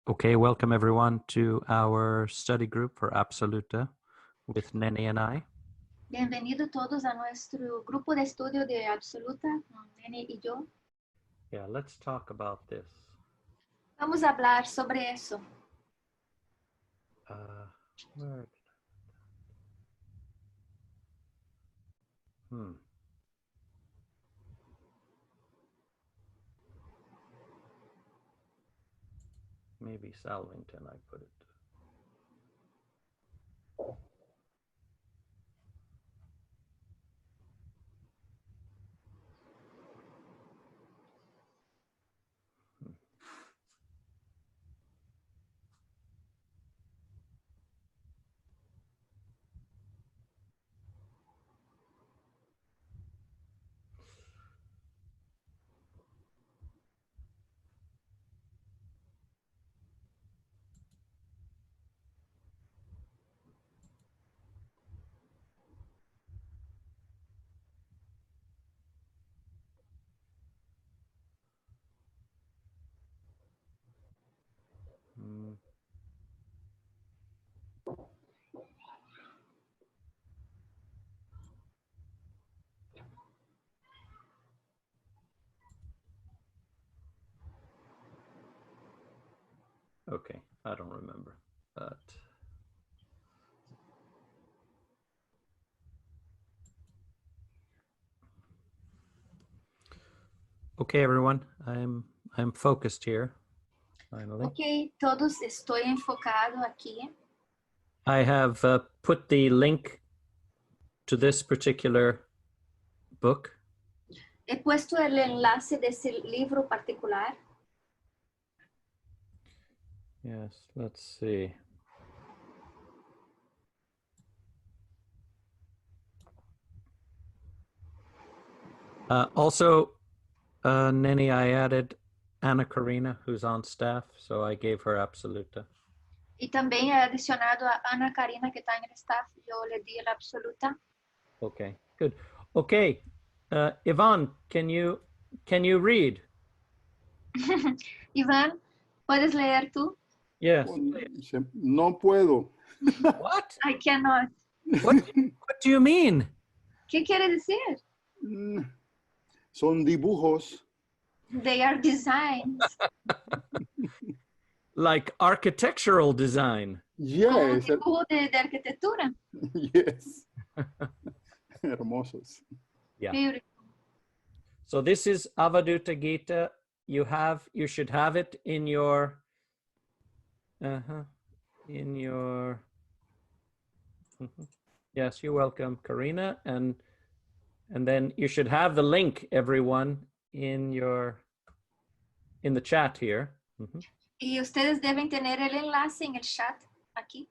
Okay, welcome everyone to our study group for Absoluta with Neni and I. Bienvenidos todos a nuestro grupo de estudio de Absoluta con Neni y yo. Yeah, let's talk about this. Vamos a hablar sobre eso. Where did I... Maybe Salvington I put it. Okay, I don't remember, but okay, everyone, I'm focused here. Finally, Ok, todos, estoy enfocado aquí. I have put the link to this particular book. He puesto el enlace de ese libro particular. Yes, let's see. Also, Neni, I added Anna Karina, who's on staff, so I gave her Absoluta. Y también he adicionado a Ana Karina, que está en el staff. Yo le di la absoluta. Okay, good. Okay, Yvonne, can you read? Iván, ¿puedes leer tú? Yes. No puedo. What? I cannot. What do you mean? ¿Qué quiere decir? Son dibujos. They are designs. Like architectural design. Yes. Como de arquitectura. Yes. Hermosos. Yeah. Beautiful. So this is Avaduta Gita. You should have it in your Yes, you're welcome, Karina, and then you should have the link, everyone, in the chat here. Y ustedes deben tener el enlace en el chat aquí.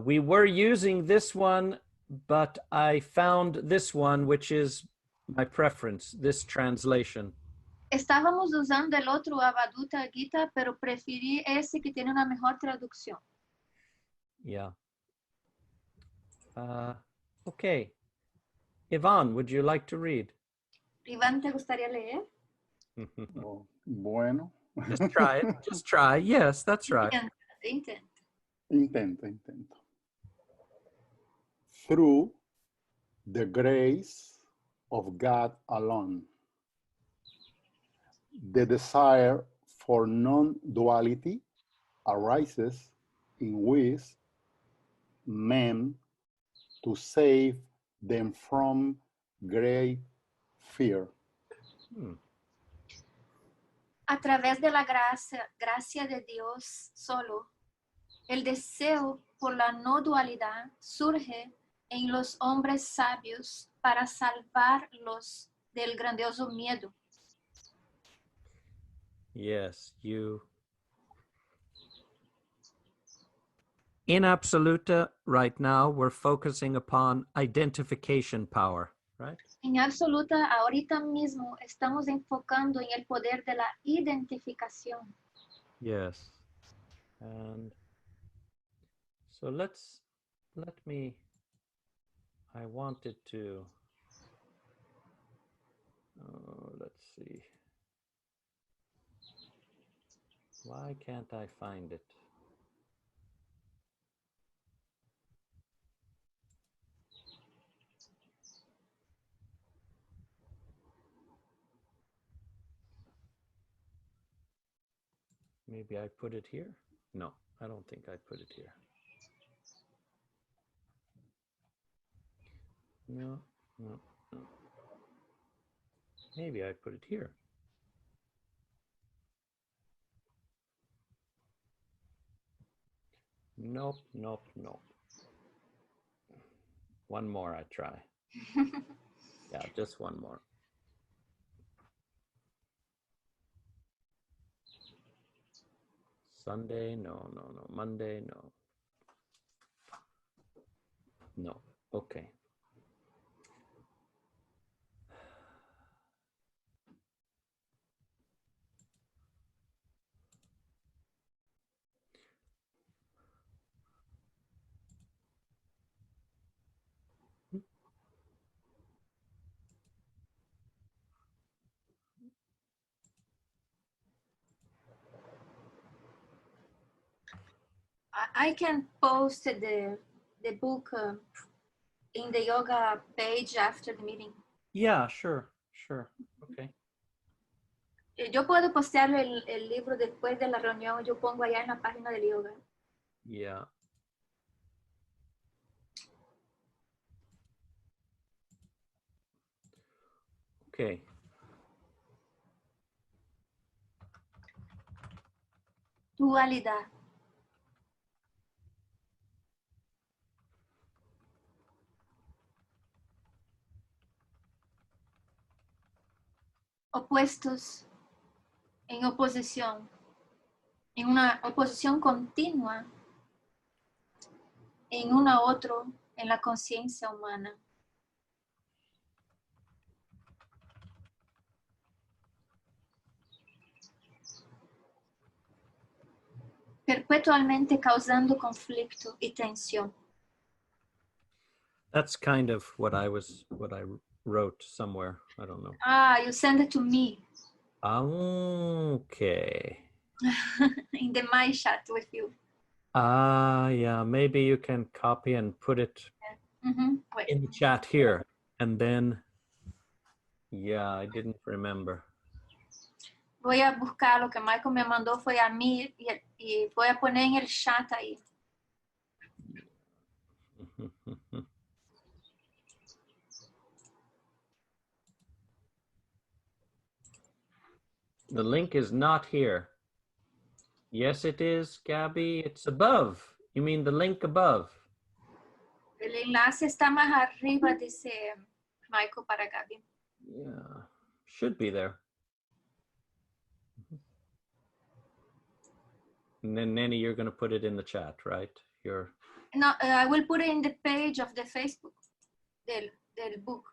We were using this one, but I found this one, which is my preference, this translation. Estábamos usando el otro Avaduta Gita, pero preferí ese que tiene una mejor traducción. Yeah. Okay. Yvonne, would you like to read? Iván, ¿te gustaría leer? Oh, bueno. Just try it. Just try. Yes, that's right. Intenta. Intento. Through the grace of God alone, the desire for non-duality arises in which men to save them from great fear. A través de la gracia de Dios solo, el deseo por la no dualidad surge en los hombres sabios para salvarlos del grandioso miedo. Yes, in Absoluta right now, we're focusing upon identification power, right? En absoluta, ahorita mismo estamos enfocando en el poder de la identificación. Yes. And so I wanted to, let's see. Why can't I find it? Maybe I put it here? No, I don't think I put it here. No, no, no. Maybe I put it here. Nope, nope, nope. One more I try. Yeah, just one more. Sunday, no, no, no. Monday, no. No, okay. I can post the book in the yoga page after the meeting. Yeah, sure, sure. Okay. Yo puedo postear el libro después de la reunión, yo pongo allá en la página del yoga. Yeah. Okay. Dualidad. Opuestos en oposición, en una oposición continua en uno a otro en la conciencia humana. Perpetualmente causando conflicto y tensión. That's kind of what I wrote somewhere. I don't know. Ah, you send it to me Okay. in the my chat with you. Yeah, maybe you can copy and put it in the chat here. And then, yeah, I didn't remember. Voy a buscar lo que Michael me mandó fue a mí y voy a poner en el chat ahí. The link is not here. Yes, it is, Gabby. It's above. You mean the link above? El enlace está más arriba, dice Michael para Gaby. Yeah, should be there. And then, Neni, you're going to put it in the chat, right? No, I will put it in the page of the Facebook del book.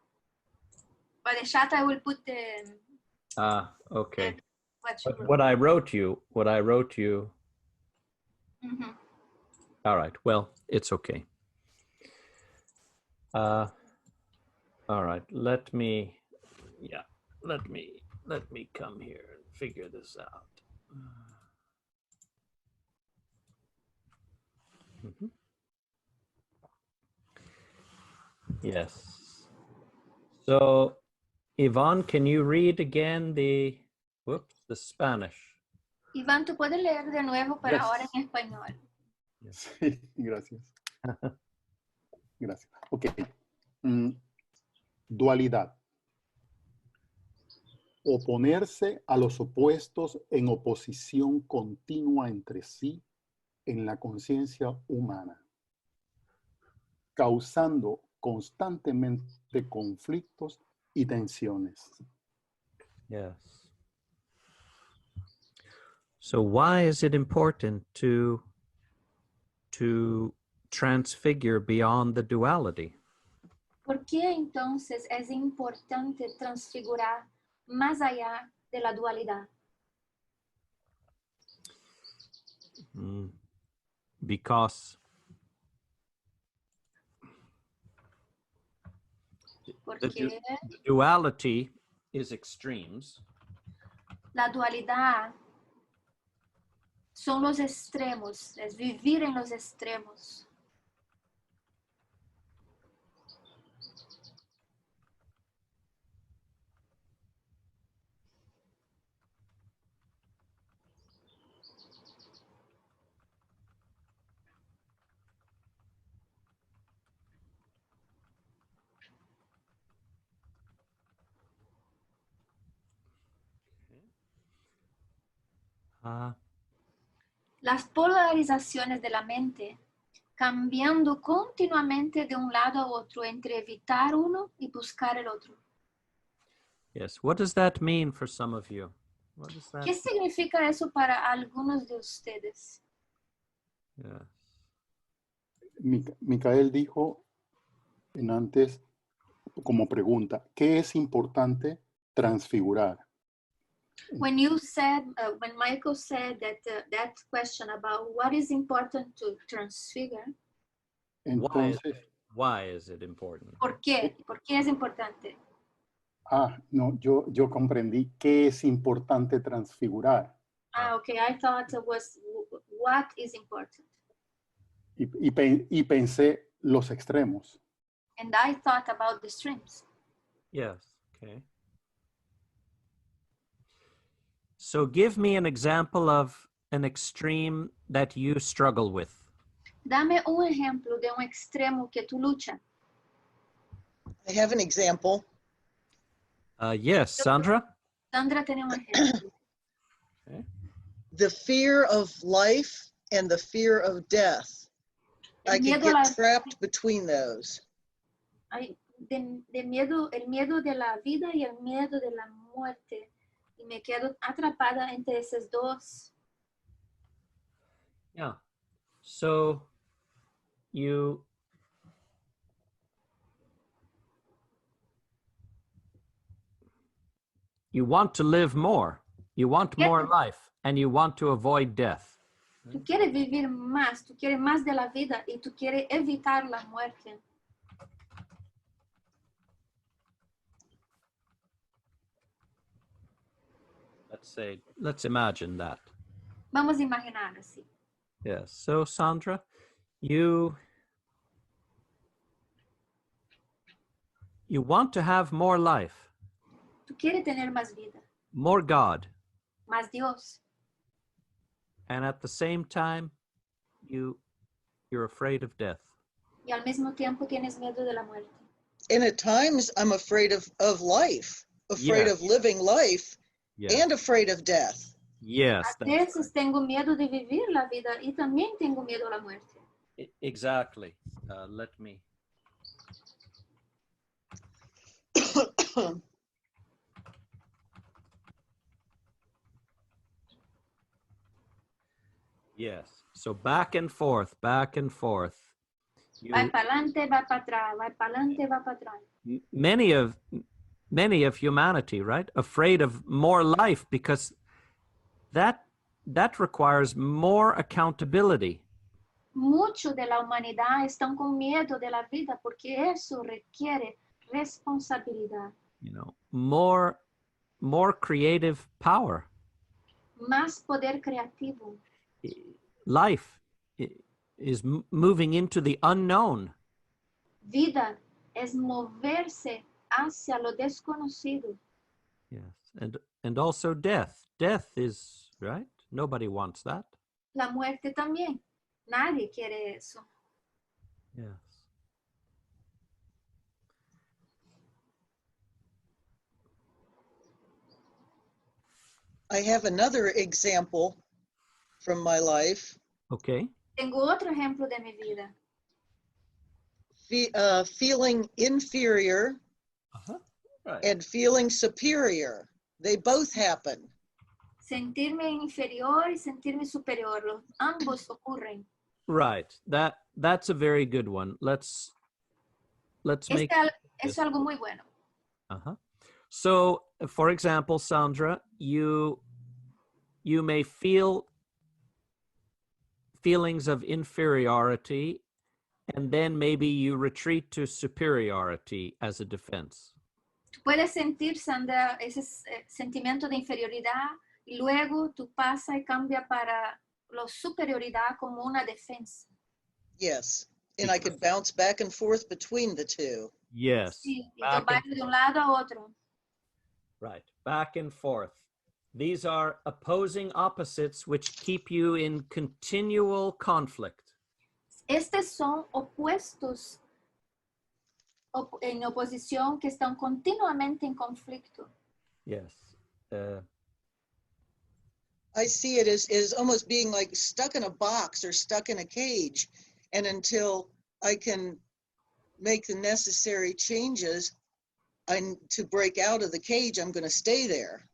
By the chat, I will put the. Okay. What I wrote you. Mm-hmm. All right. Well, it's okay. All right. Let me come here and figure this out. Yes. So, Yvonne, can you read again the Spanish? Iván, ¿tú puedes leer de nuevo para ahora en español? Sí, gracias. Gracias. Ok. Dualidad. Oponerse a los opuestos en oposición continua entre sí en la conciencia humana, causando constantemente conflictos y tensiones. Yes. So why is it important to transfigure beyond the duality? ¿Por qué entonces es importante transfigurar más allá de la dualidad? Because the duality is extremes. La dualidad son los extremos, es vivir en los extremos. Uh, Las polarizaciones de la mente, cambiando continuamente de un lado a otro entre evitar uno y buscar el otro. yes. What does that mean for some of you? What does that? ¿Qué significa eso para algunos de ustedes? Yes. Micael dijo en antes como pregunta, ¿qué es importante transfigurar? When Michael said that question about what is important to transfigure, Entonces, Why is it important? ¿por qué? ¿Por qué es importante? no, yo comprendí qué es importante transfigurar. Okay, I thought it was what is important. Y pensé los extremos. And I thought about the streams. Yes. Okay. So give me an example of an extreme that you struggle with. Dame un ejemplo de un extremo que tú luchas. I have an example. Yes, Sandra? Sandra tiene un ejemplo. Okay. The fear of life and the fear of death. I El could miedo a get la- trapped between those. de miedo, el miedo de la vida y el miedo de la muerte. Y me quedo atrapada entre esos dos. Yeah. So you want to live more. You want more life and you want to avoid death. Tú quieres vivir más, tú quieres más de la vida y tú quieres evitar la muerte. Let's imagine that. Vamos a imaginar así. Yes. So Sandra, you want to have more life, Tú quieres tener más vida, more God, más Dios. and at the same time, you're afraid of death. Y al mismo tiempo tienes miedo de la muerte. And at times I'm afraid of life, afraid Yeah. of living life Yeah. and afraid of death. Yes. A veces tengo miedo de vivir la vida y también tengo miedo a la muerte. Exactly. Let me. Yes. So back and forth, back and forth. Va para adelante, va para atrás, va para adelante, va para atrás. Many of humanity, right? Afraid of more life because that requires more accountability. Muchos de la humanidad están con miedo de la vida porque eso requiere responsabilidad, You know, more creative power. más poder creativo. Life is moving into the unknown. Vida es moverse hacia lo desconocido. Yes. And also death. Death is, right? Nobody wants that. La muerte también. Nadie quiere eso. Yes. I have another example from my life. Okay. Tengo otro ejemplo de mi vida. Feeling inferior Right. and feeling superior. They both happen. Sentirme inferior y sentirme superior. Ambos ocurren. Right. That's a very good one. Let's make Es algo muy bueno. uh-huh. So, for example, Sandra, you may feel feelings of inferiority and then maybe you retreat to superiority as a defense. Tú puedes sentir, Sandra, ese sentimiento de inferioridad y luego tú pasas y cambia para la superioridad como una defensa. Yes. And I could bounce back and forth between the two. Yes. Sí, y yo Back and bailo de un lado a otro. Right. Back and forth. These are opposing opposites which keep you in continual conflict. Estos son opuestos en oposición que están continuamente en conflicto. Yes. I see it as almost being like stuck in a box or stuck in a cage. And until I can make the necessary changes to break out of the cage, I'm going to stay there.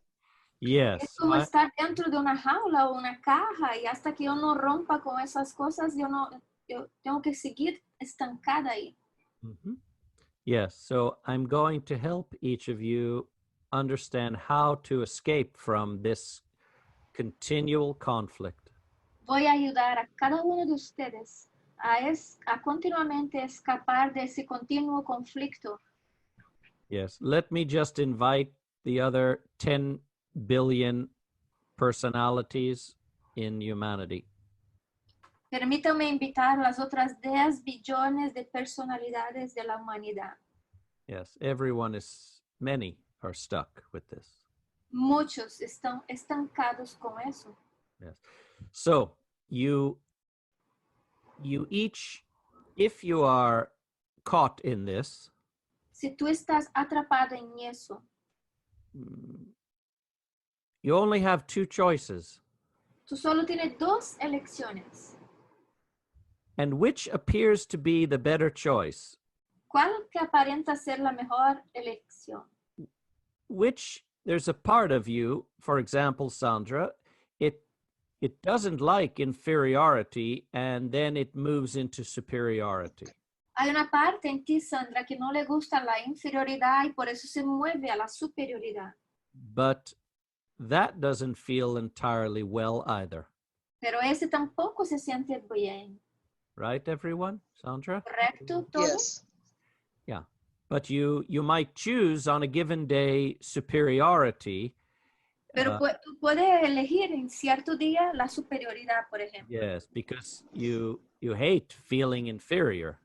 Yes. Es como estar dentro de una jaula o una caja y hasta que yo no rompa con esas cosas, yo tengo que seguir estancada ahí. Mhm. Yes. So I'm going to help each of you understand how to escape from this continual conflict. Voy a ayudar a cada uno de ustedes a continuamente escapar de ese continuo conflicto. Yes. Let me just invite the other 10 billion personalities in humanity. Permítame invitar las otras 10 billones de personalidades de la humanidad. Yes. Many are stuck with this. Muchos están estancados con eso. Yes. So you each, if you are caught in this, Si tú estás atrapado en eso, you only have two choices. tú solo tienes dos elecciones. And which appears to be the better choice? ¿Cuál que aparenta ser la mejor elección? There's a part of you, for example, Sandra, it doesn't like inferiority and then it moves into superiority. Hay una parte en ti, Sandra, que no le gusta la inferioridad y por eso se mueve a la superioridad. But that doesn't feel entirely well either. Pero ese tampoco se siente bien. Right, everyone? Sandra? ¿Correcto todo? Yes. Yeah. But you might choose on a given day superiority. Pero tú puedes elegir en cierto día la superioridad, por ejemplo. Yes, because you hate feeling inferior.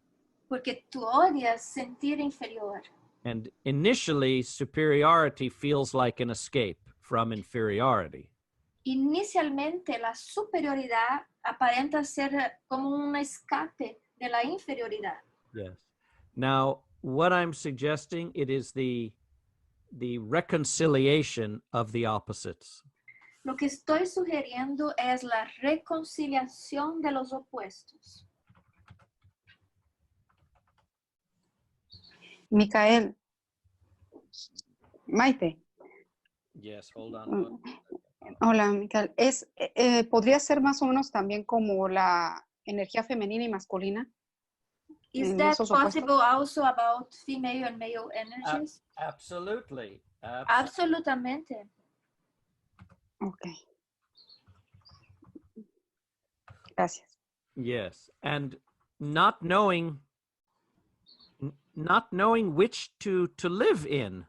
Porque tú odias sentir inferior. And initially, superiority feels like an escape from inferiority. Inicialmente, la superioridad aparenta ser como un escape de la inferioridad. Yes. Now, what I'm suggesting, it is the reconciliation of the opposites. Lo que estoy sugiriendo es la reconciliación de los opuestos. Micael, Maite, Yes, hold on. hola Micael, ¿podría ser más o menos también como la energía femenina y masculina? Is En that esos opuestos. possible also about female and male energies? Absolutely. Absolutamente. Ok. Gracias. Yes, and not knowing which to live in.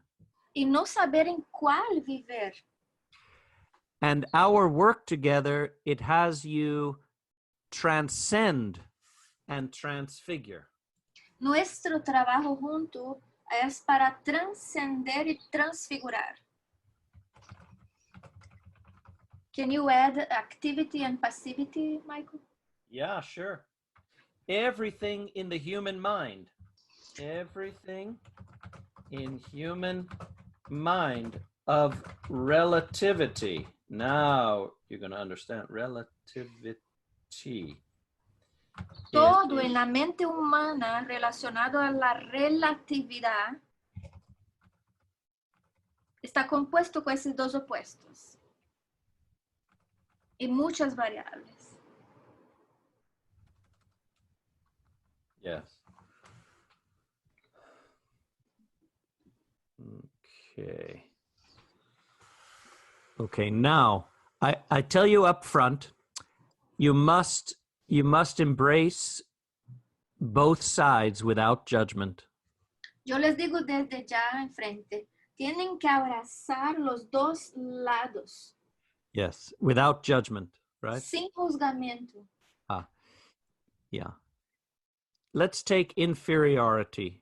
Y no saber en cuál vivir. And our work together, it has you transcend and transfigure. Nuestro trabajo junto es para trascender y transfigurar. Can you add activity and passivity, Michael? Yeah, sure. Everything in the human mind. Everything in human mind of relativity. Now you're going to understand relativity. Todo en la mente humana relacionado a la relatividad está compuesto con esos dos opuestos y muchas variables. Yes. Okay. Okay, now I tell you up front, you must embrace both sides without judgment. Yo les digo desde ya enfrente, tienen que abrazar los dos lados. Yes, without judgment. right? sin juzgamiento. Yeah. Let's take inferiority.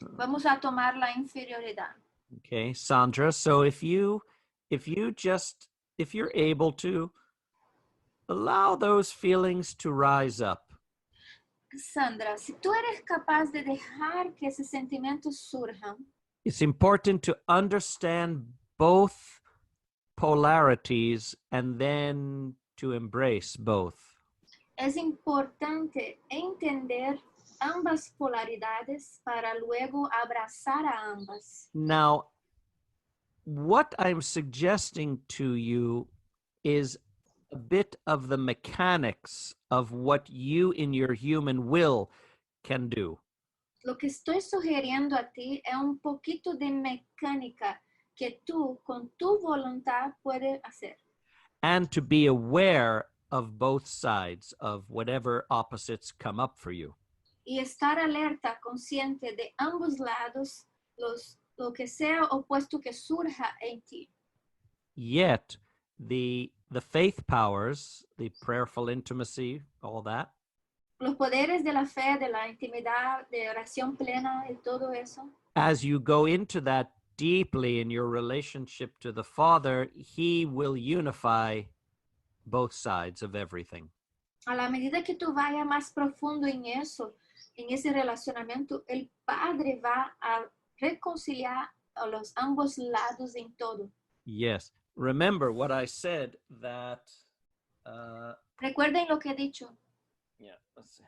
Vamos a tomar la inferioridad. Okay, Sandra. So if you're able to allow those feelings to rise up. Sandra, si tú eres capaz de dejar que esos sentimientos surjan, It's important to understand both polarities and then to embrace both. es importante entender ambas polaridades para luego abrazar a ambas. Now, what I'm suggesting to you is a bit of the mechanics of what you in your human will can do. Lo que estoy sugiriendo a ti es un poquito de mecánica que tú con tu voluntad puedes hacer. And to be aware of both sides of whatever opposites come up for you. Y estar alerta, consciente de ambos lados, lo que sea opuesto que surja en ti. Yet, the faith powers, the prayerful intimacy, all that, Los poderes de la fe, de la intimidad, de oración plena y todo eso. as you go into that deeply in your relationship to the Father, He will unify both sides of everything. A la medida que tú vayas más profundo en eso, en ese relacionamiento, el Padre va a reconciliar a los ambos lados en todo. Yes. Remember what I said that, Recuerden lo que he dicho. yeah, let's see.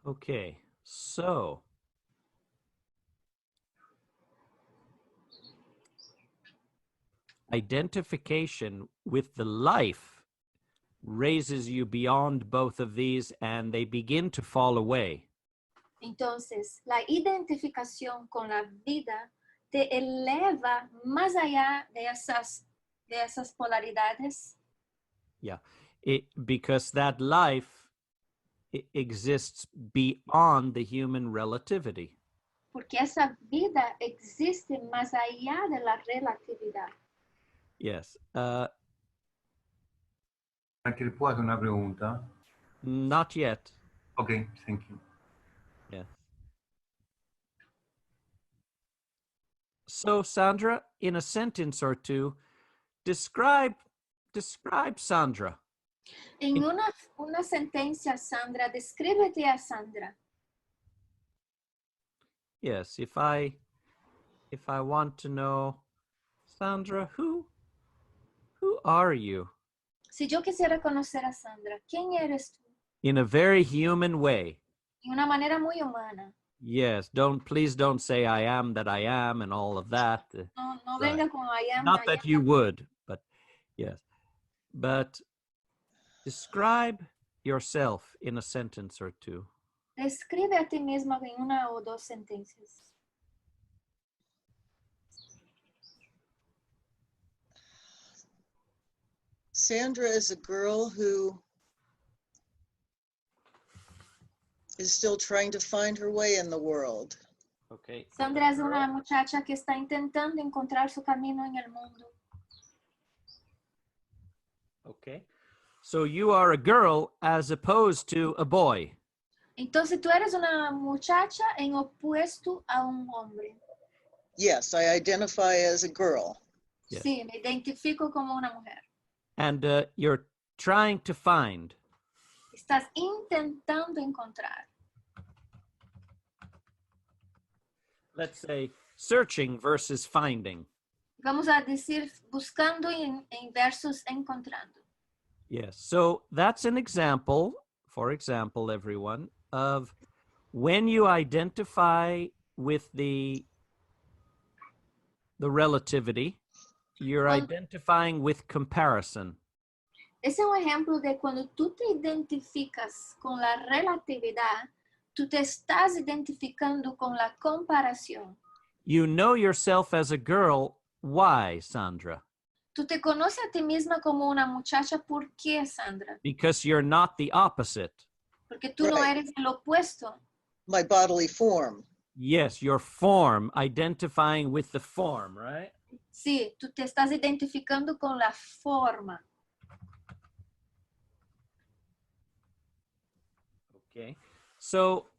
Okay, so identification with the life raises you beyond both of these and they begin to fall away. Entonces, la identificación con la vida te eleva más allá de esas polaridades, Yeah, because that life exists beyond the human relativity. porque esa vida existe más allá de la relatividad. Yes. Anche può fare una pregunta? Not yet. Ok, thank you. Yes. So, Sandra, in a sentence or two, describe Sandra. En una sentencia, Sandra, descríbete a Sandra. Yes, if I want to know, Sandra, who are you? Si yo quisiera conocer a Sandra, ¿quién eres tú? In a very human way. De una manera muy humana. Yes, please don't say I am that I am and all of that. No venga con I am. Not that you would, but yes. But describe yourself in a sentence or two. Describe a ti misma en una o dos sentencias. Sandra is a girl who is still trying to find her way in the world. Okay. Sandra es una muchacha que está intentando encontrar su camino en el mundo. Okay. So you are a girl as opposed to a boy. Entonces tú eres una muchacha en opuesto a un hombre. Yes, I identify as a girl. Yes. Sí, me identifico como una mujer. And you're trying to find. Estás intentando encontrar. Let's say searching versus finding. Vamos a decir buscando en versus encontrando. Yes. So that's an example, for example, everyone, of when you identify with the relativity, you're Cuando- identifying with comparison. Ese es un ejemplo de cuando tú te identificas con la relatividad, tú te estás identificando con la comparación. You know yourself as a girl. Why, Sandra? Tú te conoces a ti misma como una muchacha. ¿Por qué, Sandra? Because you're not the opposite. Porque tú no Right. eres el opuesto. My bodily form. Yes, your form, identifying with the form, right? Sí, tú te estás identificando con la forma. Okay. So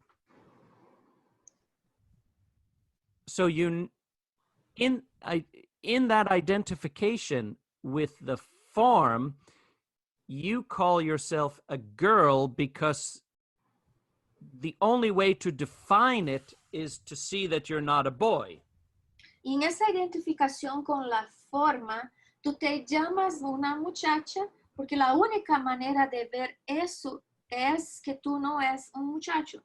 you in that identification with the form, you call yourself a girl because the only way to define it is to see that you're not a boy. Y en esa identificación con la forma, tú te llamas una muchacha porque la única manera de ver eso es que tú no eres un muchacho.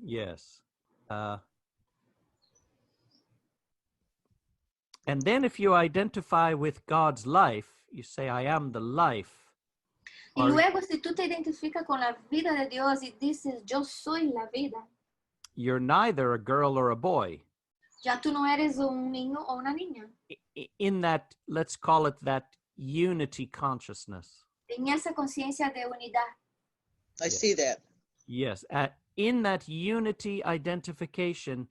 Yes. And then if you identify with God's life, you say, I am the life. Y Or luego, si tú te identificas con la vida de Dios y dices, yo soy la vida, you're neither a girl or a boy. ya tú no eres un niño o una niña. In that, let's call it that unity consciousness. En esa conciencia de unidad. I see that. Yes. In that unity identification,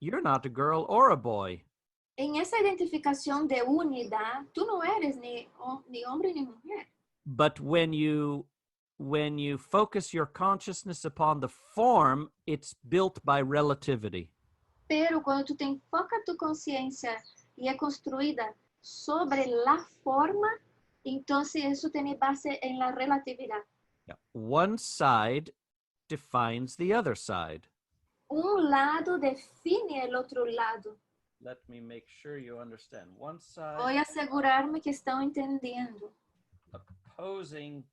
you're not a girl or a boy. En esa identificación de unidad, tú no eres ni hombre ni mujer. But when you focus your consciousness upon the form, it's built by relativity. Pero cuando tú te enfocas tu conciencia y es construida sobre la forma, entonces eso tiene base en la relatividad. Yeah. One side defines the other side. Un lado define el otro lado. Let me make sure you understand. One side Voy a asegurarme que están entendiendo. opposing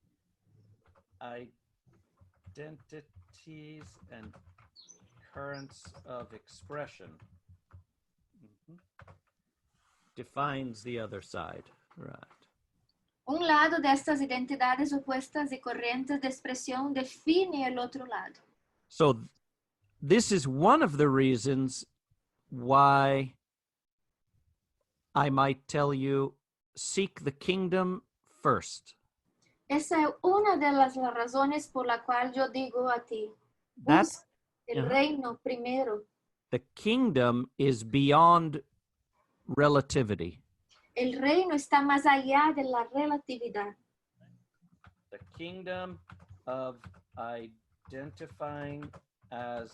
identities and currents of expression. Defines the other side. Right. Un lado de estas identidades opuestas y corrientes de expresión define el otro lado. So this is one of the reasons why I might tell you, seek the kingdom first. Esa es una de las razones por la cual yo digo a ti, That busca el uh-huh. reino primero. The kingdom is beyond relativity. El reino está más allá de la relatividad. The kingdom of identifying as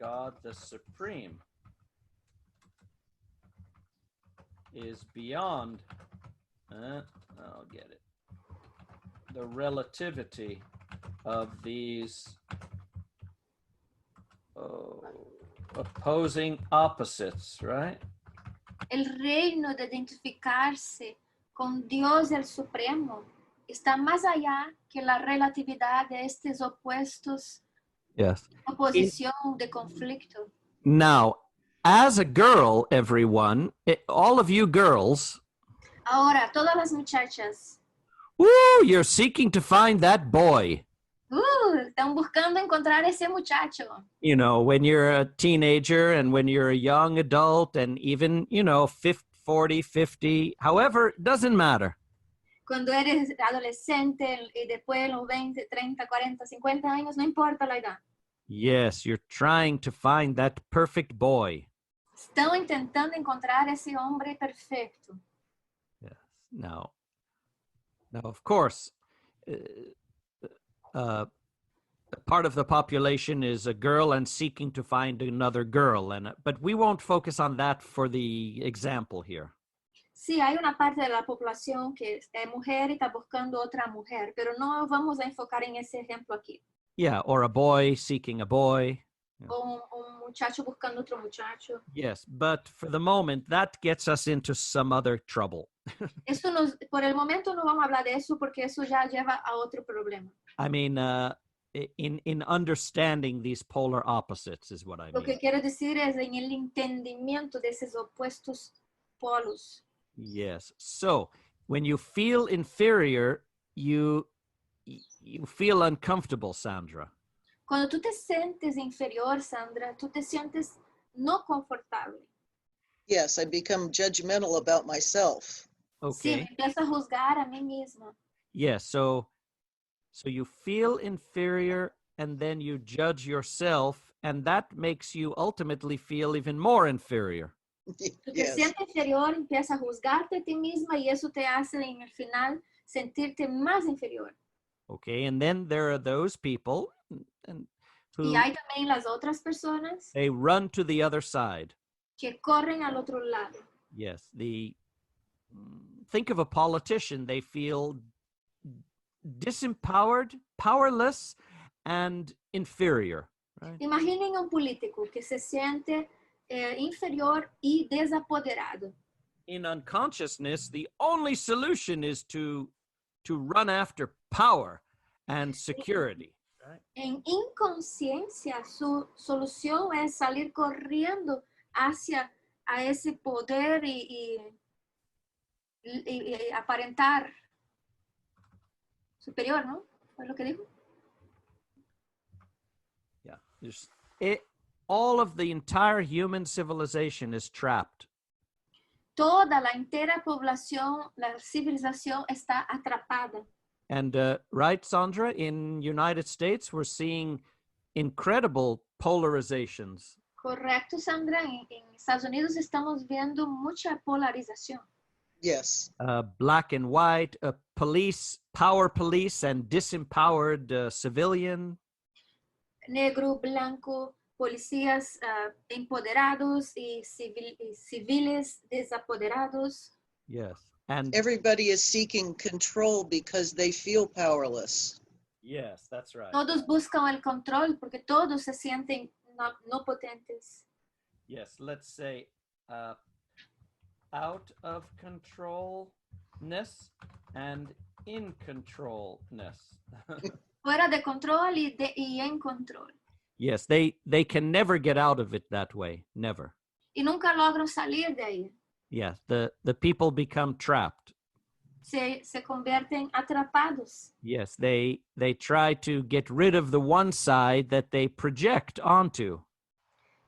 God the Supreme is beyond, I'll get it, the relativity of these opposing opposites, right? El reino de identificarse con Dios el Supremo está más allá que la relatividad de estos opuestos, Yes. oposición de conflicto. Now, as a girl, everyone, all of you girls, Ahora, todas las muchachas, woo, you're seeking to find that boy. están buscando encontrar ese muchacho. You know, when you're a teenager and when you're a young adult and even, 40, 50, however, it doesn't matter. Cuando eres adolescente y después de los 20, 30, 40, 50 años, no importa la edad. Yes, you're trying to find that perfect boy. Están intentando encontrar ese hombre perfecto. Yes. Now, of course, part of the population is a girl and seeking to find another girl, but we won't focus on that for the example here. Sí, hay una parte de la población que es mujer y está buscando otra mujer, pero no vamos a enfocar en ese ejemplo aquí. Yeah, or a boy seeking a boy. O un muchacho buscando otro muchacho. Yes, but for the moment, that gets us into some other trouble. Eso por el momento no vamos a hablar de eso porque eso ya lleva a otro problema. I mean, in understanding these polar opposites is what I Lo mean. que quiero decir es en el entendimiento de esos opuestos polos. Yes. So when you feel inferior, you feel uncomfortable, Sandra. Cuando tú te sientes inferior, Sandra, tú te sientes no confortable. Yes, I become judgmental about myself. Sí, me Okay. empiezo a juzgar a mí misma. Yes. So you feel inferior and then you judge yourself, and that makes you ultimately feel even more inferior. Tú te Yes. sientes inferior, empiezas a juzgarte a ti misma y eso te hace en el final sentirte más inferior. Okay. And then there are those people and Y who hay también las otras personas they run to the other side. que corren al otro lado. Yes. Think of a politician. They feel disempowered, powerless, and inferior. Right? Imaginen a un político que se siente inferior y desapoderado. In unconsciousness, the only solution is to run after power and security. Right? En inconsciencia, su solución es salir corriendo hacia a ese poder y aparentar superior, ¿no? ¿Fue lo que dijo? Yeah. All of the entire human civilization is trapped. Toda la entera población, la civilización está atrapada. And right, Sandra, in United States, we're seeing incredible polarizations. Correcto, Sandra. En Estados Unidos estamos viendo mucha polarización. Yes. Black and white, police, power police, and disempowered civilian. Negro, blanco, policías empoderados y civiles desapoderados. Yes. And Everybody is seeking control because they feel powerless. yes, that's right. Todos buscan el control porque todos se sienten no potentes. Yes, let's say out of controlness and in controlness. Fuera de control y en control. Yes, they can never get out of it that way. Never. Y nunca logran salir de ahí. Yes, the people become trapped. Se convierten atrapados. Yes, they try to get rid of the one side that they project onto.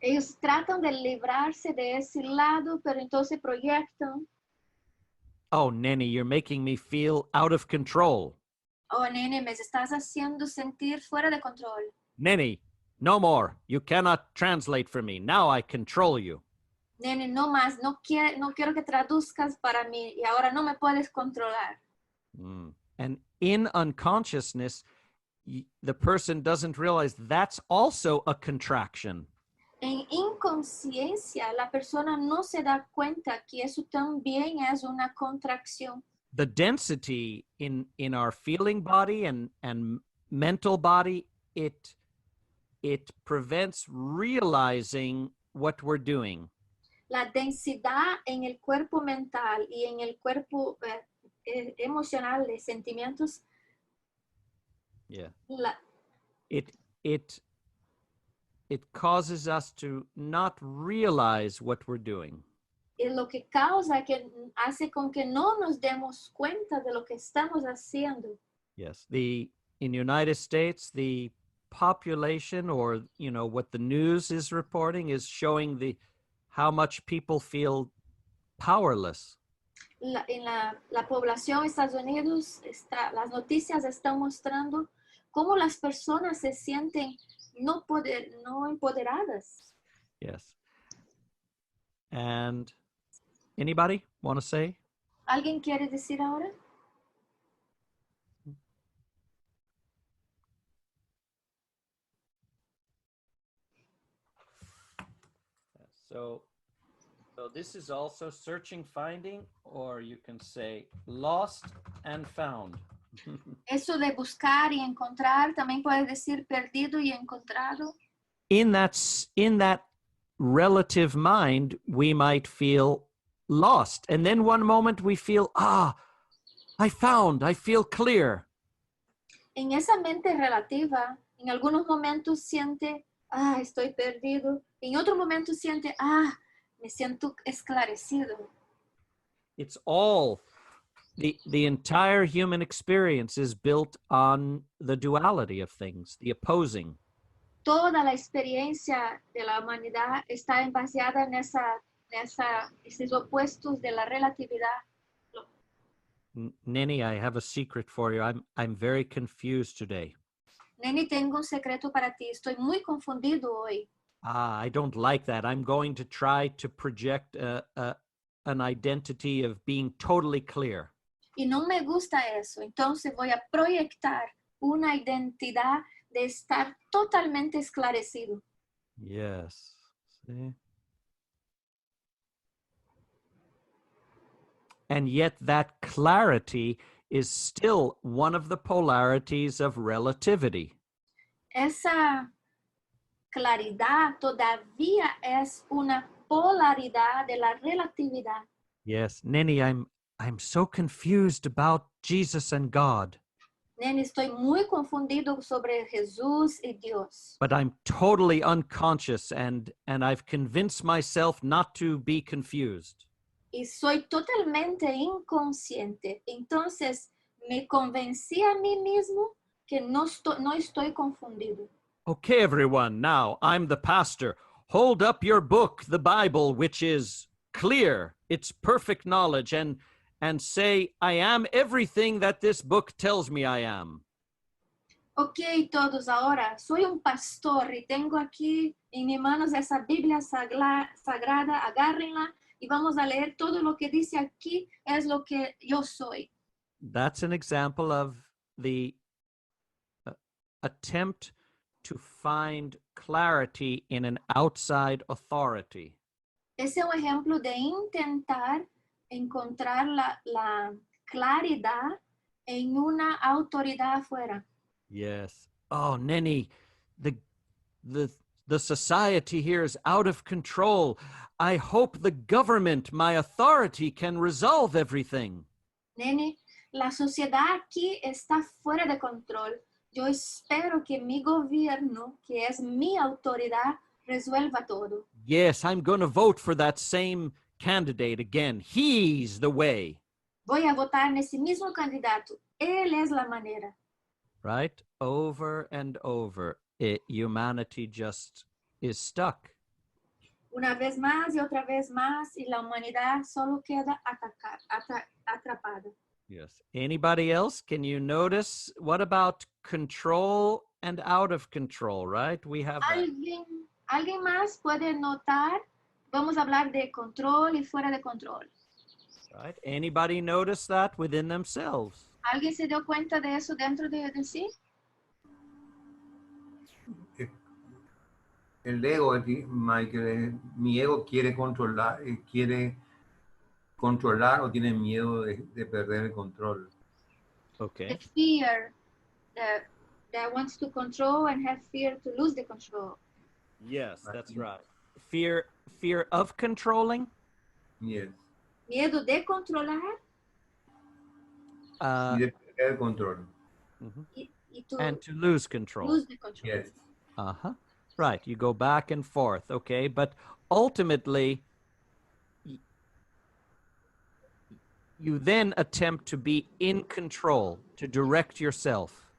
Ellos tratan de librarse de ese lado, pero entonces proyectan. Oh, Neni, you're making me feel out of control. Oh, nene, me estás haciendo sentir fuera de control. Neni, no more. You cannot translate for me. Now I control you. Nene, no más, no quiero que traduzcas para mí y ahora no me puedes controlar. And in unconsciousness, the person doesn't realize that's also a contraction. En inconsciencia, la persona no se da cuenta que eso también es una contracción. The density in our feeling body and mental body, it prevents realizing what we're doing. La densidad en el cuerpo mental y en el cuerpo emocional de sentimientos. Yeah. La, It causes us to not realize what we're doing. lo que causa, que hace con que no nos demos cuenta de lo que estamos haciendo. Yes. In United States, the population, or what the news is reporting, is showing how much people feel powerless. En la población de Estados Unidos, las noticias están mostrando cómo las personas se sienten no empoderadas. Yes. And anybody want to say? ¿Alguien quiere decir ahora? So this is also searching, finding, or you can say lost and found. Eso de buscar y encontrar, también puede decir perdido y encontrado. In that relative mind, we might feel lost. And then one moment we feel, I feel clear. En esa mente relativa, en algunos momentos siente, estoy perdido. En otros momentos siente, me siento esclarecido. It's all, the entire human experience is built on the duality of things, the opposing. Toda la experiencia de la humanidad está baseada en esos opuestos de la relatividad. Neni, I have a secret for you. I'm very confused today. Neni, tengo un secreto para ti. Estoy muy confundido hoy. I don't like that. I'm going to try to project an identity of being totally clear. Y no me gusta eso. Entonces voy a proyectar una identidad de estar totalmente esclarecido. Yes. See? And yet that clarity is still one of the polarities of relativity. Esa claridad todavía es una polaridad de la relatividad. Yes, Neni, I'm so confused about Jesus and God. Neni, estoy muy confundido sobre Jesús y Dios. But I'm totally unconscious and I've convinced myself not to be confused. Y soy totalmente inconsciente. Entonces me convencí a mí mismo que no estoy confundido. Okay, everyone, now I'm the pastor. Hold up your book, the Bible, which is clear, it's perfect knowledge, and say, I am everything that this book tells me I am. Ok, todos, ahora soy un pastor y tengo aquí en mis manos esa Biblia sagrada, agárrenla y vamos a leer todo lo que dice aquí es lo que yo soy. That's an example of the attempt to find clarity in an outside authority. Ese es un ejemplo de intentar encontrar la claridad en una autoridad afuera. Yes. Oh, Neni, the society here is out of control. I hope the government, my authority, can resolve everything. Neni, la sociedad aquí está fuera de control. Yo espero que mi gobierno, que es mi autoridad, resuelva todo. Yes, I'm going to vote for that same candidate again. He's the way. Voy a votar en ese mismo candidato. Él es la manera. Right? Over and over, humanity just is stuck. Una vez más y otra vez más, y la humanidad solo queda atrapada. Yes. Anybody else? Can you notice? What about control and out of control, right? We have that. ¿Alguien más puede notar? Vamos a hablar de control y fuera de control. Right? Anybody notice that within themselves? ¿Alguien se dio cuenta de eso dentro de sí? El ego, Michael, mi ego quiere controlar o tiene miedo de perder el control. Okay. The fear that wants to control and have fear to lose the control. Yes, that's right. Fear of controlling? Yes. Miedo de controlar Y de perder el control. y to And to lose control. lose the control. Yes. Uh-huh. Right. You go back and forth. Okay. But ultimately, you then attempt to be in control, to direct yourself.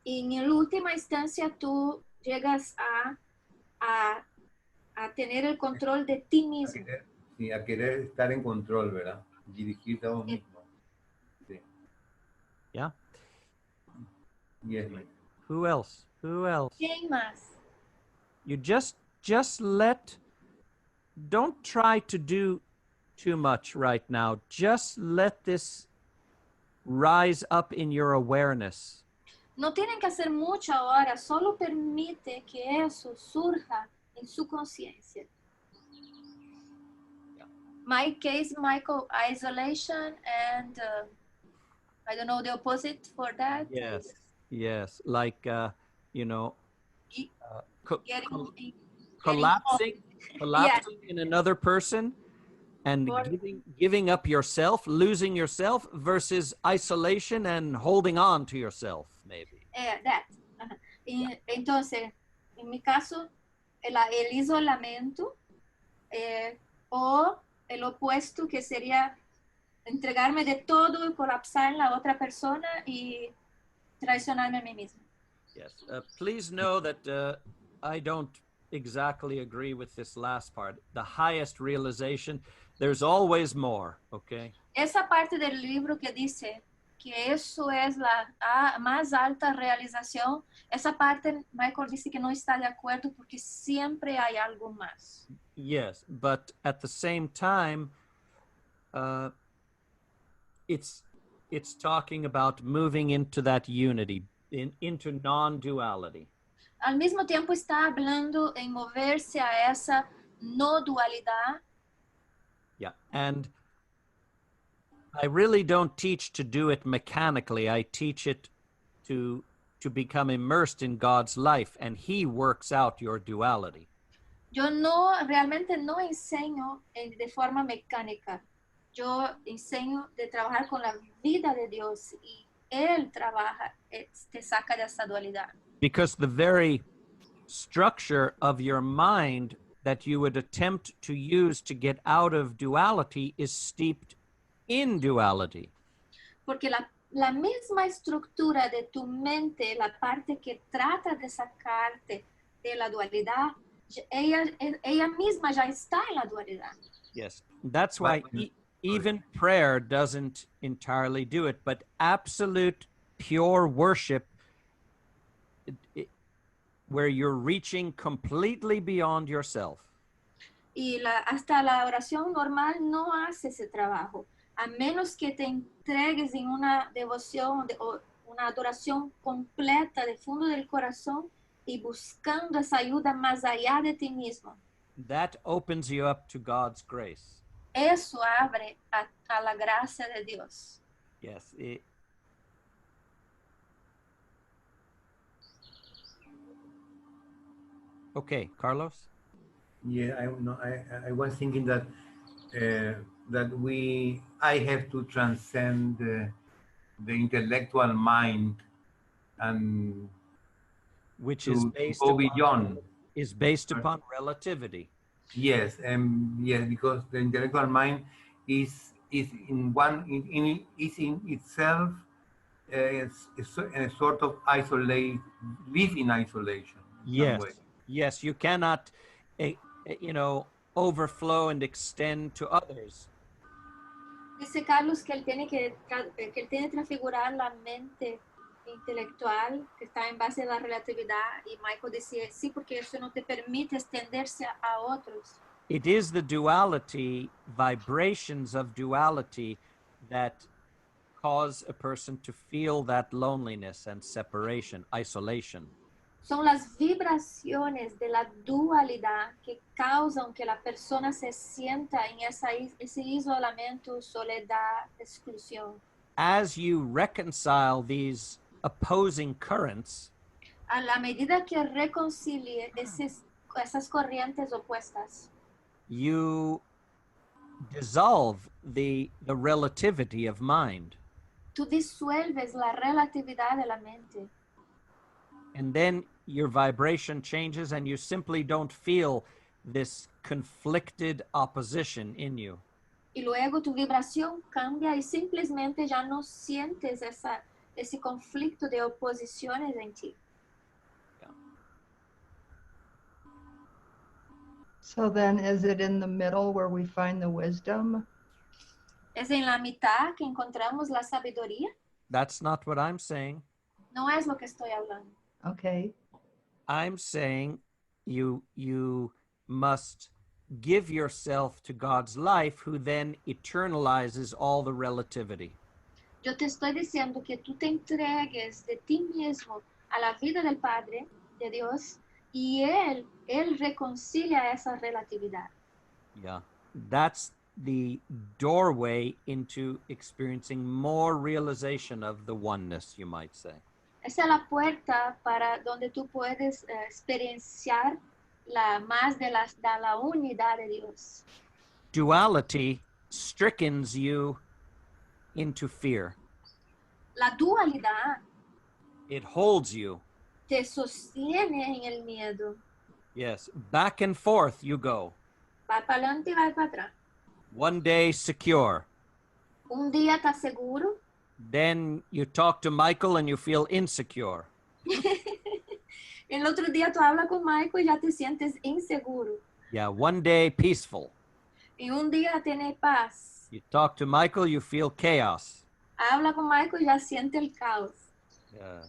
Y en última instancia tú llegas a tener el control de ti mismo. A querer estar en control, ¿verdad? Dirigirte a vos mismo. Sí. Yeah. Yes, Michael. Who else? ¿Quién más? You just don't try to do too much right now. Just let this rise up in your awareness. No tienen que hacer mucho ahora, solo permite que eso surja en su conciencia. My case, Michael, isolation and I don't know the opposite for that. Yes. Like, collapsing in another person and Por- giving up yourself, losing yourself versus isolation and holding on to yourself, maybe. That. Ajá. Entonces, en mi caso, el isolamiento o el opuesto que sería entregarme de todo y colapsar en la otra persona y traicionarme a mí misma. Yes. Please know that I don't exactly agree with this last part. The highest realization, there's always more, okay? Esa parte del libro que dice que eso es la más alta realización, esa parte Michael dice que no está de acuerdo porque siempre hay algo más. Yes, but at the same time, it's talking about moving into that unity, into non-duality. Al mismo tiempo está hablando en moverse a esa no dualidad. Yeah, and I really don't teach to do it mechanically. I teach it to become immersed in God's life, and He works out your duality. Yo realmente no enseño de forma mecánica. Yo enseño de trabajar con la vida de Dios y Él trabaja, te saca de esa dualidad. Because the very structure of your mind that you would attempt to use to get out of duality is steeped in duality. Porque la misma estructura de tu mente, la parte que trata de sacarte de la dualidad, ella misma ya está en la dualidad. Yes, that's why even prayer doesn't entirely do it, but absolute pure worship, where you're reaching completely beyond yourself. Y hasta la oración normal no hace ese trabajo, a menos que te entregues en una devoción o una adoración completa de fondo del corazón y buscando esa ayuda más allá de ti mismo. That opens you up to God's grace. Eso abre a la gracia de Dios. Yes. Okay, Carlos? Yeah, I was thinking that I have to transcend the intellectual mind and Which to go beyond. is based upon relativity. Yes, yes, because the intellectual mind is in itself a sort of live in isolation. In some way. Yes, you cannot, overflow and extend to others. Dice Carlos que él tiene que transfigurar la mente intelectual que está en base a la relatividad y Michael decía, sí, porque eso no te permite extenderse a otros. It is the duality, vibrations of duality, that cause a person to feel that loneliness and separation, isolation. Son las vibraciones de la dualidad que causan que la persona se sienta en ese isolamiento, soledad, exclusión. As you reconcile these opposing currents, A la medida que reconcilie esas corrientes opuestas, you dissolve the relativity of mind. tú disuelves la relatividad de la mente. And then your vibration changes and you simply don't feel this conflicted opposition in you. Y luego tu vibración cambia y simplemente ya no sientes ese conflicto de oposiciones en ti. So then is it in the middle where we find the wisdom? Es en la mitad que encontramos la sabiduría. That's not what I'm saying. No es lo que estoy hablando. Okay. I'm saying you must give yourself to God's life, who then eternalizes all the relativity. Yo te estoy diciendo que tú te entregues de ti mismo a la vida del Padre, de Dios, y Él reconcilia esa relatividad. Yeah. That's the doorway into experiencing more realization of the oneness, you might say. Esa es la puerta para donde tú puedes experienciar más de la unidad de Dios. duality strickens you into fear. La dualidad It holds you. te sostiene en el miedo. Yes, back and forth you go. Va para adelante y va para atrás. One day secure. Un día estás seguro. Then you talk to Michael and you feel insecure. El otro día tú hablas con Michael y ya te sientes inseguro. Yeah, one day peaceful. Y un día tienes paz. You talk to Michael, you feel chaos. Habla con Michael y ya siente el caos. Yeah.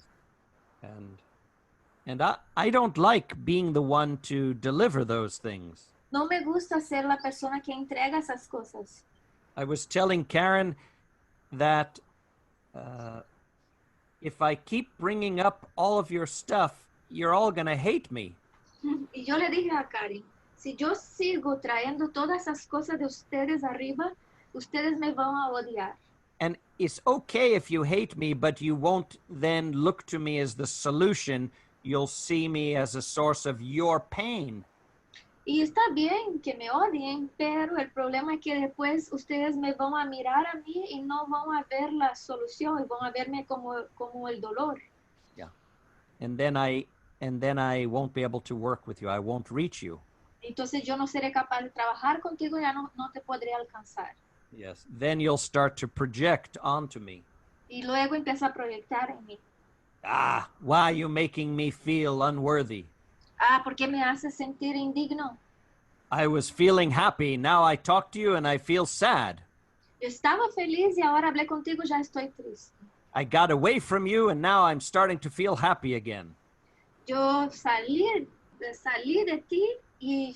And I don't like being the one to deliver those things. No me gusta ser la persona que entrega esas cosas. I was telling Karen that if I keep bringing up all of your stuff, you're all going to hate me. Y yo le dije a Karen, si yo sigo trayendo todas esas cosas de ustedes arriba, ustedes me van a odiar. And it's okay if you hate me, but you won't then look to me as the solution. You'll see me as a source of your pain. Y está bien que me odien, pero el problema es que después ustedes me van a mirar a mí y no van a ver la solución y van a verme como el dolor. Yeah. And then I won't be able to work with you. I won't reach you. Entonces yo no seré capaz de trabajar contigo, ya no te podré alcanzar. Yes. Then you'll start to project onto me. Y luego empieza a proyectar en mí. Ah, why are you making me feel unworthy? Ah, ¿por qué me haces sentir indigno? I was feeling happy. Now I talk to you and I feel sad. Yo estaba feliz y ahora hablé contigo, ya estoy triste. I got away from you and now I'm starting to feel happy again. Yo salí de ti y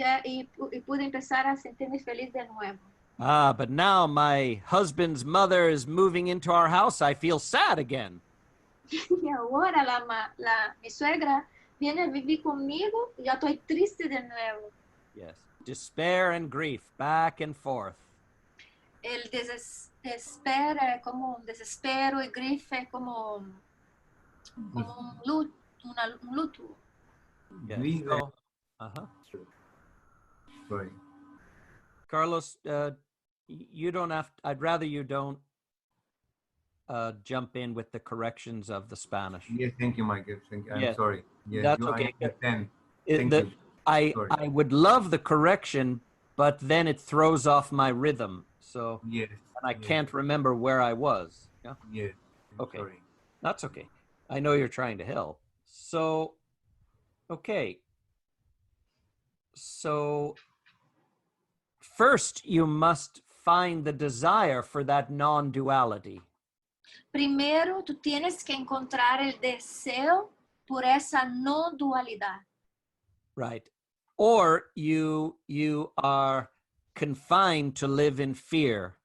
pude empezar a sentirme feliz de nuevo. Ah, but now my husband's mother is moving into our house. I feel sad again. Y ahora mi suegra viene a vivir conmigo y ya estoy triste de nuevo. Yes. Despair and grief, back and forth. El desespero es como un desespero y grief es como un luto. Un luto. Yes. Grief. So, uh-huh. Sorry. Carlos, you don't have, I'd rather you don't jump in with the corrections of the Spanish. Yes, thank you, Michael. Thank you. I'm Yes, sorry. Yes, that's you, okay. I understand. It- Thank the- you. I Sorry. would love the correction, but then it throws off my rhythm. So, Yes. and I yes, can't remember where I was. Yeah, Yes. I'm Okay. Sorry. that's okay. I know you're trying to help. So, okay. So, first you must find the desire for that non-duality. Primero, tú tienes que encontrar el deseo por esa no dualidad. Right. Or you are confined to live in fear.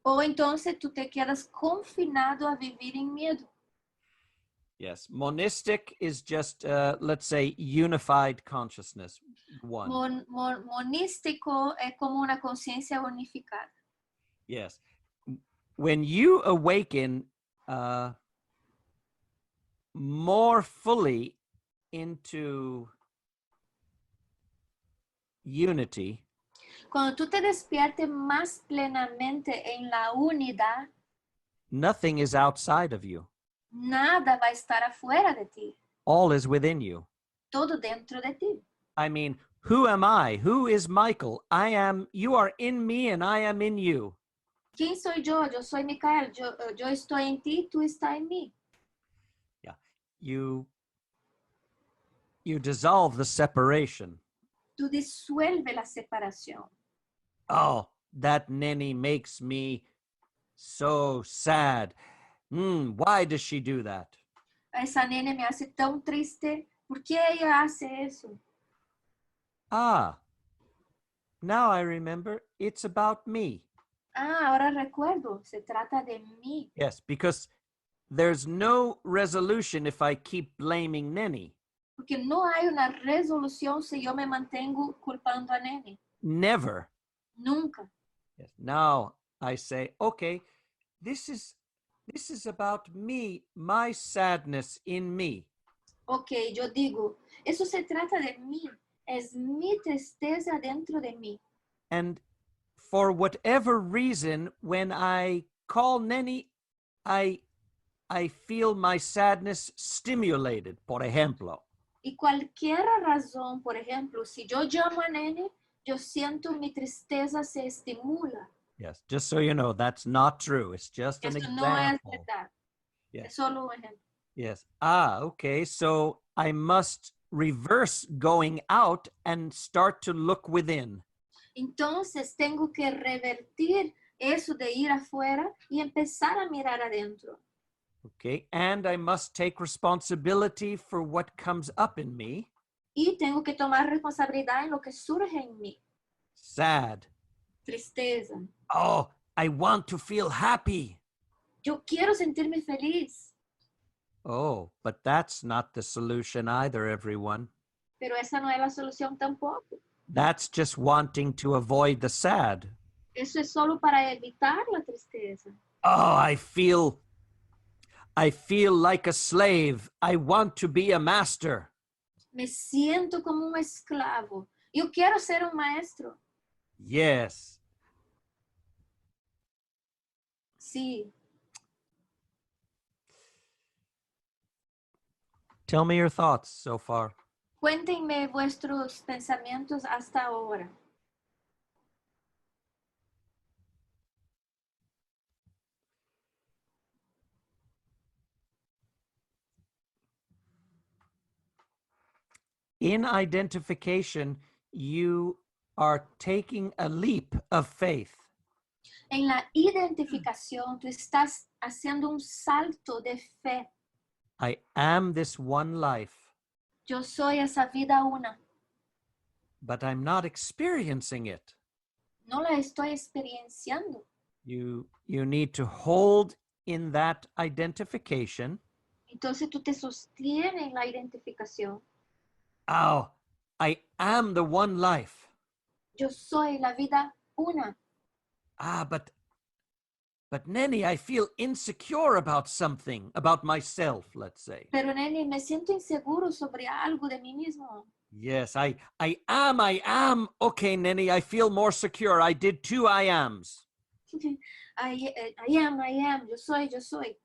O entonces tú te quedas confinado a vivir en miedo. Yes. Monistic is just, let's say, unified consciousness. One. Monístico es como una conciencia unificada. Yes. When you awaken more fully into unity, Cuando tú te despiertes más plenamente en la unidad, nothing is outside of you. nada va a estar afuera de ti, All is within you. todo dentro de ti. I mean, who am I? Who is Michael? You are in me and I am in you. ¿Quién soy yo? Yo soy Micael, yo estoy en ti, tú estás en mí. Yeah. You dissolve the separation. Tú disuelves la separación. Oh, that Neni makes me so sad. Why does she do that? Esa nena me hace tan triste. ¿Por qué ella hace eso? Ah, now I remember. It's about me. Ah, ahora recuerdo. Se trata de mí. Yes, because there's no resolution if I keep blaming Neni. Porque no hay una resolución si yo me mantengo culpando a Neni. Never. Nunca. Yes. Now I say, okay, this is about me, my sadness in me. Ok, yo digo, eso se trata de mí. Es mi tristeza dentro de mí. And for whatever reason, when I call Neni, I feel my sadness stimulated, por ejemplo. Y cualquier razón, por ejemplo, si yo llamo a Nene, yo siento mi tristeza se estimula. Yes, just so you know, that's not true. It's just an Eso no es example. verdad. Yes. Es solo un ejemplo. Yes. Ah, okay. So I must reverse going out and start to look within. Entonces tengo que revertir eso de ir afuera y empezar a mirar adentro. Okay. And I must take responsibility for what comes up in me. Y tengo que tomar responsabilidad en lo que surge en mí. Sad. Tristeza. Oh, I want to feel happy. Yo quiero sentirme feliz. Oh, but that's not the solution either, everyone. Pero esa no es la solución tampoco. That's just wanting to avoid the sad. Eso es solo para evitar la tristeza. Oh, I feel like a slave. I want to be a master. Me siento como un esclavo. Yo quiero ser un maestro. Yes. Sí. Tell me your thoughts so far. Cuéntenme vuestros pensamientos hasta ahora. In identification, you are taking a leap of faith. En la identificación, tú estás haciendo un salto de fe. I am this one life, Yo soy esa vida una. but I'm not experiencing it. No la estoy experienciando. You need to hold in that identification. Entonces tú te sostienes en la identificación. Oh, I am the one life. Yo soy la vida una. Ah, but Neni, I feel insecure about something, about myself, let's say. Pero Neni, me siento inseguro sobre algo de mí mismo. Yes, I am. Okay, Neni, I feel more secure. I did 2 I ams. I am. Yo soy.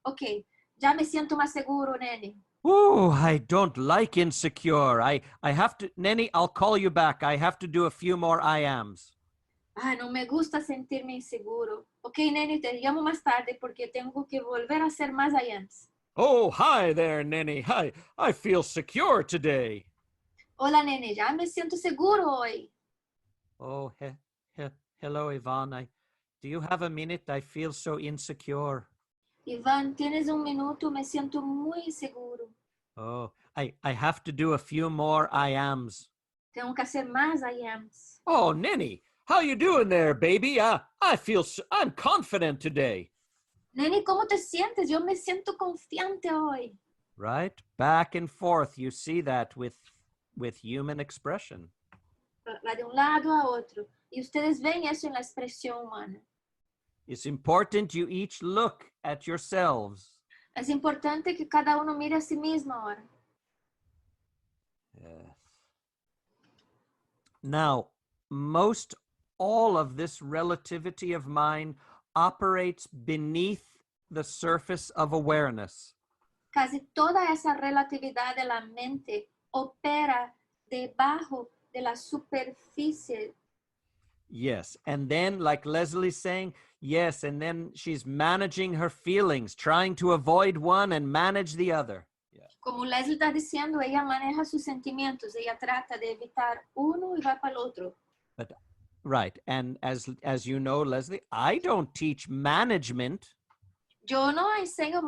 Ok, ya me siento más seguro, Neni. Oh, I don't like insecure. I have to, Neni, I'll call you back. I have to do a few more I ams. Ah, no me gusta sentirme inseguro. Ok, Neni, te llamo más tarde porque tengo que volver a hacer más I ams. Oh, hi there, Neni. Hi, I feel secure today. Hola, Nene, ya me siento seguro hoy. Oh, hello, Ivan. Do you have a minute? I feel so insecure. Iván, ¿tienes un minuto? Me siento muy seguro. Oh, I have to do a few more I ams. Tengo que hacer más I ams. Oh, Neni, how you doing there, baby? I'm confident today. Neni, ¿cómo te sientes? Yo me siento confiante hoy. Right? Back and forth. You see that with human expression. Va de un lado a otro. Y ustedes ven eso en la expresión humana. It's important you each look at yourselves. Es importante que cada uno mire a sí mismo ahora. Yes. Now, most all of this relativity of mind operates beneath the surface of awareness. Casi toda esa relatividad de la mente opera debajo de la superficie. Yes. And then, like Leslie's saying, yes, and then she's managing her feelings, trying to avoid one and manage the other. Yeah. Como Leslie está diciendo, ella maneja sus sentimientos, ella trata de evitar uno y va para el otro. But right. And as you know, Leslie, I don't teach management. Yo no enseño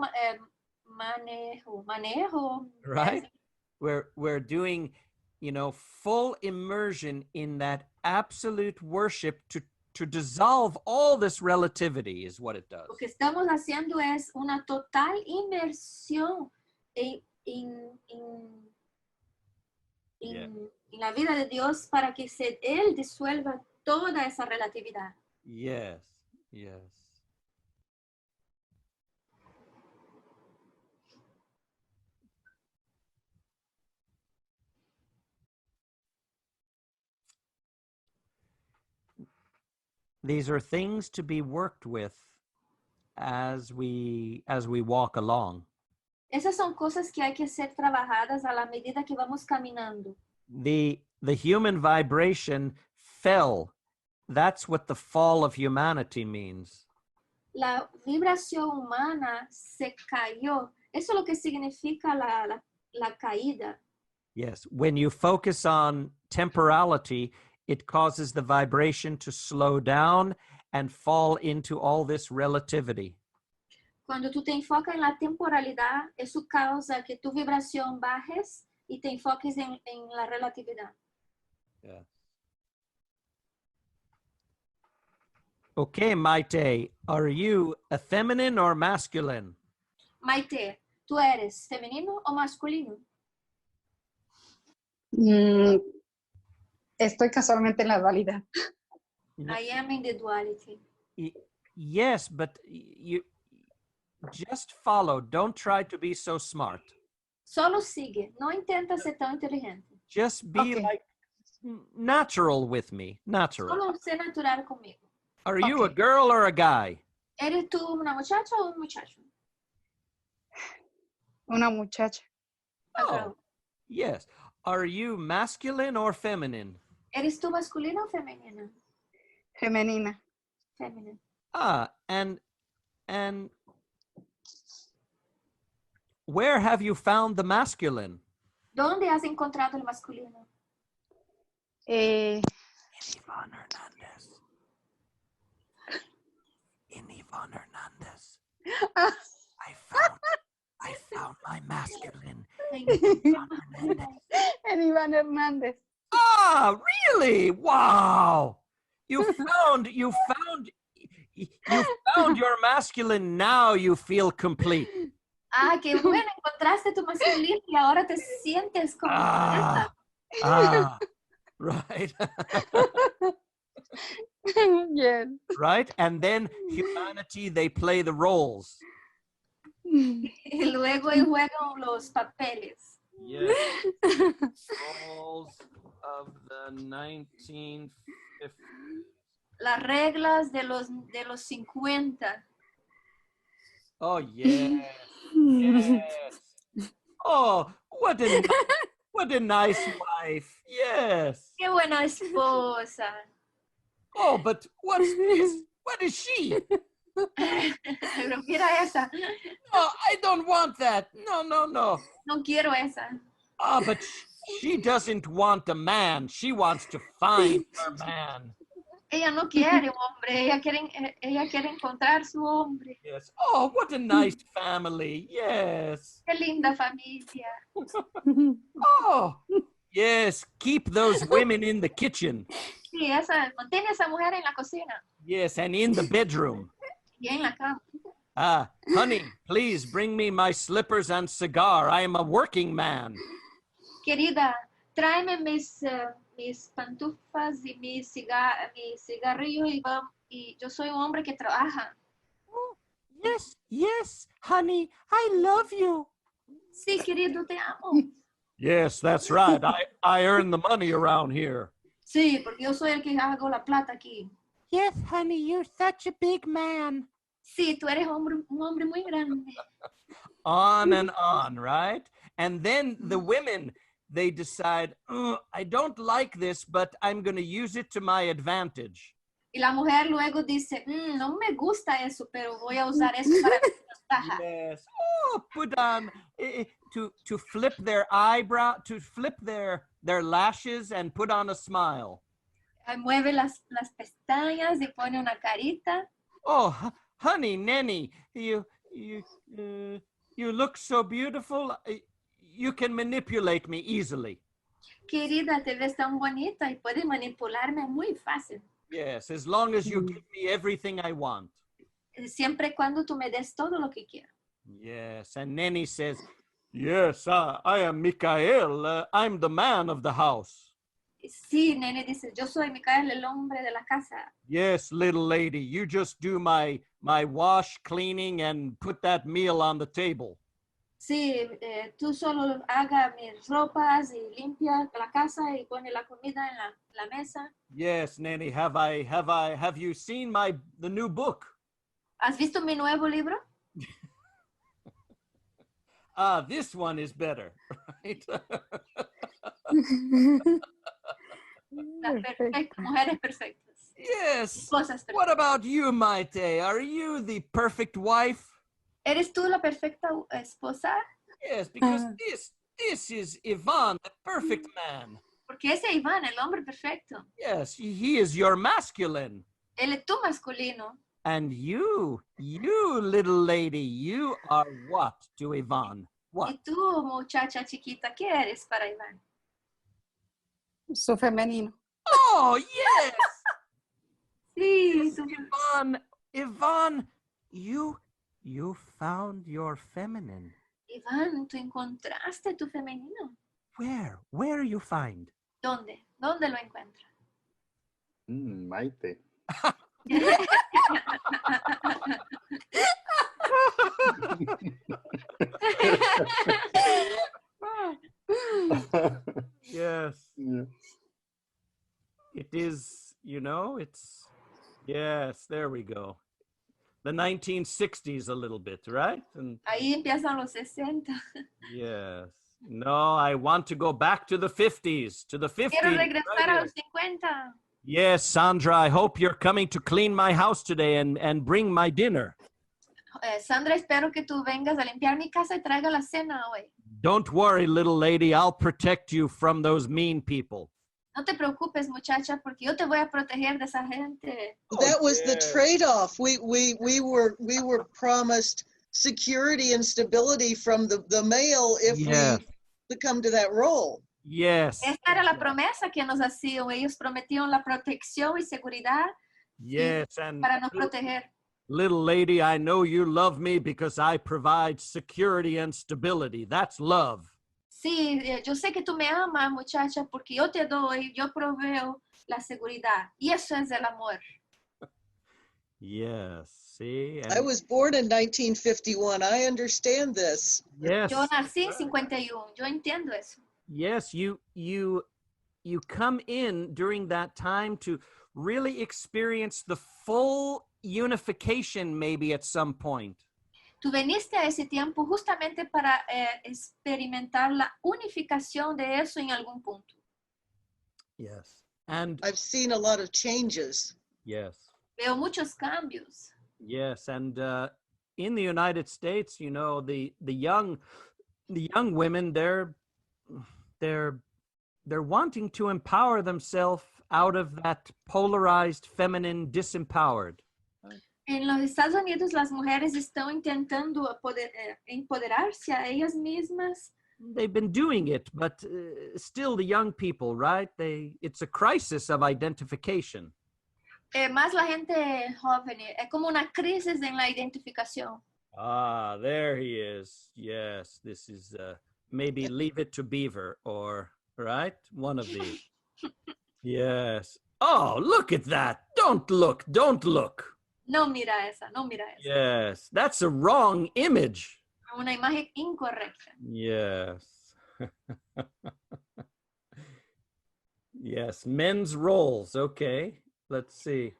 manejo. Right. We're doing, full immersion in that absolute worship to dissolve all this relativity is what it does. Lo que estamos haciendo es una total inmersión en la vida de Dios para que Él disuelva toda esa relatividad. Yes. These are things to be worked with as we walk along. Esas son cosas que hay que ser trabajadas a la medida que vamos caminando. The human vibration fell. That's what the fall of humanity means. La vibración humana se cayó. Eso es lo que significa la caída. Yes, when you focus on temporality, it causes the vibration to slow down and fall into all this relativity. Cuando tú te enfocas en la temporalidad, eso causa que tu vibración bajes y te enfoques en la relatividad. Yeah. Okay, Maite, are you a feminine or masculine? Maite, ¿tú eres femenino o masculino? Estoy casualmente en la dualidad. I am in the duality. Yes, but you just follow. Don't try to be so smart. Solo sigue. No intenta ser tan inteligente. Just be Okay. like natural with me. Natural. Solo sé natural conmigo. Are you a Okay. girl or a guy? ¿Eres tú una muchacha o un muchacho? Una muchacha. A Oh, girl. yes. Are you masculine or feminine? ¿Eres tú masculina o femenina? Femenina. Feminine. Ah, and where have you found the masculine? ¿Dónde has encontrado el masculino? Iván Hernandez. In Iván Hernandez. I found my masculine. Iván Hernandez. En Iván Hernández. Ah, really? Wow. You found your masculine. Now you feel complete. Ah, qué bueno, encontraste tu masculino y ahora te sientes como completa. Right. Yes. Right? And then humanity, they play the roles. Y luego ahí juegan los papeles. Yes. Roles of the 1950s. Las reglas de los 50. Oh, yes. Yes. Oh, what a nice wife. Yes. Qué buena esposa. Oh, but what's this? What is she? Pero mira esa. Oh, I don't want that. No. No quiero esa. Ah, but she doesn't want a man. She wants to find her man. Ella no quiere un hombre. Ella quiere encontrar su hombre. Yes. Oh, what a nice family. Yes. Qué linda familia. Oh, yes. Keep those women in the kitchen. Sí, mantiene a esa mujer en la cocina Yes, and in the bedroom. y en la cama. Ah, honey, please bring me my slippers and cigar. I am a working man. Querida, tráeme mis pantufas y mi cigarrillo y yo soy un hombre que trabaja. Yes, honey, I love you. Sí, querido, te amo. Yes, that's right. I earn the money around here. Sí, porque yo soy el que hago la plata aquí. Yes, honey, you're such a big man. Sí, tú eres un hombre muy grande. On and on, right? And then the women, they decide, I don't like this, but I'm going to use it to my advantage. Y la mujer luego dice, no me gusta eso, pero voy a usar eso para mi ventaja. Yes. Oh, put on, to flip their eyebrow, to flip their lashes and put on a smile. Mueve las pestañas y pone una carita. Oh, honey, Neni, you look so beautiful. You can manipulate me easily. Querida, te ves tan bonita y puedes manipularme muy fácil. Yes, as long as you give me everything I want. Siempre y cuando tú me des todo lo que quiero. Yes, and Neni says, yes, I am Mikael. I'm the man of the house. Sí, Nene dice, yo soy Micael, el hombre de la casa. Yes, little lady, you just do my wash, cleaning, and put that meal on the table. Sí, tú solo haga mis ropas y limpia la casa y pone la comida en la mesa. Yes, Neni, have you seen the new book? ¿Has visto mi nuevo libro? This one is better, right? Mujeres perfectas. Yes. Esposas perfectas. What about you, Maite? Are you the perfect wife? ¿Eres tú la perfecta esposa? Yes, because this is Ivan, the perfect man. Porque ese es Iván, el hombre perfecto. Yes, he is your masculine. Él es tu masculino. And you little lady, you are what to Ivan? What? Y tú, muchacha chiquita, ¿qué eres para Iván? Su femenino. Oh, yes! Sí, Yes, Ivan, you found your feminine. Iván, tú encontraste tu femenino. Where you find? ¿Dónde? ¿Dónde lo encuentras? Maite. Yes. Yeah. It is, yes, there we go. The 1960s a little bit, right? And Ahí empiezan los 60. yes. No, I want to go back to the 50s, to the 50s. Quiero regresar right a here. los 50. Yes, Sandra, I hope you're coming to clean my house today and bring my dinner. Sandra, espero que tú vengas a limpiar mi casa y traiga la cena hoy. Don't worry, little lady, I'll protect you from those mean people. No te preocupes, muchacha, porque yo te voy a proteger de esa gente. That was the yeah. trade-off. We were promised security and stability from the male if Yes. we succumb to that role. Yes. Esta era la promesa que nos hacían. Ellos prometieron la protección y seguridad Yes, and para nos proteger. little lady, I know you love me because I provide security and stability. That's love. Sí, yo sé que tú me amas, muchacha, porque yo te doy, yo proveo la seguridad. Y eso es el amor. Yes, see? I was born in 1951. I understand this. Yes. Yo nací en 51. Yo entiendo eso. Yes, you come in during that time to really experience the full unification maybe at some point. Tú veniste a ese tiempo justamente para experimentar la unificación de eso en algún punto. Yes. And I've seen a lot of changes. yes. Veo muchos cambios. Yes, and in the United States, the young women, they're wanting to empower themselves out of that polarized, feminine, disempowered. En los Estados Unidos, las mujeres están intentando empoderarse a ellas mismas. They've been doing it, but still the young people, right? It's a crisis of identification. Más la gente joven, es como una crisis en la identificación. Ah, there he is. Yes, this is maybe Leave It to Beaver or, right? One of these. Yes. Oh, look at that. Don't look. No mira esa, no mira esa. Yes, that's a wrong image. Una imagen incorrecta. Yes. Yes, men's roles. Okay, let's see.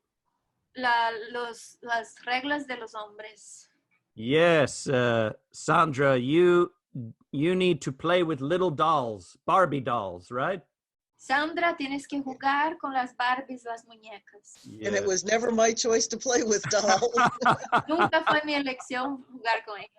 Las reglas de los hombres. Yes, Sandra, you need to play with little dolls, Barbie dolls, right? Sandra, tienes que jugar con las Barbies, las muñecas. Yes. And it was never my choice to play with dolls. Nunca fue mi elección jugar con ellas.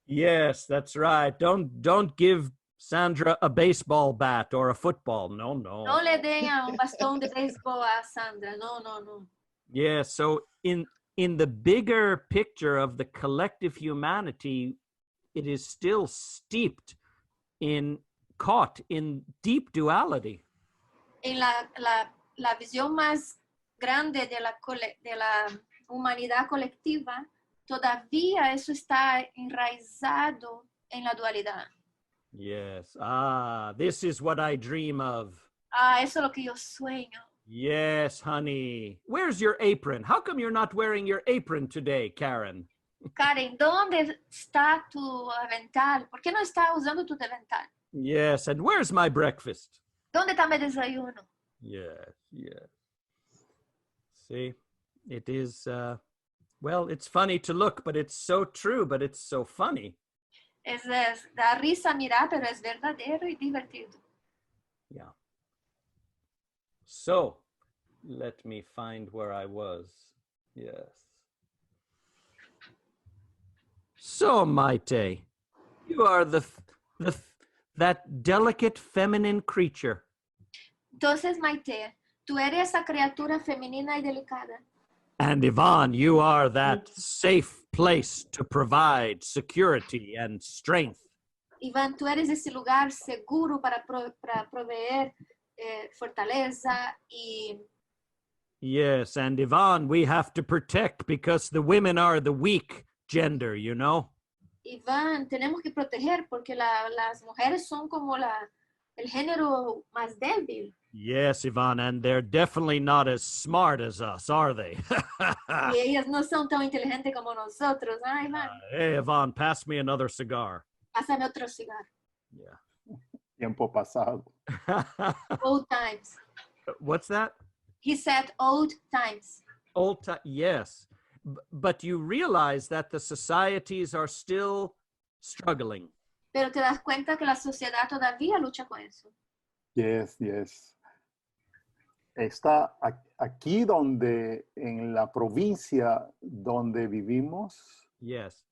Yes, that's right. Don't give Sandra a baseball bat or a football. No. No le den a un bastón de béisbol a Sandra. No. Yeah, so in the bigger picture of the collective humanity, it is still caught in deep duality. En la visión más grande de la humanidad colectiva, todavía eso está enraizado en la dualidad. Yes. This is what I dream of. Eso es lo que yo sueño. Yes, honey. Where's your apron? How come you're not wearing your apron today, Karen? Karen, ¿dónde está tu avental? ¿Por qué no está usando tu avental? Yes, and where's my breakfast? ¿Dónde está mi desayuno? Yes, yes. See, it is, well, it's funny to look, but it's so true, but it's so funny. Da risa mirar, pero es verdadero y divertido. Yeah. So, let me find where I was. Yes. So, Maite, you are that delicate feminine creature. Entonces, Maite, tú eres esa criatura femenina y delicada. And Yvonne, you are that safe place to provide security and strength. Iván, tú eres ese lugar seguro para proveer fortaleza y... Yes, and Yvonne, we have to protect because the women are the weak gender, you know? Iván, tenemos que proteger porque las mujeres son como el género más débil. Yes, Yvonne, and they're definitely not as smart as us, are they? Y ellas no son tan inteligentes como nosotros. Ah, Iván, Hey, Yvonne, pass me another cigar. pásame otro cigarro. Yeah. Tiempo pasado. Old times. What's that? He said old times. Old time, yes. But you realize that the societies are still struggling. Pero te das cuenta que la sociedad todavía lucha con eso. Yes, yes. Está aquí donde, en la provincia donde vivimos, Yes.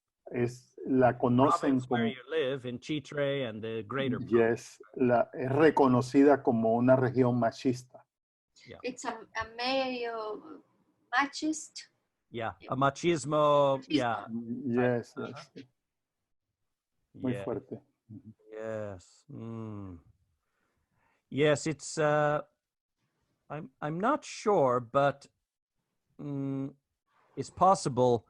la conocen Province where como, you live in Chitre and the greater yes, es reconocida como una región machista. It's a medio machist. Yeah, a machismo, yeah. Yes, yes. Muy Yeah. fuerte. Yes. Mm. Yes, it's I'm not sure, but it's possible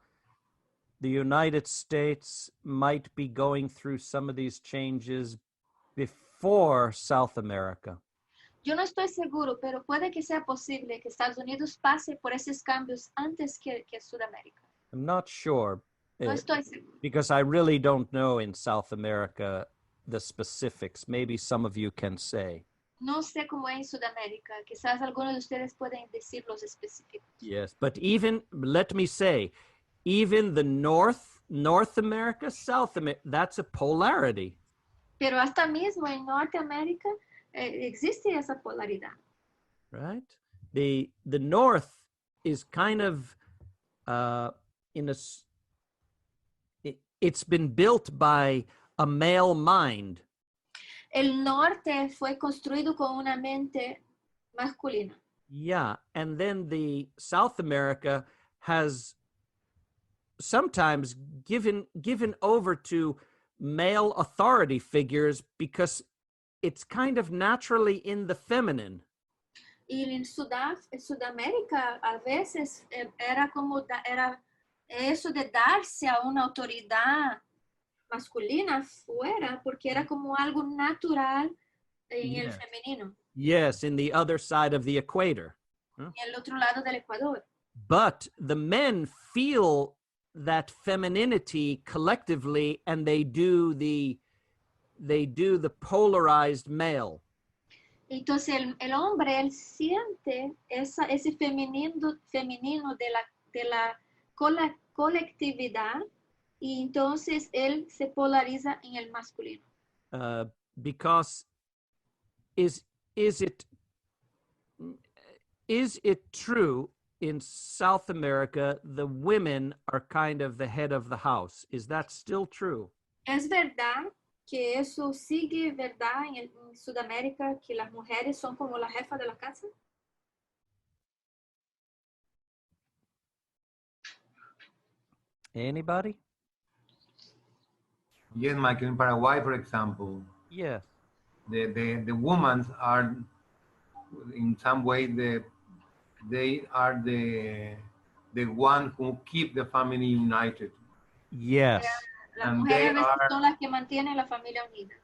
the United States might be going through some of these changes before South America. Yo no estoy seguro, pero puede que sea posible que Estados Unidos pase por esos cambios antes que Sudamérica. I'm not sure No estoy seguro. because I really don't know in South America the specifics. Maybe some of you can say. No sé cómo es en Sudamérica. Quizás algunos de ustedes pueden decir los específicos. Yes, but even, let me say, even the North America, South America, that's a polarity. Pero hasta mismo en Norteamérica existe esa polaridad. Right? The North is kind of it's been built by a male mind. El norte fue construido con una mente masculina. Yeah, and then the South America has sometimes given over to male authority figures because it's kind of naturally in the feminine. Y en Sudamérica a veces era como era eso de darse a una autoridad masculina fuera porque era como algo natural en el femenino. Yes, in the other side of the equator. En el otro lado del Ecuador. But the men feel that femininity collectively and they do the polarized male. Entonces el hombre él siente ese femenino de la colectividad y entonces él se polariza en el masculino. Because is it true in South America the women are kind of the head of the house? Is that still true? Es verdad que eso sigue verdad en Sudamérica que las mujeres son como la jefa de la casa. Anybody? Yes, Michael, in Paraguay, for example, Yes. the women are in some way they are the one who keep the family united. Yes. Las And mujeres they a veces are- son las que mantienen la familia unida.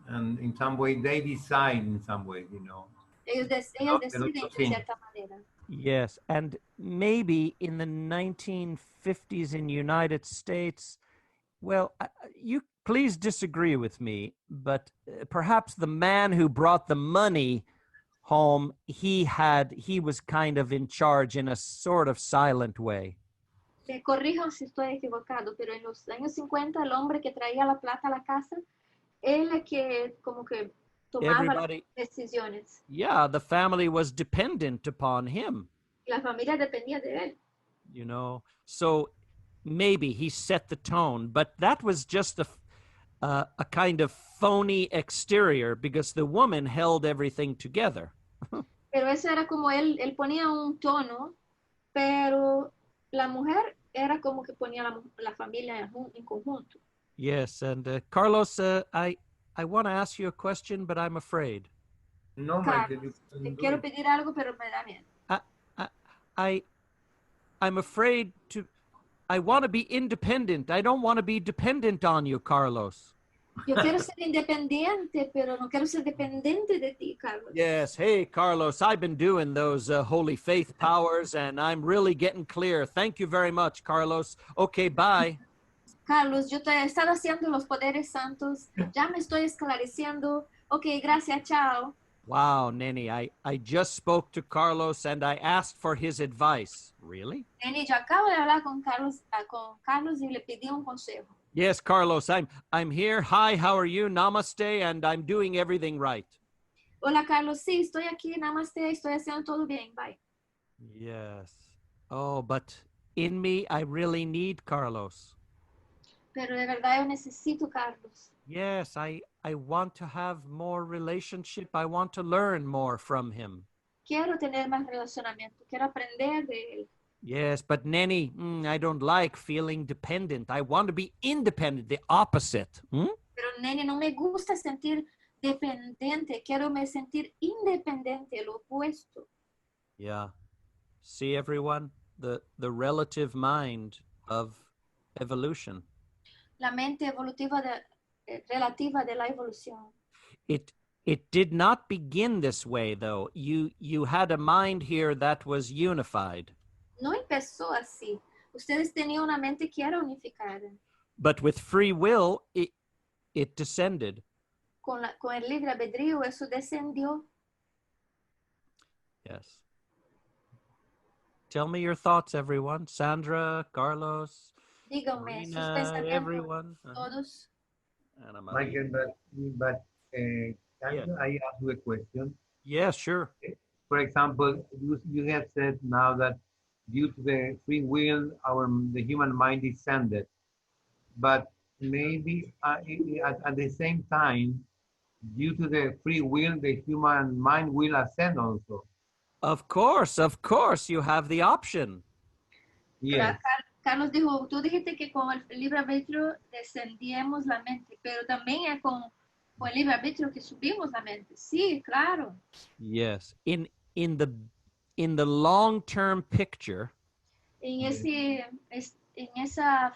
And in some way they decide in some way, you know. Ellas de deciden nuestros de hijos. cierta manera. Yes, and maybe in the 1950s in United States, well, you please disagree with me, but perhaps the man who brought the money home, he was kind of in charge in a sort of silent way. Corrijo si estoy equivocado, pero en los años 50 el hombre que traía la plata a la casa, él es que como que tomaba Everybody, las decisiones. yeah, the family was dependent upon him, La familia dependía de él. you know. So maybe he set the tone, but that was just a kind of phony exterior because the woman held everything together. Pero eso era como él ponía un tono, pero la mujer era como que ponía la familia en conjunto. Yes, and Carlos, I want to ask you a question, but I'm afraid. No, Michael, you Carlos, can te do quiero it. pedir algo, pero me da miedo. I'm afraid to. I want to be independent. I don't want to be dependent on you, Carlos. Yo quiero ser independiente, pero no quiero ser dependiente de ti, Carlos. Yes. Hey, Carlos, I've been doing those holy faith powers, and I'm really getting clear. Thank you very much, Carlos. Okay, bye. Carlos, yo te he estado haciendo los poderes santos, ya me estoy esclareciendo. Ok, gracias, chao. Wow, Neni, I just spoke to Carlos and I asked for his advice. Really? Neni, yo acabo de hablar con Carlos y le pedí un consejo. Yes, Carlos, I'm here. Hi, how are you? Namaste, and I'm doing everything right. Hola, Carlos, sí, estoy aquí, namaste, estoy haciendo todo bien, bye. Yes. Oh, but in me, I really need Carlos. Pero de verdad yo necesito Carlos. Yes, I want to have more relationship. I want to learn more from him. Quiero tener más relacionamiento, quiero aprender de él. Yes, but Neni, I don't like feeling dependent. I want to be independent, the opposite. Pero Neni, no me gusta sentir dependiente, quiero me sentir independiente, lo opuesto. Yeah. See, everyone, the relative mind of evolution. La mente evolutiva relativa de la evolución. It did not begin this way, though. You had a mind here that was unified. No empezó así. Ustedes tenían una mente que era unificada. But with free will, it descended. Con el libre albedrío, eso descendió. Yes. Tell me your thoughts, everyone. Sandra, Carlos, Díganme sus Marina, pensamientos, everyone. todos. Ana Maria. Michael, but can Yeah. I ask you a question? Yeah, sure. For example, you have said now that due to the free will, the human mind descended, but maybe at the same time, due to the free will, the human mind will ascend also. Of course, you have the option. Yes. Carlos dijo, tú dijiste que con el libre arbitrio descendíamos la mente, pero también es con el libre arbitrio que subimos la mente. Sí, claro. Yes. In the long-term picture, En esa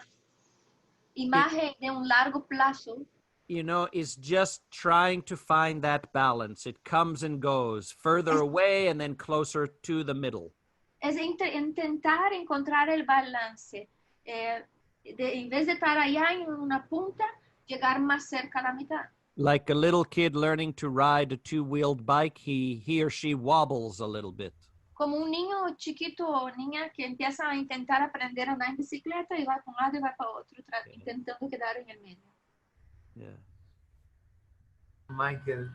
imagen de un largo plazo, is just trying to find that balance. It comes and goes, further away and then closer to the middle. es intentar encontrar el balance. En vez de estar allá en una punta, llegar más cerca a la mitad. Like a little kid learning to ride a two-wheeled bike, he or she wobbles a little bit. Como un niño chiquito o niña que empieza a intentar aprender a andar en bicicleta y va para un lado y va para otro, intentando quedar en el medio. Yeah. Michael,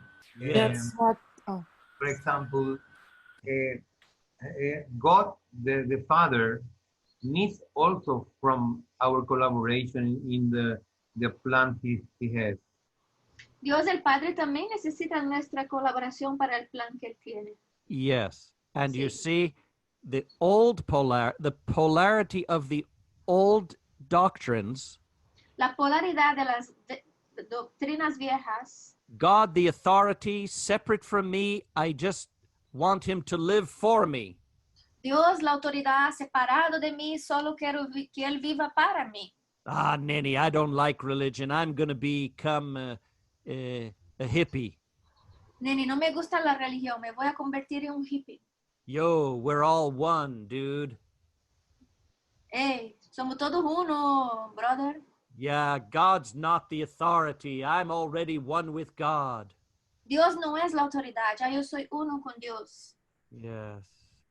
That's what, for example, God, the Father, needs also from our collaboration in the plan he has. Dios el Padre también necesita nuestra colaboración para el plan que él tiene. Yes. And you Sí. see, the polarity of the old doctrines, La polaridad de las doctrinas viejas, God, the authority, separate from me, I just want him to live for me. Dios, la autoridad, separado de mí, solo quiero que él viva para mí. Ah, Neni, I don't like religion. I'm going to become a hippie. Neni, no me gusta la religión, me voy a convertir en un hippie. Yo, we're all one, dude. Hey, somos todos uno, brother. Yeah, God's not the authority. I'm already one with God. Dios no es la autoridad, ya yo soy uno con Dios. Yes.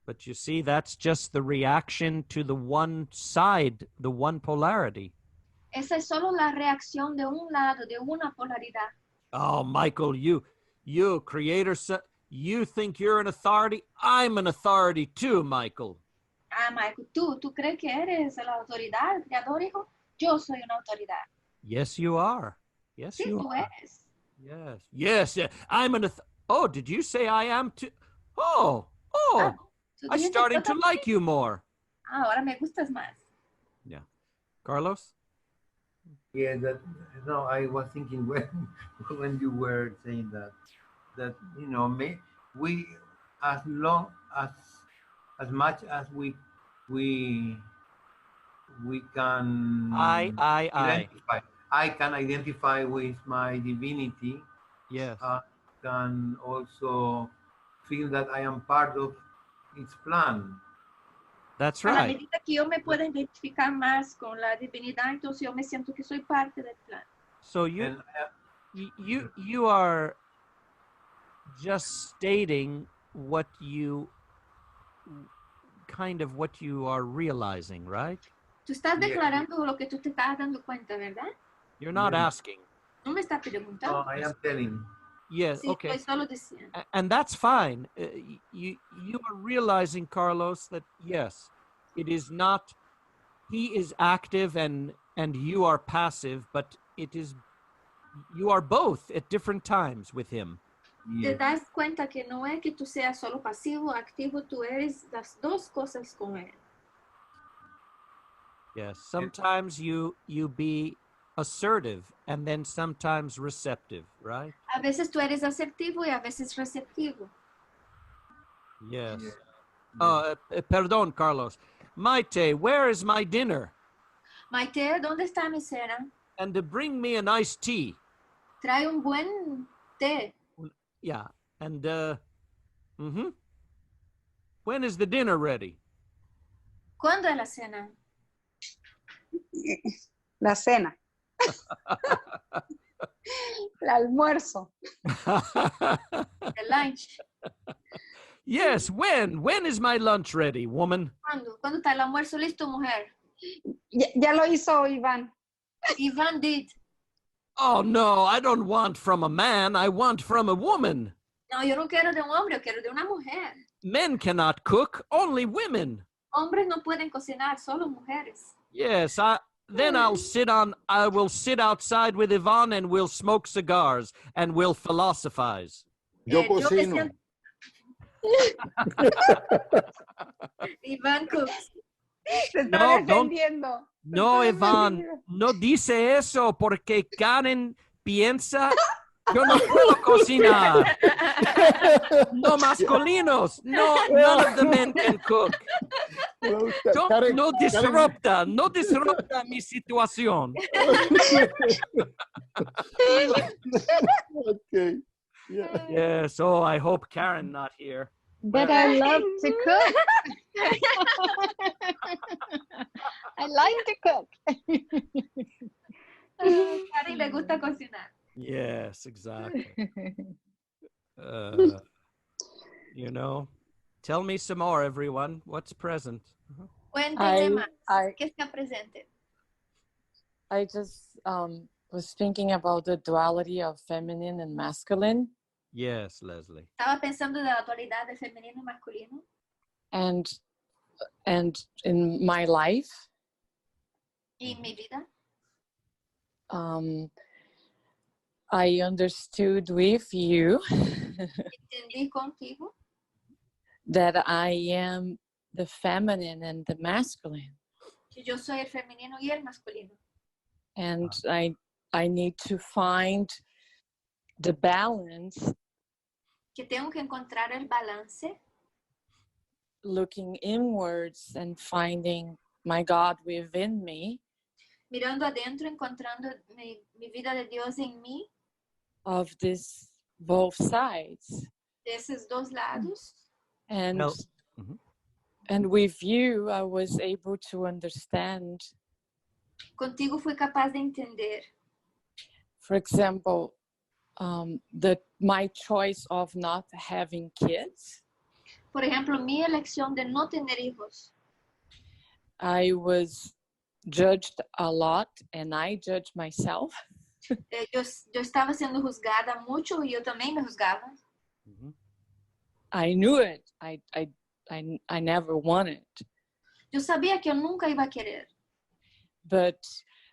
But you see, that's just the reaction to the one side, the one polarity. Esa es solo la reacción de un lado, de una polaridad. Oh, Michael, you creator, you think you're an authority? I'm an authority too, Michael. Ah, Michael, ¿tú crees que eres la autoridad, el creador, hijo? Yo soy una autoridad. Yes, you are. Yes, Sí, you tú are. eres. Yes, yes. I'm an oh, did you say I am too? Oh, Ah, tú I'm dijiste, starting "Yo to también". like you more. Ah, ahora me gustas más. Yeah. Carlos? Yeah, that no, I was thinking when you were saying that we as long as much as we can I. identify. I can identify with my divinity. Yes. I can also feel that I am part of its plan. That's A la right. medida que yo me pueda identificar más con la divinidad, entonces yo me siento que soy parte del plan. So you And you are just stating what you are realizing, right? Tú estás Yeah. declarando lo que tú te estás dando cuenta, ¿verdad? You're not Yeah. asking. No me estás preguntando. I am telling. Yes, Sí, okay. estoy solo diciendo. And that's fine. You are realizing, Carlos, that yes, it is not he is active and you are passive, but it is you are both at different times with him. Te Yes. das cuenta que no es que tú seas solo pasivo, activo, tú eres las dos cosas con él. Yes, sometimes you be assertive and then sometimes receptive, right? A veces tú eres asertivo y a veces receptivo. Yes. Yeah. Perdón, Carlos. Maite, where is my dinner? Maite, ¿dónde está mi cena? And to bring me a nice tea. Trae un buen té. Yeah. And when is the dinner ready? ¿Cuándo es la cena? La cena. El almuerzo. El lunch. Yes, when? When is my lunch ready, woman? ¿Cuándo? ¿Cuándo está el almuerzo listo, mujer? Ya lo hizo Iván. Iván did. Oh, no, I don't want from a man. I want from a woman. No, yo no quiero de un hombre, yo quiero de una mujer. Men cannot cook, only women. Hombres no pueden cocinar, solo mujeres. Yes, I will sit outside with Yvonne and we'll smoke cigars and we'll philosophize. Yo Yo me cocino. siento- Iván cooks. Se está No, don't- defendiendo. No, Yvonne, no dice eso porque Karen piensa yo no puedo cocinar. No masculinos. No, none of the men can cook. Karen, No disrupta mi situación. Okay. Yeah. Yes, oh, I hope Karen not here. But I love to cook. I like to cook. Karen le gusta cocinar. Yes, exactly. Tell me some more, everyone. What's present? Cuéntenme más. ¿Qué está presente? I just was thinking about the duality of feminine and masculine. Yes, Leslie. Estaba pensando de la dualidad de femenino y masculino. And in my life, Y en mi vida, I understood with you entendí contigo that I am the feminine and the masculine. que yo soy el femenino y el masculino. And I need to find the balance, Que tengo que encontrar el balance, looking inwards and finding my God within me, mirando adentro, encontrando mi vida de Dios en mí, of this both sides. de esos dos lados. And Well, Mhm. And with you, I was able to understand, Contigo fui capaz de entender, for example, my choice of not having kids. por ejemplo, mi elección de no tener hijos. I was judged a lot, and I judged myself. Yo estaba siendo juzgada mucho y yo también me juzgaba. Mhm. I knew it. I never wanted, Yo sabía que yo nunca iba a querer, but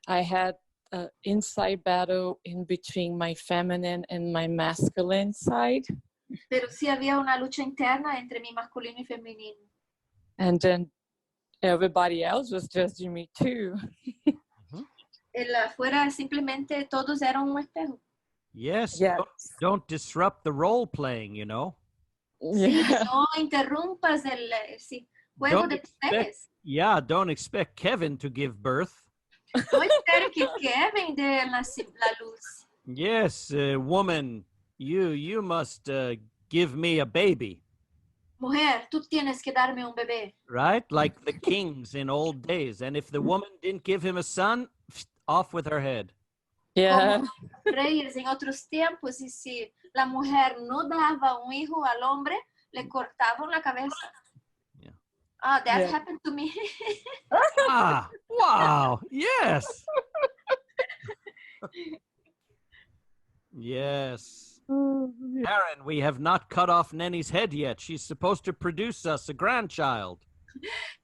I had an inside battle in between my feminine and my masculine side. pero sí había una lucha interna entre mi masculino y femenino. And then everybody else was judging me too. El afuera simplemente todos eran un espejo. Yes. Yes. Don't disrupt the role playing, you know. Sí, Yeah. no interrumpas el juego Don't de papeles. don't expect Kevin to give birth. No espero que Kevin dé la luz. Yes, woman, you must give me a baby, Mujer, tú tienes que darme un bebé. right? Like the kings in old days. And if the woman didn't give him a son, off with her head. Yeah. Como reyes en otros tiempos, y si la mujer no daba un hijo al hombre, le cortaban la cabeza. Yeah. Ah, that Yeah. happened to me. Ah, wow. Yes. Yes. Karen, we have not cut off Neni's head yet. She's supposed to produce us a grandchild.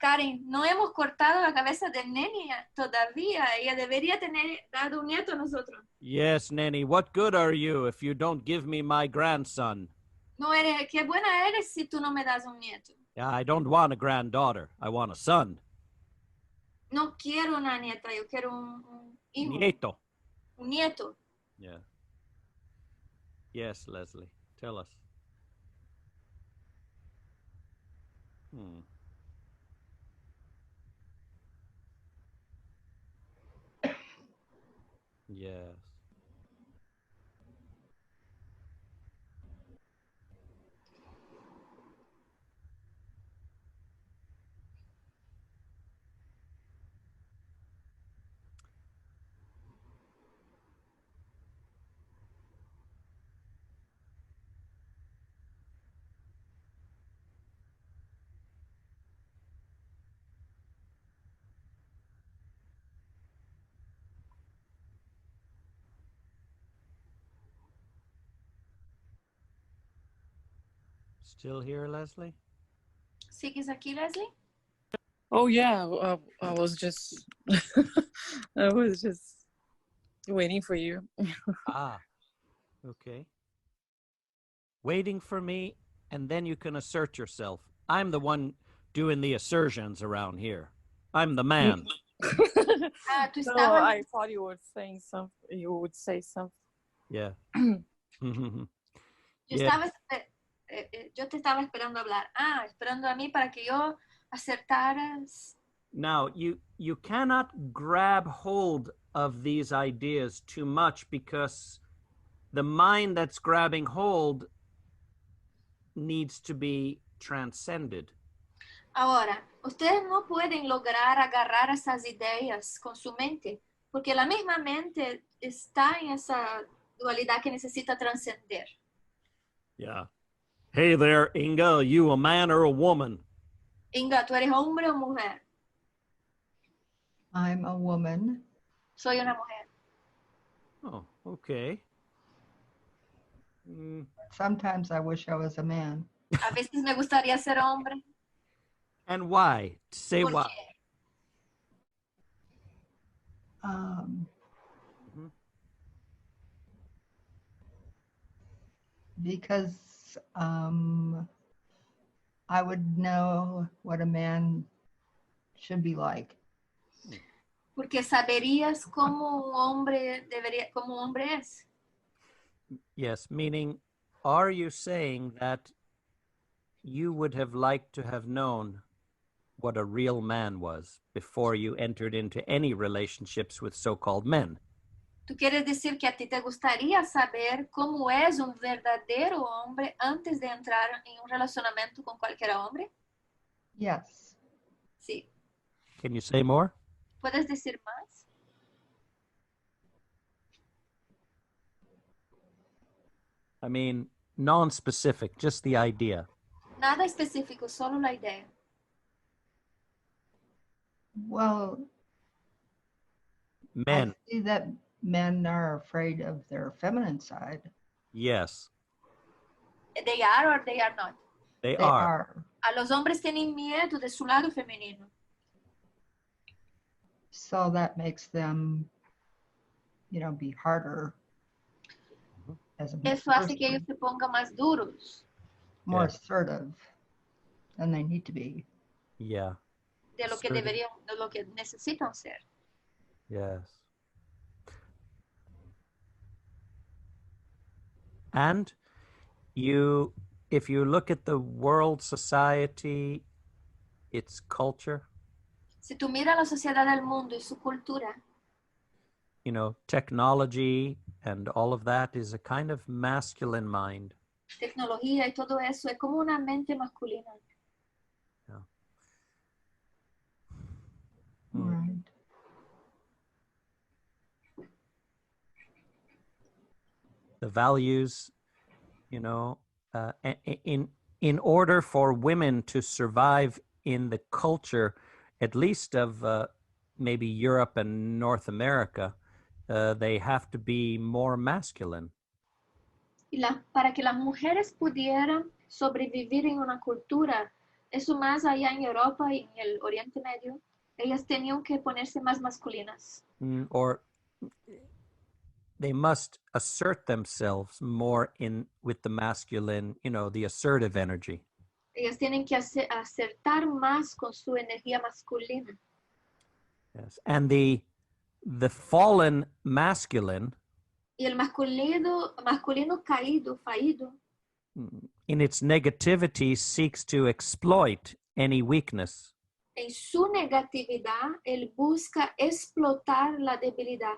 Karen, no hemos cortado la cabeza de Neni todavía. Ella debería tener dado un nieto a nosotros. Yes, Neni, what good are you if you don't give me my grandson? No eres, qué buena eres si tú no me das un nieto. Yeah, I don't want a granddaughter. I want a son. No quiero una nieta, yo quiero un hijo, Nieto. un nieto. Yeah. Yes, Leslie. Tell us. Yes. Still here, Leslie? ¿Sigues aquí, Leslie? Oh yeah. I was just, I was just waiting for you. Ah, okay. Waiting for me, and then you can assert yourself. I'm the one doing the assertions around here. I'm the man. Ah, tú No, estabas, I thought you were saying something. You would say something. Yeah. yo, Yeah. estaba, yo te estaba esperando hablar. Ah, esperando a mí para que yo acertaras. Now, you cannot grab hold of these ideas too much because the mind that's grabbing hold needs to be transcended. Ahora, ustedes no pueden lograr agarrar esas ideas con su mente, porque la misma mente está en esa dualidad que necesita trascender. Yeah. Hey there, Inga, are you a man or a woman? Inga, ¿tú eres hombre o mujer? I'm a woman. Soy una mujer. Oh, okay. Sometimes I wish I was a man. A veces me gustaría ser hombre. And why? Say ¿Por why. qué? Because I would know what a man should be like. Porque saberías cómo un hombre debería, cómo un hombre es. Yes, meaning, are you saying that you would have liked to have known what a real man was before you entered into any relationships with so-called men? ¿Tú quieres decir que a ti te gustaría saber cómo es un verdadero hombre antes de entrar en un relacionamiento con cualquier hombre? Yes. Sí. Can you say more? ¿Puedes decir más? I mean, non-specific, just the idea. Nada específico, solo la idea. Well, Men, I see that men are afraid of their feminine side. yes, They are or they are not. they They are. are. A los hombres tienen miedo de su lado femenino. So that makes them, be harder as a Eso hace que person, ellos se pongan más duros more Yeah. assertive than they need to be. Yeah, de lo que Assertive. deberían, de lo que necesitan ser. yes. And if you look at the world society, its culture, Si tú miras la sociedad del mundo y su cultura, technology and all of that is a kind of masculine mind. tecnología y todo eso, es como una mente masculina. Right. The values, in order for women to survive in the culture, at least of maybe Europe and North America, they have to be more masculine. Para que las mujeres pudieran sobrevivir en una cultura, eso más allá en Europa y en el Oriente Medio, ellas tenían que ponerse más masculinas. Or they must assert themselves more with the masculine, the assertive energy. Ellas tienen que acertar más con su energía masculina. Yes. And the fallen masculine, Y el masculino caído, fallido, in its negativity, seeks to exploit any weakness. en su negatividad, él busca explotar la debilidad.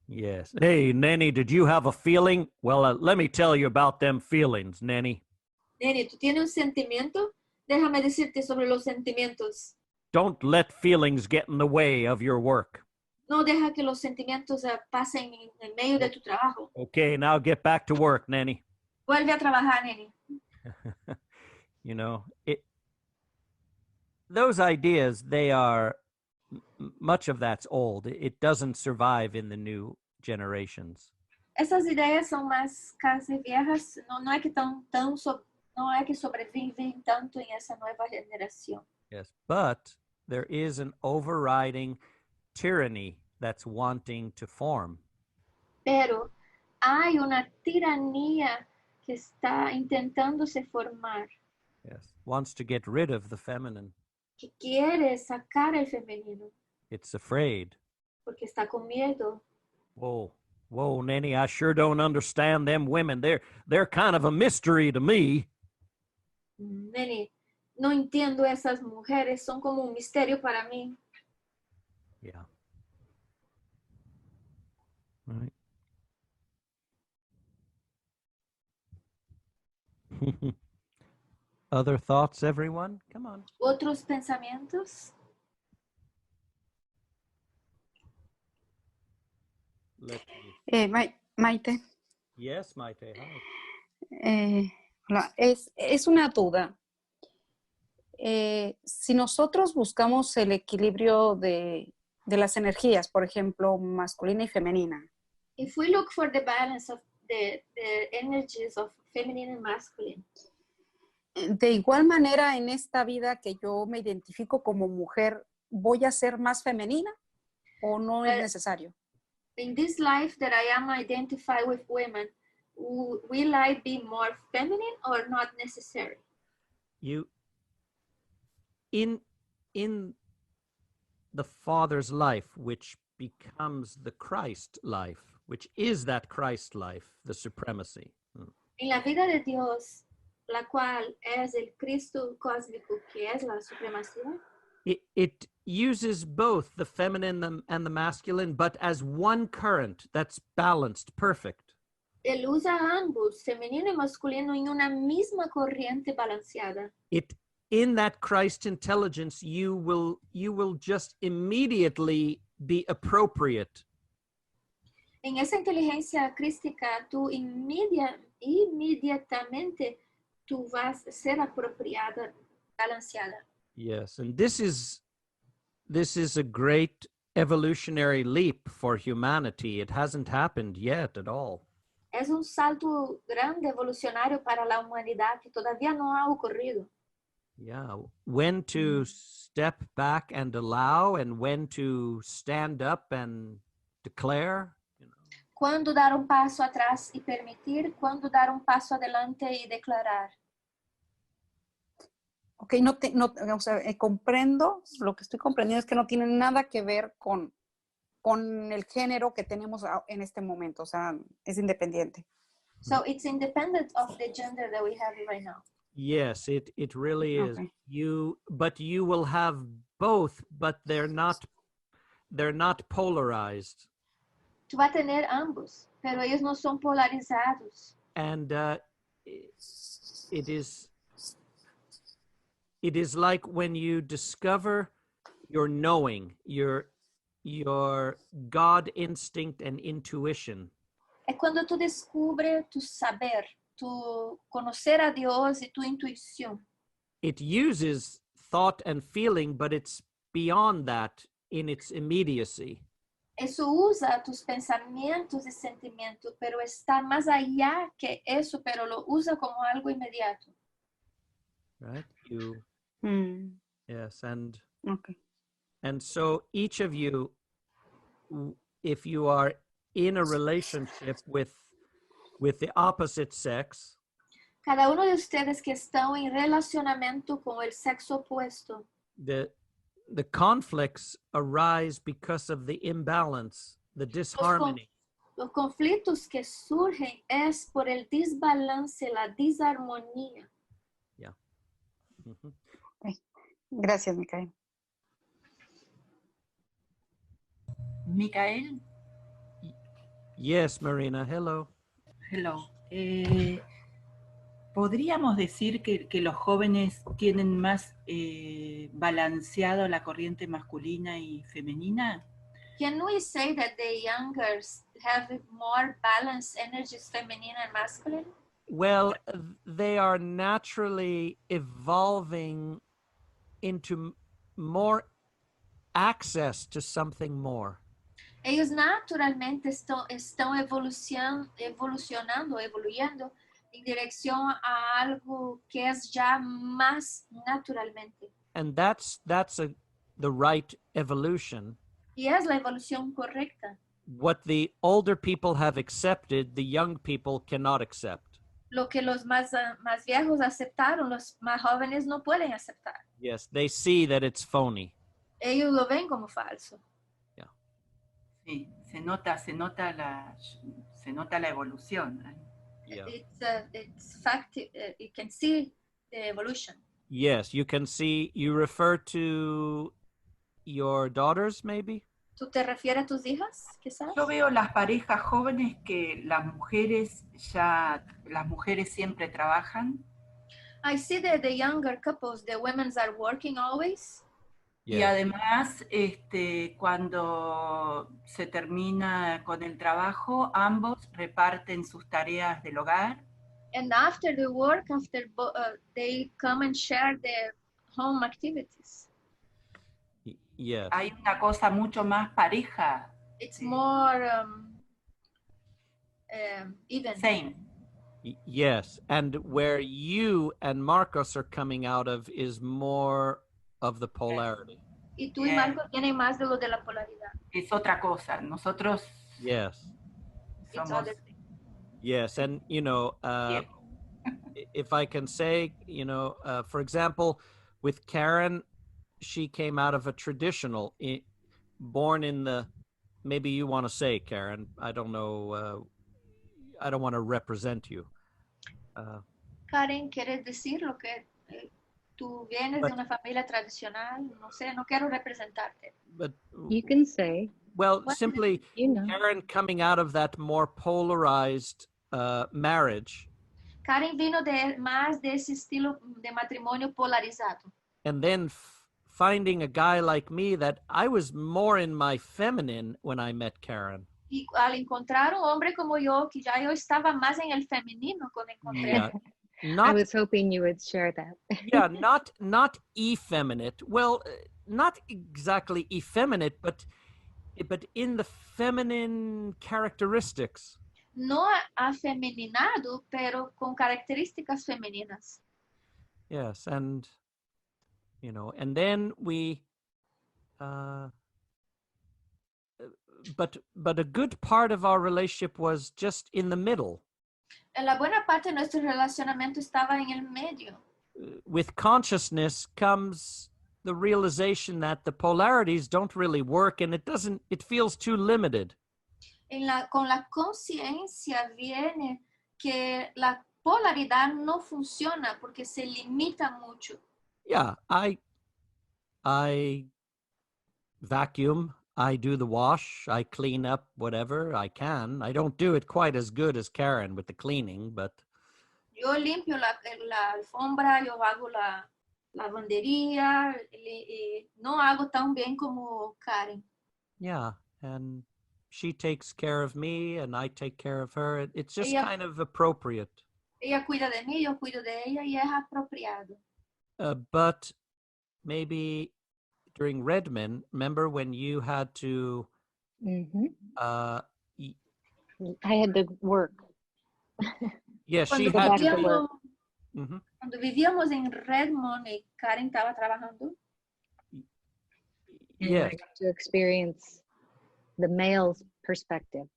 Yes. Hey, Neni, did you have a feeling? Well, let me tell you about them feelings, Neni. Neni, ¿tú tienes un sentimiento? Déjame decirte sobre los sentimientos. Don't let feelings get in the way of your work. No deja que los sentimientos pasen en medio de tu trabajo. Okay, now get back to work, Neni. Vuelve a trabajar, Neni. Those ideas, they are, much of that's old. It doesn't survive in the new generations. Esas ideas son más casi viejas. No es que no es que sobreviven tanto en esa nueva generación. Yes, but there is an overriding tyranny that's wanting to form. Pero hay una tiranía que está intentándose formar. Yes, wants to get rid of the feminine. Que quiere sacar el femenino. It's afraid. Porque está con miedo. Whoa, Neni, I sure don't understand them women. They're kind of a mystery to me. Neni, no entiendo esas mujeres. Son como un misterio para mí. Yeah. Right. Other thoughts, everyone? Come on. ¿Otros pensamientos? Maite. Yes, Maite. Hi. Hola. Es una duda. Si nosotros buscamos el equilibrio de las energías, por ejemplo, masculina y femenina. If we look for the balance of the energies of feminine and masculine. De igual manera, en esta vida que yo me identifico como mujer, ¿voy a ser más femenina o no es necesario? In this life that I am identified with women, will I be more feminine or not necessary? In the Father's life, which becomes the Christ life, which is that Christ life, the supremacy. En la vida de Dios, la cual es el Cristo cósmico, que es la supremacía. It uses both the feminine and the masculine, but as one current that's balanced, perfect. Él usa ambos, femenino y masculino, en una misma corriente balanceada. It in that Christ intelligence, you will just immediately be appropriate. En esa inteligencia crística, tú inmediatamente tú vas a ser apropiada, balanceada. Yes, and this is a great evolutionary leap for humanity. It hasn't happened yet at all. Es un salto grande evolucionario para la humanidad que todavía no ha ocurrido. Yeah, when to step back and allow, and when to stand up and declare. Cuando dar un paso atrás y permitir, cuando dar un paso adelante y declarar. Ok, o sea, comprendo, lo que estoy comprendiendo es que no tiene nada que ver con el género que tenemos en este momento, o sea, es independiente. So it's independent of the gender that we have right now. Yes, it really is. Okay. But you will have both, but they're not polarized. Tú vas a tener ambos, pero ellos no son polarizados. And it is like when you discover your knowing, your God instinct and intuition. Es cuando tú descubres tu saber, tu conocer a Dios y tu intuición. It uses thought and feeling, but it's beyond that in its immediacy. Eso usa tus pensamientos y sentimientos, pero está más allá que eso, pero lo usa como algo inmediato. Right? Yes, and Okay. and so each of you, if you are in a relationship with the opposite sex, Cada uno de ustedes que están en relacionamiento con el sexo opuesto, the conflicts arise because of the imbalance, the disharmony. los conflictos que surgen es por el desbalance, la disarmonía. Yeah. Mm-hmm. Okay. Gracias, Micael. Micael. Yes, Marina, hello. Hello. ¿Podríamos decir que los jóvenes tienen más balanceado la corriente masculina y femenina? Can we say that the younger have more balanced energies, feminine and masculine? Well, they are naturally evolving into more access to something more. Ellos naturalmente estão evolucionando en dirección a algo que es ya más naturalmente. And that's the right evolution. Y es la evolución correcta. What the older people have accepted, the young people cannot accept. Lo que los más viejos aceptaron, los más jóvenes no pueden aceptar. Yes, they see that it's phony. Ellos lo ven como falso. Yeah. Sí, se nota la evolución. Yeah. It's fact, you can see the evolution. Yes, you can see. You refer to your daughters, maybe? ¿Tú te refieres a tus hijas, quizás? Yo veo las parejas jóvenes que las mujeres siempre trabajan. I see that the younger couples, the women are working always. Y además, cuando se termina con el trabajo, ambos reparten sus tareas del hogar. And after the work, they come and share their home activities. Yes. Hay una cosa mucho más pareja. It's more even. Same. Yes, and where you and Marcos are coming out of is more of the polarity. Y tú y Marcos tienen más de lo de la polaridad. Es otra cosa. Nosotros Yes. somos... Yes, and if I can say, for example, with Karen, she came out of a traditional, born in the, maybe you want to say, Karen, I don't know, I don't want to represent you. Karen, ¿quieres decir lo que tú vienes de una familia tradicional? No sé, no quiero representarte. But You can say. well, simply You know. Karen coming out of that more polarized marriage. Karen vino más de ese estilo de matrimonio polarizado. And then finding a guy like me that I was more in my feminine when I met Karen. Y al encontrar un hombre como yo, que ya yo estaba más en el femenino cuando encontré. Yeah. I Not, was hoping you would share that. yeah, not effeminate. Well, not exactly effeminate, but in the feminine characteristics. No afeminado, pero con características femeninas. Yes, and you know, and then we but a good part of our relationship was just in the middle. La buena parte de nuestro relacionamiento estaba en el medio. With consciousness comes the realization that the polarities don't really work, and it feels too limited. Con la conciencia viene que la polaridad no funciona porque se limita mucho. Yeah, I vacuum, I do the wash, I clean up whatever I can. I don't do it quite as good as Karen with the cleaning, but Yo limpio la alfombra, yo hago la lavandería, no hago tan bien como Karen. yeah, and she takes care of me and I take care of her. It's just kind of appropriate. Ella cuida de mí, yo cuido de ella y es apropiado. But maybe during Redmond, remember when you had to I had to work. yes, she Cuando had to vivíamos, be. Mhm. cuando vivíamos en Redmond y Karen estaba trabajando, And Yes. I got to experience the male's perspective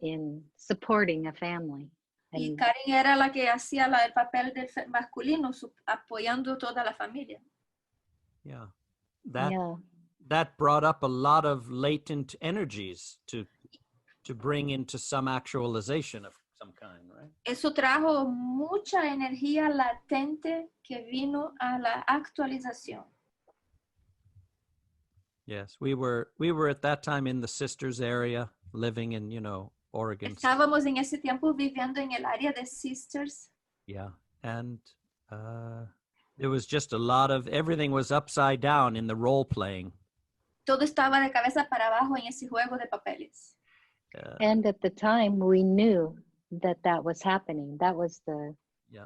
in supporting a family. y And Karen era la que hacía el papel del masculino, apoyando toda la familia. Yeah. yeah, That brought up a lot of latent energies to bring into some actualization of some kind, right? Eso trajo mucha energía latente que vino a la actualización. Yes, we were at that time in the Sisters area, living in, Oregon. Estábamos en ese tiempo viviendo en el área de Sisters. Yeah, and there was just a lot of everything was upside down in the role playing. Todo estaba de cabeza para abajo en ese juego de papeles. and at the time we knew that was happening. That was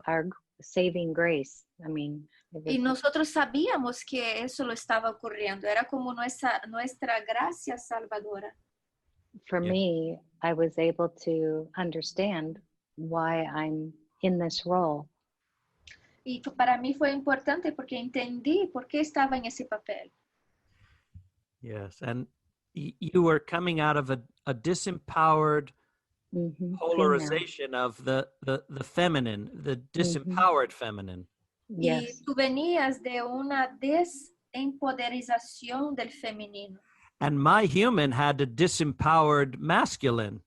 our saving grace. I mean, Y nosotros sabíamos que eso lo estaba ocurriendo. Era como nuestra gracia salvadora. for me, I was able to understand why I'm in this role. Y para mí fue importante porque entendí por qué estaba en ese papel. Yes, and you were coming out of a disempowered polarization of the feminine, the disempowered feminine. Yes. Y tú venías de una desempoderización del femenino. And my human had a disempowered masculine.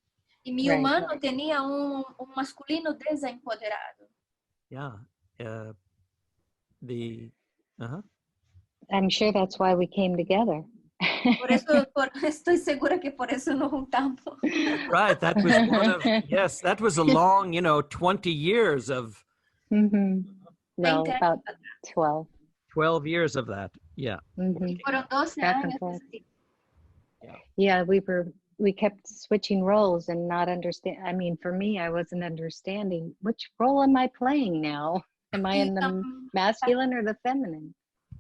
Y mi Right. humano tenía un masculino desempoderado. Yeah. I'm sure that's why we came together. Por eso, estoy segura que por eso nos juntamos. Right. That was yes, that was a long, 20 years of, Well, 20 about 12. 12 years of that. Yeah. Fueron 12 Back and años. forth. así. Yeah, we kept switching roles and not understand. I mean, for me, I wasn't understanding which role am I playing now? Am I in the masculine or the feminine?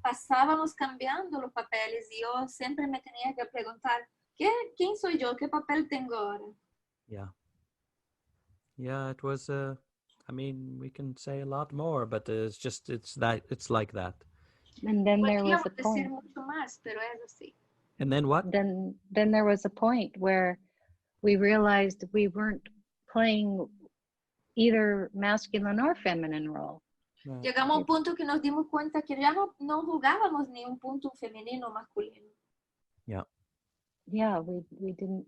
Pasábamos cambiando los papeles y yo siempre me tenía que preguntar, ¿quién soy yo? ¿Qué papel tengo ahora? Yeah. Yeah, it was we can say a lot more, but it's like that. And then there was a Podríamos decir point. mucho más, pero es así. And then what? Then there was a point where we realized we weren't playing either masculine or feminine role. Right. Llegamos a un punto que nos dimos cuenta que ya no jugábamos ni un punto femenino o masculino. Yeah. Yeah, we didn't.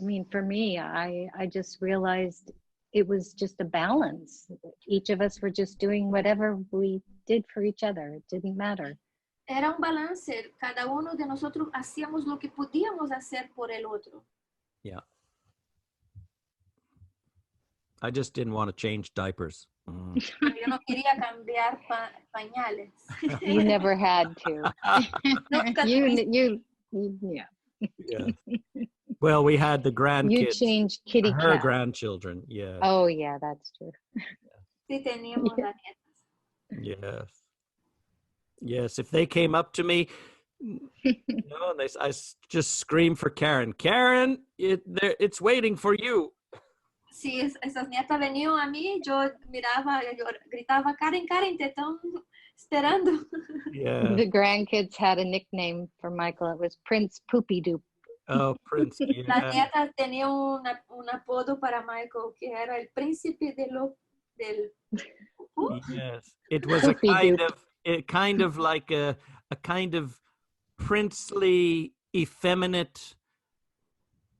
I mean, for me, I just realized it was just a balance. Each of us were just doing whatever we did for each other. It didn't matter. Era un balance, cada uno de nosotros hacíamos lo que podíamos hacer por el otro. Yeah. I just didn't want to change diapers. Yo no quería cambiar pañales. You never had to. Nunca You yeah. Yeah. Well, we had the You grandkids. changed kitty Her cat. grandchildren. Yeah. Oh yeah, that's true. Sí teníamos las nietas. Yes. Yes. If they came up to me, no, and I just scream for Karen. Karen, it's waiting for you. Si esas nietas venían a mí, yo miraba, yo gritaba, Karen, Karen, te están esperando. Yeah. The grandkids had a nickname for Michael. It was Prince Poopy Doop. Oh, Prince. Las Yeah. nietas tenían un apodo para Michael, que era el príncipe del Yes. It was a kind of like a kind of princely, effeminate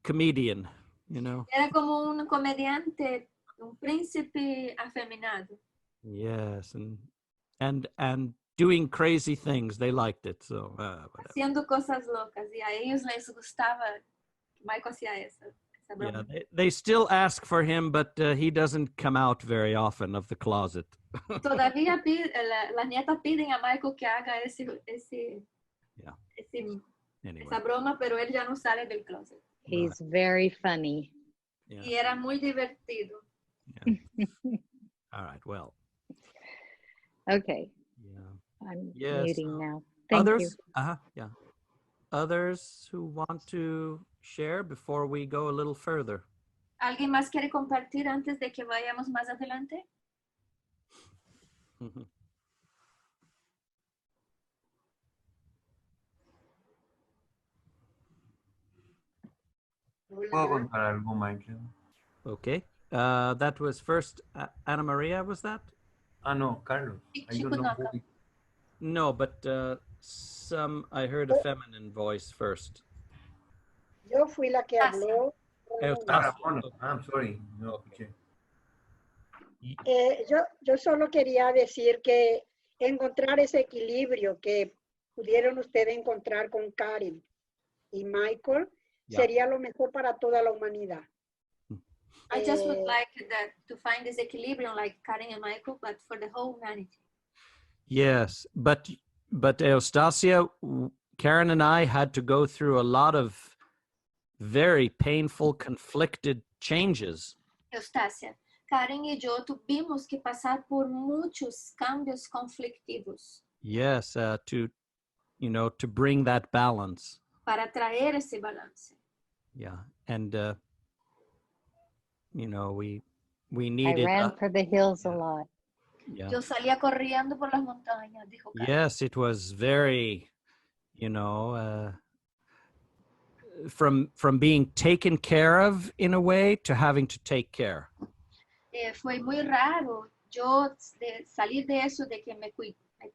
comedian, you know? Era como un comediante, un príncipe afeminado. Yes, and doing crazy things. They liked it, so whatever. Haciendo cosas locas, y a ellos les gustaba que Michael hacía esa broma. Yeah, they still ask for him, but he doesn't come out very often of the closet. Todavía las nietas piden a Michael que haga Anyway. esa broma, pero él ya no sale del closet. He's very funny. Yeah. Y era muy divertido. Yeah. All right. Well. Okay. Yeah. I'm Yes. muting now. Thank Others? you. Yeah. Others who want to share before we go a little further? ¿Alguien más quiere compartir antes de que vayamos más adelante? ¿Puedo contar algo, Michael? Okay. That was first Ana Maria, was that? No, Carlos. I don't know who No, but I heard a feminine voice first. Yo fui la que habló. I'm sorry. No, okay. Yo solo quería decir que encontrar ese equilibrio que pudieron ustedes encontrar con Karen y Michael sería lo mejor para toda la humanidad. I just would like to find this equilibrium like Karen and Michael, but for the whole humanity. Yes, but Eustacia, Karen and I had to go through a lot of very painful, conflicted changes. Eustacia, Karen y yo tuvimos que pasar por muchos cambios conflictivos. Yes, to bring that balance. Para traer ese balance. Yeah, and we needed. I ran for the hills a lot. Yeah. Yo salía corriendo por las montañas, dijo Karen. Yes, it was very, from being taken care of in a way to having to take care. Fue muy raro yo salir de eso, de que me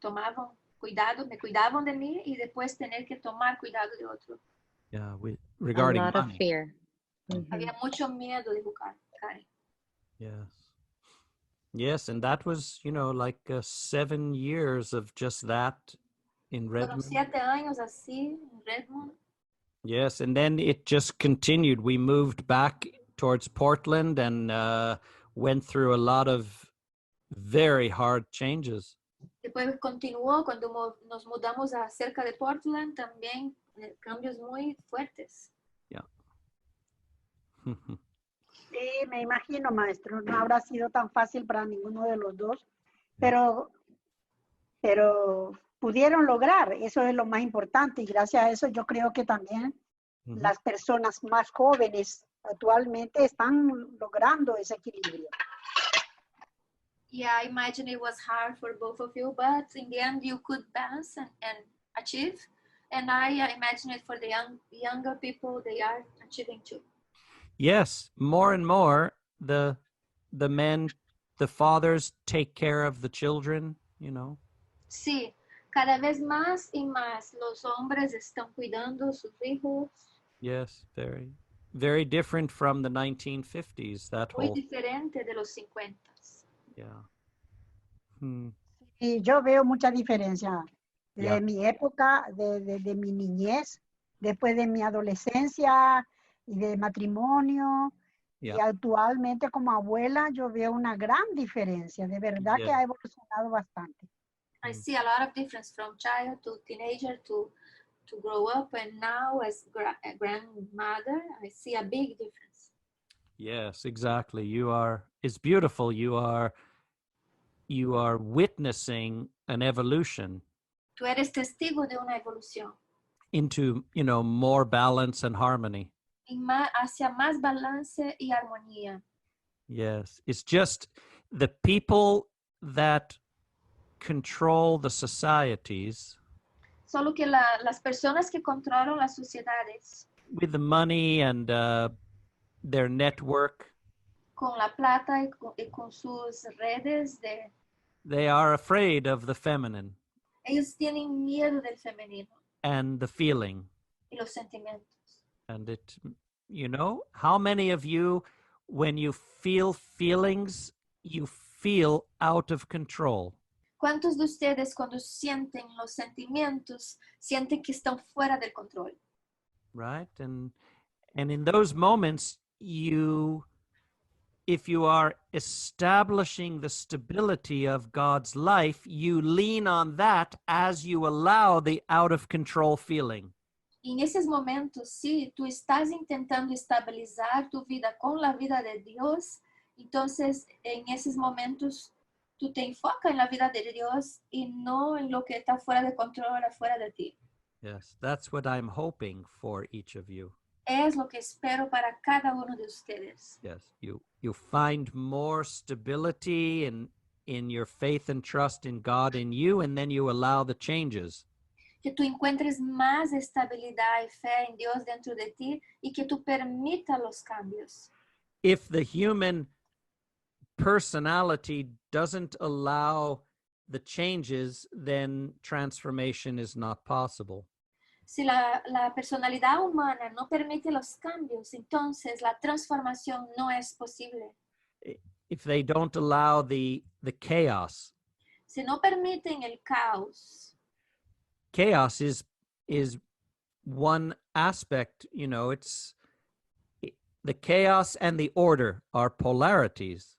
tomaban cuidado, me cuidaban de mí y después tener que tomar cuidado de otro. Yeah, regarding a lot money. of fear. Había mucho miedo, dijo Karen. Yes. Yes, and that was, like 7 years of just that in Redmond. 7 años así en Redmond. Yes, and then it just continued. We moved back towards Portland and went through a lot of very hard changes. Después continuó cuando nos mudamos cerca de Portland, también cambios muy fuertes. Yeah. Sí, me imagino, maestro, no habrá sido tan fácil para ninguno de los dos, pero pudieron lograr, eso es lo más importante, y gracias a eso yo creo que también las personas más jóvenes actualmente están logrando ese equilibrio. Yeah, I imagine it was hard for both of you, but in the end you could balance and achieve, and I imagine it for the younger people, they are achieving too. Yes, more and more, the men, the fathers take care of the children, Sí, cada vez más y más los hombres están cuidando sus hijos. Yes, very, very different from the 1950s. Muy diferente de los 50s. Yeah. Y yo veo mucha diferencia de mi época, de mi niñez, después de mi adolescencia y de matrimonio, Y Yeah. actualmente como abuela yo veo una gran diferencia. De verdad que Yeah. ha evolucionado bastante. I see a lot of difference from child to teenager to grow up, and now as a grandmother, I see a big difference. Yes, exactly. It's beautiful. You are witnessing an evolution Tú eres testigo de una evolución into, more balance and harmony. hacia más balance y armonía. Yes. It's just the people that control the societies Solo que las personas que controlan las sociedades with the money and their network, con la plata y con sus redes, they are afraid of the feminine ellos tienen miedo del femenino and the feeling. y los sentimientos. And how many of you, when you feel feelings, you feel out of control? ¿Cuántos de ustedes cuando sienten los sentimientos sienten que están fuera del control? Right? And in those moments, if you are establishing the stability of God's life, you lean on that as you allow the out of control feeling. Y en esos momentos, si tú estás intentando estabilizar tu vida con la vida de Dios, entonces en esos momentos tú te enfocas en la vida de Dios y no en lo que está fuera de control, afuera de ti. Yes, that's what I'm hoping for each of you. Es lo que espero para cada uno de ustedes. Yes, you find more stability in your faith and trust in God in you, and then you allow the changes. Que tú encuentres más estabilidad y fe en Dios dentro de ti y que tú permitas los cambios. If the human personality doesn't allow the changes, then transformation is not possible. Si la personalidad humana no permite los cambios, entonces la transformación no es posible. If they don't allow the chaos. Si no permiten el caos. Chaos is one aspect, it's the chaos and the order are polarities.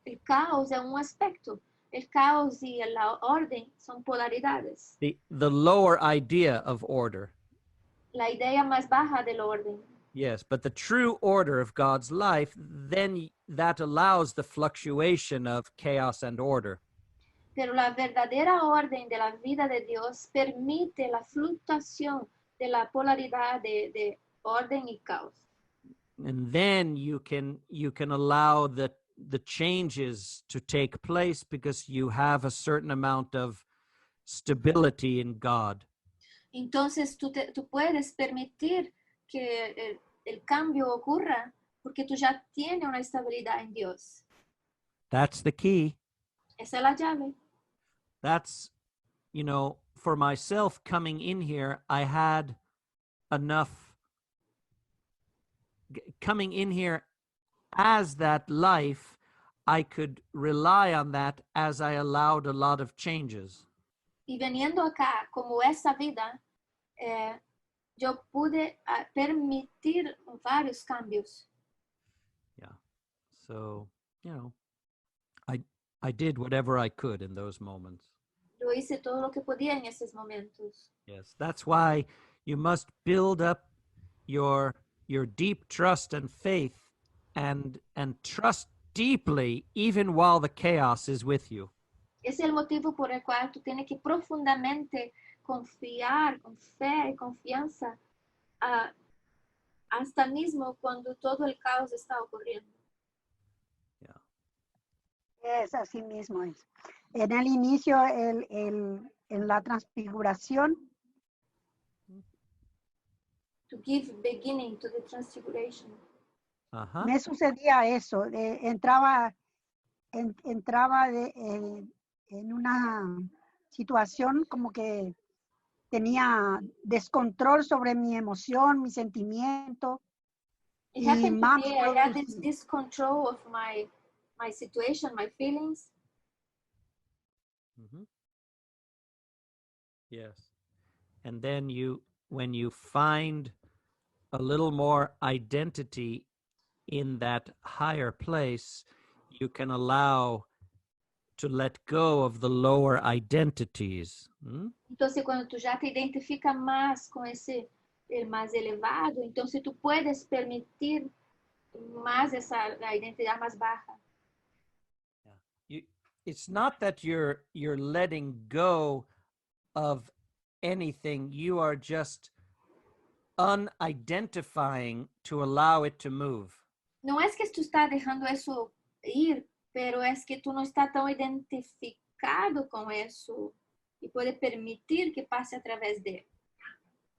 El caos es un aspecto. El caos y la orden son polaridades. The lower idea of order. La idea más baja del orden. Yes, but the true order of God's life, then that allows the fluctuation of chaos and order. Pero la verdadera orden de la vida de Dios permite la fluctuación de la polaridad de orden y caos. And then you can allow the changes to take place because you have a certain amount of stability in God. Entonces tú puedes permitir que el cambio ocurra porque tú ya tienes una estabilidad en Dios. That's the key. Esa es la llave. That's, for myself coming in here, I had enough coming in here as that life. I could rely on that as I allowed a lot of changes. Y veniendo acá, como esa vida, yo pude permitir varios cambios. Yeah. So, I did whatever I could in those moments. Yo hice todo lo que podía en esos momentos. Yes, that's why you must build up your deep trust and faith and trust deeply even while the chaos is with you. Ese es el motivo por el cual tú tienes que profundamente confiar con fe y confianza hasta mismo cuando todo el caos está ocurriendo. Es así mismo. Es. En el inicio, en la transfiguración, To give beginning to the transfiguration. me sucedía eso. Entraba en una situación como que tenía descontrol sobre mi emoción, mi sentimiento. It happened to me. I had this control of my situation, my feelings. Mm-hmm. Yes. And then when you find a little more identity in that higher place, you can allow to let go of the lower identities. Entonces, cuando tú ya te identificas más con el más elevado, entonces tú puedes permitir más la identidad más baja. It's not that you're letting go of anything. You are just unidentifying to allow it to move. No es que tú estás dejando eso ir, pero es que tú no estás tan identificado con eso y puede permitir que pase a través de él.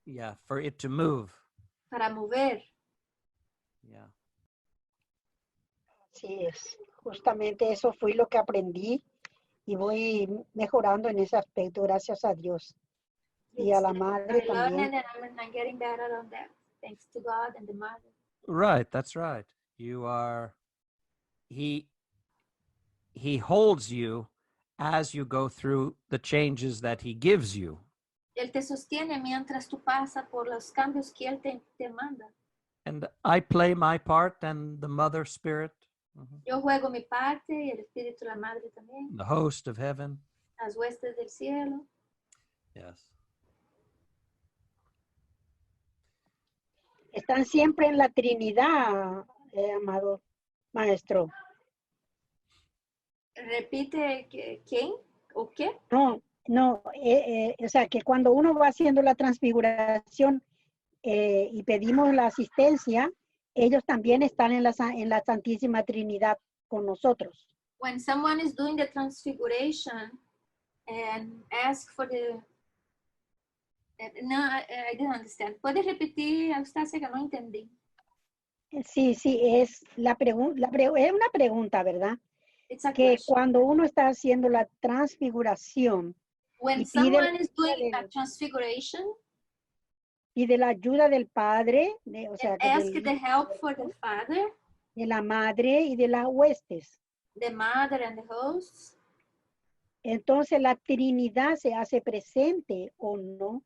Yeah, for it to move. Para mover. Yeah. Así es. Justamente eso fue lo que aprendí y voy mejorando en ese aspecto, gracias a Dios. Y a la madre también. I'm getting better on that, thanks to God and the mother. Right, that's right. You are, he holds you as you go through the changes that he gives you. Él te sostiene mientras tú pasas por los cambios que él te manda. And I play my part and the mother spirit. Yo juego mi parte y el espíritu de la madre también. The host of heaven. Las huestes del cielo. Yes. Están siempre en la Trinidad, amado maestro. Repite, ¿quién o qué? No, o sea, que cuando uno va haciendo la transfiguración y pedimos la asistencia, ellos también están en la Santísima Trinidad con nosotros. When someone is doing the transfiguration and ask for the... No, I didn't understand. ¿Puedes repetir, Eustacia, que no entendí? Sí, es es una pregunta, ¿verdad? Que cuando uno está haciendo la transfiguración, when someone is doing a transfiguration, pide la ayuda del Padre, o sea, ask the help for the Father, de la Madre y de las huestes. The Mother and the hosts. Entonces la Trinidad se hace presente o no.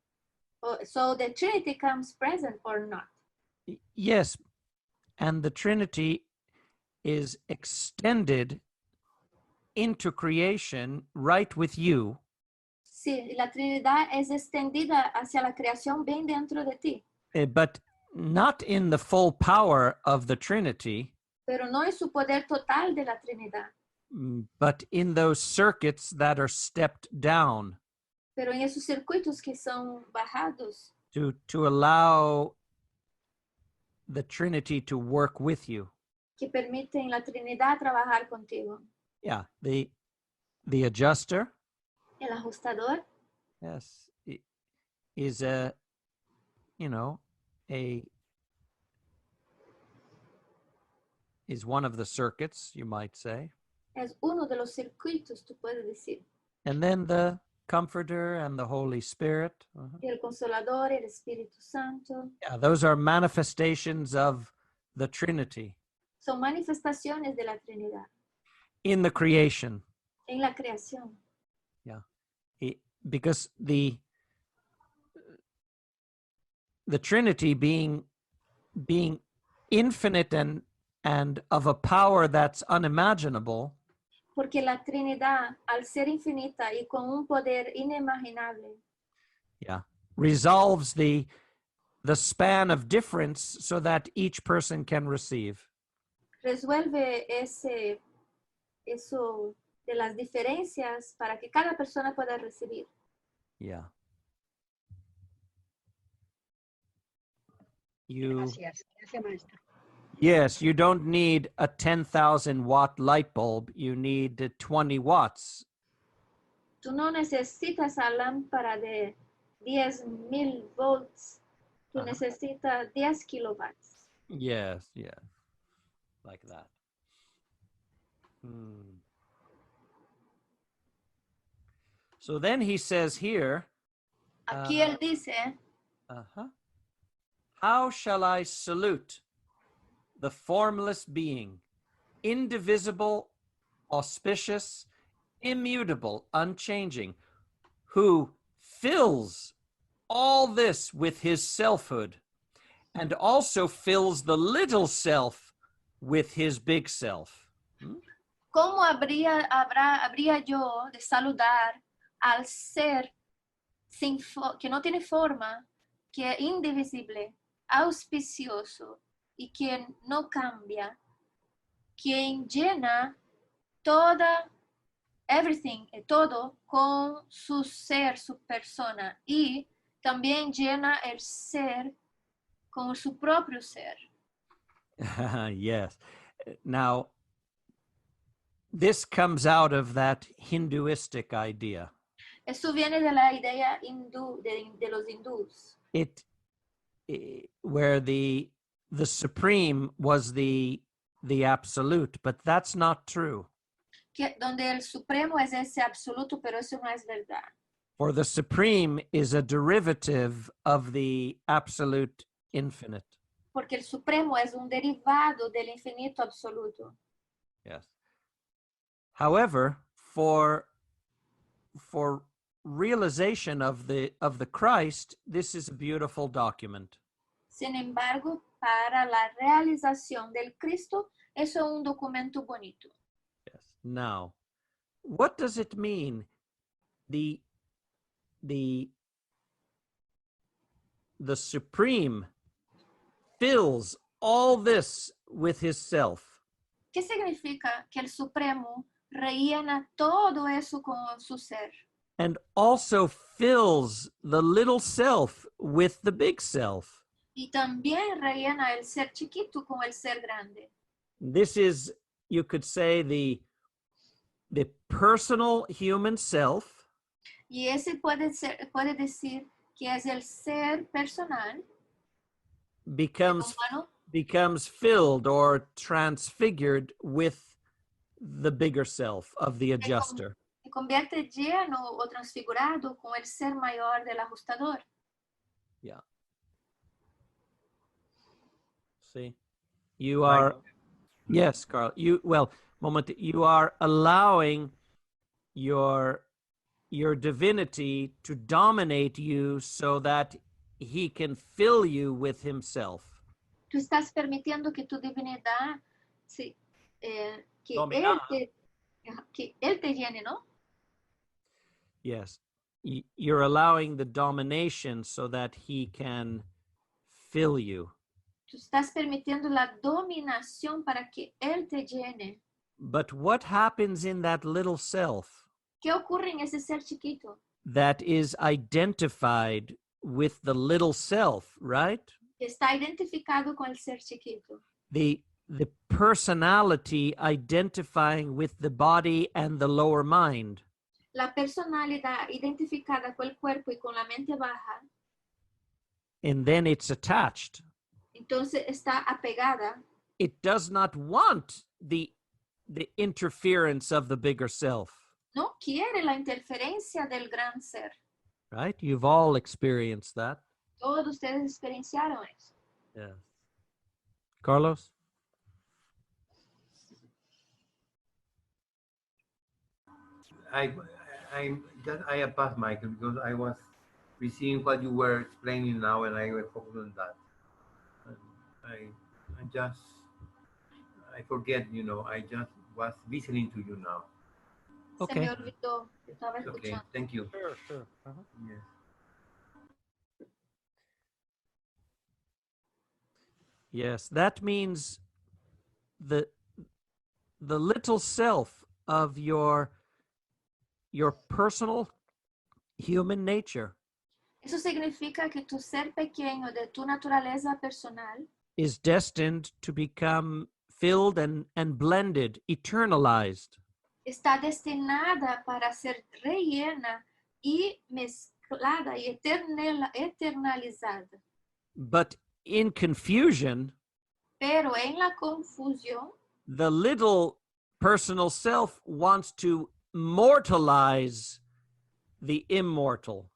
So the Trinity comes present or not? Yes, and the Trinity is extended into creation right with you. Sí, la Trinidad es extendida hacia la creación bien dentro de ti. But not in the full power of the Trinity. Pero no en su poder total de la Trinidad. But in those circuits that are stepped down. Pero en esos circuitos que son bajados. To allow the Trinity to work with you. Que permiten la Trinidad trabajar contigo. Yeah, the adjuster. El ajustador. Yes, is a, is one of the circuits, you might say. Es uno de los circuitos, tú puedes decir. And then the Comforter and the Holy Spirit. Y el Consolador, el Espíritu Santo. Yeah, those are manifestations of the Trinity. Son manifestaciones de la Trinidad. In the creation. En la creación. Yeah, because the Trinity being infinite and of a power that's unimaginable. Porque la Trinidad, al ser infinita y con un poder inimaginable, yeah, resolves the span of difference so that each person can receive. Resuelve eso de las diferencias para que cada persona pueda recibir. Yeah. Gracias, maestra. Yes, you don't need a 10,000 watt light bulb. You need 20 watts. Tú no necesitas la lámpara de 10,000 volts. Tú necesitas 10 kilowatts. Yes, yeah. Like that. So then he says here. Aquí él dice. How shall I salute the formless being, indivisible, auspicious, immutable, unchanging, who fills all this with his selfhood and also fills the little self with his big self? ¿Cómo habría yo de saludar al ser que no tiene forma, que es indivisible, auspicioso y quien no cambia, quien llena todo con su ser, su persona, y también llena el ser con su propio ser? Yes. Now, this comes out of that Hinduistic idea. Eso viene de la idea hindú, de los hindús, Where the supreme was the absolute, but that's not true. donde el supremo es ese absoluto, pero eso no es verdad. For the supreme is a derivative of the absolute infinite. Porque el supremo es un derivado del infinito absoluto. Yes. However, for realization of the Christ, this is a beautiful document. Sin embargo, para la realización del Cristo, eso es un documento bonito. Yes. Now, what does it mean? The supreme fills all this with his self. ¿Qué significa que el supremo rellena todo eso con su ser? And also fills the little self with the big self. Y también rellena el ser chiquito con el ser grande. This is, you could say, the personal human self. Y ese puede decir que es el ser personal. Becomes filled or transfigured with the bigger self of the adjuster. Se convierte lleno o transfigurado con el ser mayor del ajustador. Yeah. See, you are, yes, Carl. You are allowing your divinity to dominate you so that he can fill you with himself. Tú estás permitiendo que tu divinidad, que él te llene, ¿no? Yes. You're allowing the domination so that he can fill you. Tú estás permitiendo la dominación para que él te llene. But what happens in that little self? ¿Qué ocurre en ese ser chiquito? That is identified with the little self, right? Está identificado con el ser chiquito. The personality identifying with the body and the lower mind. La personalidad identificada con el cuerpo y con la mente baja. And then it's attached. Entonces está apegada. It does not want the interference of the bigger self. No quiere la interferencia del gran ser. Right? You've all experienced that. Todos ustedes experienciaron eso. Yes. Carlos? I have passed, Michael, because I was receiving what you were explaining now, and I was focused on that. I forget, I just was listening to you now. Okay. Se me olvidó. Estaba Okay, escuchando. thank you. Sure. Uh-huh. Yes. Yes, that means the little self of your personal human nature Eso significa que tu ser pequeño de tu naturaleza personal is destined to become filled and blended, eternalized. está destinada para ser rellena y mezclada y eternalizada. But in confusion, Pero en la confusión, the little personal self wants to mortalize the immortal.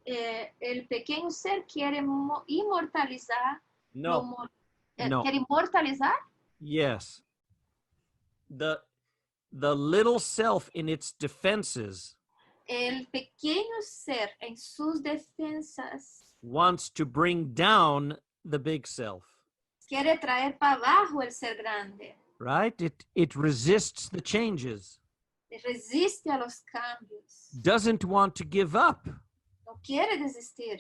El pequeño ser quiere inmortalizar. No. ¿Quiere inmortalizar? Yes. The little self in its defenses El pequeño ser en sus defensas wants to bring down the big self. Quiere traer para abajo el ser grande. right? It resists the changes, Resiste a los cambios. doesn't want to give up. No quiere desistir.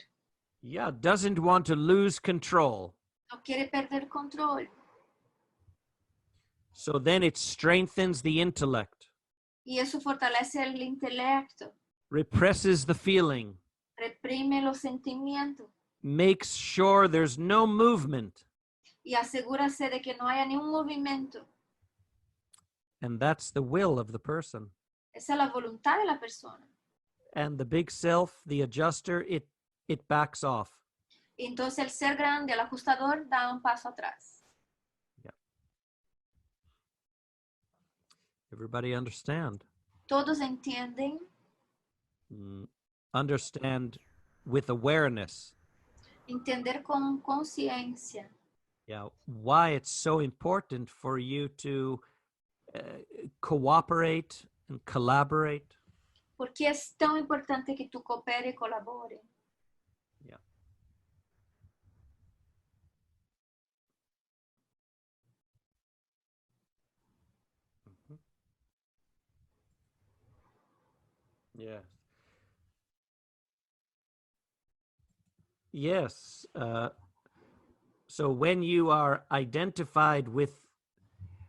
Yeah, doesn't want to lose control. No quiere perder control. So then it strengthens the intellect, Y eso fortalece el intelecto. represses the feeling, Reprime los sentimientos. makes sure there's no movement. Y asegúrase de que no haya ni un movimiento. And that's the will of the person. Esa es la voluntad de la persona. And the big self, the adjuster, it backs off. Y entonces el ser grande, el ajustador, da un paso atrás. Yeah. Everybody understand? Todos entienden. Understand with awareness. Entender con conciencia. Yeah, why it's so important for you to cooperate and collaborate. ¿Por qué es tan importante que tú coopere y colabore? Yeah. Yes. Yes. So when you are identified with,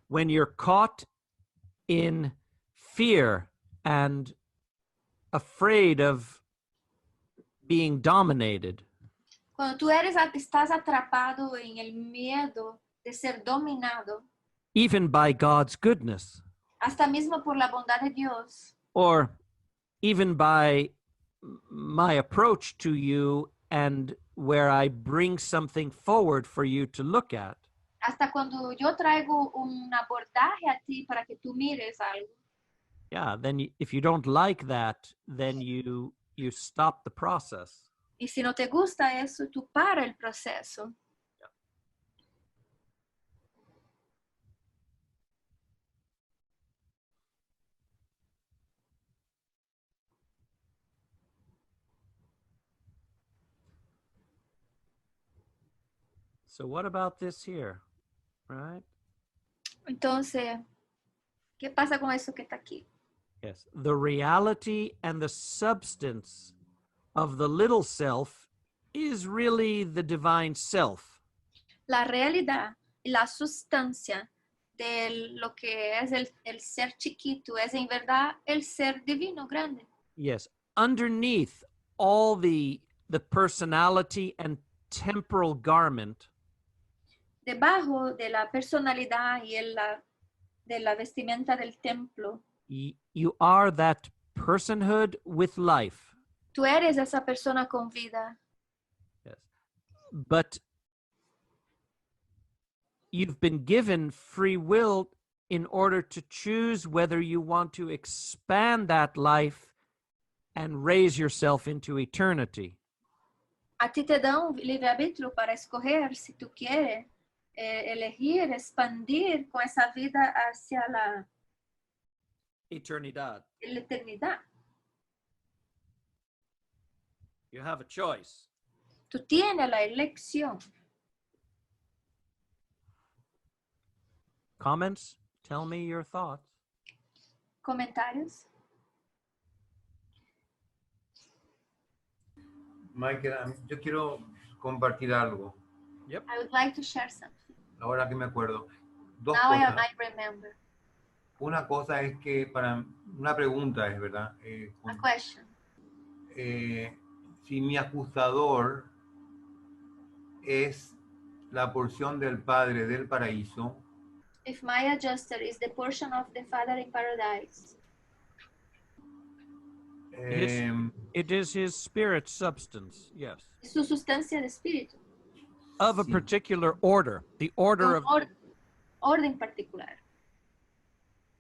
when you're caught in fear and afraid of being dominated, Cuando tú estás atrapado en el miedo de ser dominado, even by God's goodness, hasta mismo por la bondad de Dios, or even by my approach to you and where I bring something forward for you to look at, hasta cuando yo traigo un abordaje a ti para que tú mires algo, yeah, then if you don't like that, then you stop the process. y si no te gusta eso, tú para el proceso. So what about this here, right? Entonces, ¿qué pasa con eso que está aquí? Yes, the reality and the substance of the little self is really the divine self. La realidad y la sustancia de lo que es el ser chiquito es en verdad el ser divino grande. Yes, underneath all the personality and temporal garment, Debajo de la personalidad y de la vestimenta del templo, you are that personhood with life. tú eres esa persona con vida. Yes. But you've been given free will in order to choose whether you want to expand that life and raise yourself into eternity. A ti te da un libre-arbitrio para escoger si tú quieres elegir, expandir con esa vida hacia la Eternidad. eternidad. You have a choice. Tú tienes la elección. Comments? Tell me your thoughts. ¿Comentarios? Michael, yo quiero compartir algo. Yep. I would like to share something. Ahora que me acuerdo. Dos Now I cosas. might remember. Una cosa es que una pregunta es, ¿verdad? A question. Si mi ajustador es la porción del Padre del paraíso, If my adjuster is the portion of the Father in paradise, It is his spirit substance, yes. su sustancia de espíritu, Of a particular order. The order of orden particular.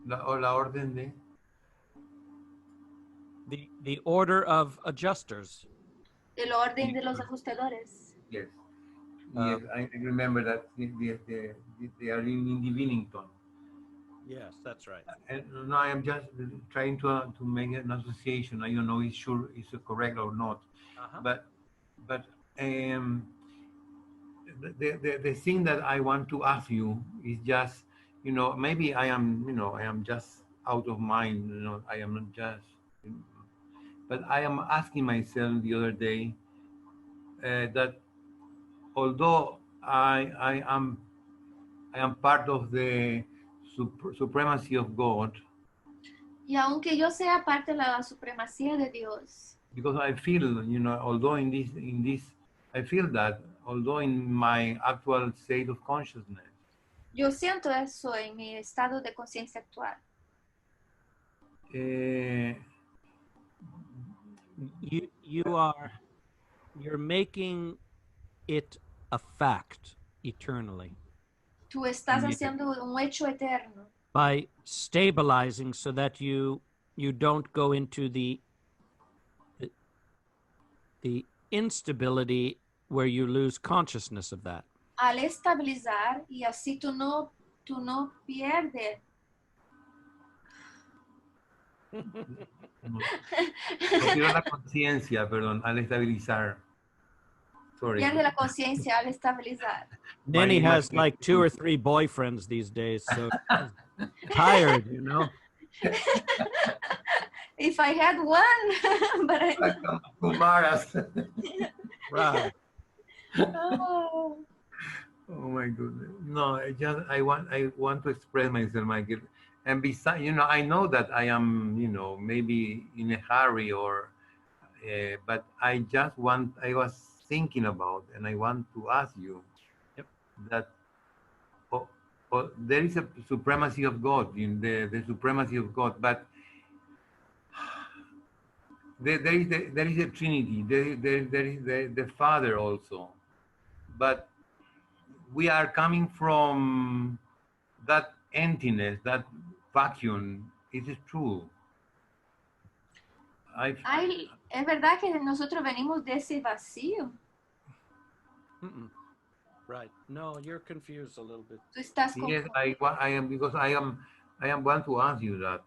la orden de... the order of adjusters. El orden de los ajustadores. Yes. Yes, I remember that they are in Divinington. Yes, that's right. And now I am just trying to make an association. I don't know if sure it's correct or not. Uh-huh. But the thing that I want to ask you is just, maybe I am just out of mind, I am not just, but I am asking myself the other day that although I am part of the supremacy of God, Y aunque yo sea parte de la supremacía de Dios, because I feel, although in this, I feel that although in my actual state of consciousness, yo siento eso en mi estado de conciencia actual. You're making it a fact eternally Tú estás haciendo un hecho eterno by stabilizing so that you don't go into the instability where you lose consciousness of that. al estabilizar y así tú no pierdes. No pierdo la conciencia, perdón, al estabilizar. Sorry. Pierde la conciencia al estabilizar. Neni has like 2 or 3 boyfriends these days, so tired, If I had one, but I... Kumaras. Right. Oh. Oh my goodness. No, I want to express myself, Michael. And besides, I know that I am, maybe in a hurry or, but I was thinking about, and I want to ask you that there is a supremacy of God, in the supremacy of God, but there is a Trinity, there is the Father also, but we are coming from that emptiness, that vacuum. It is true. Es verdad que nosotros venimos de ese vacío. Right. No, you're confused a little bit. Tú estás yes, I am, because I am want to ask you that,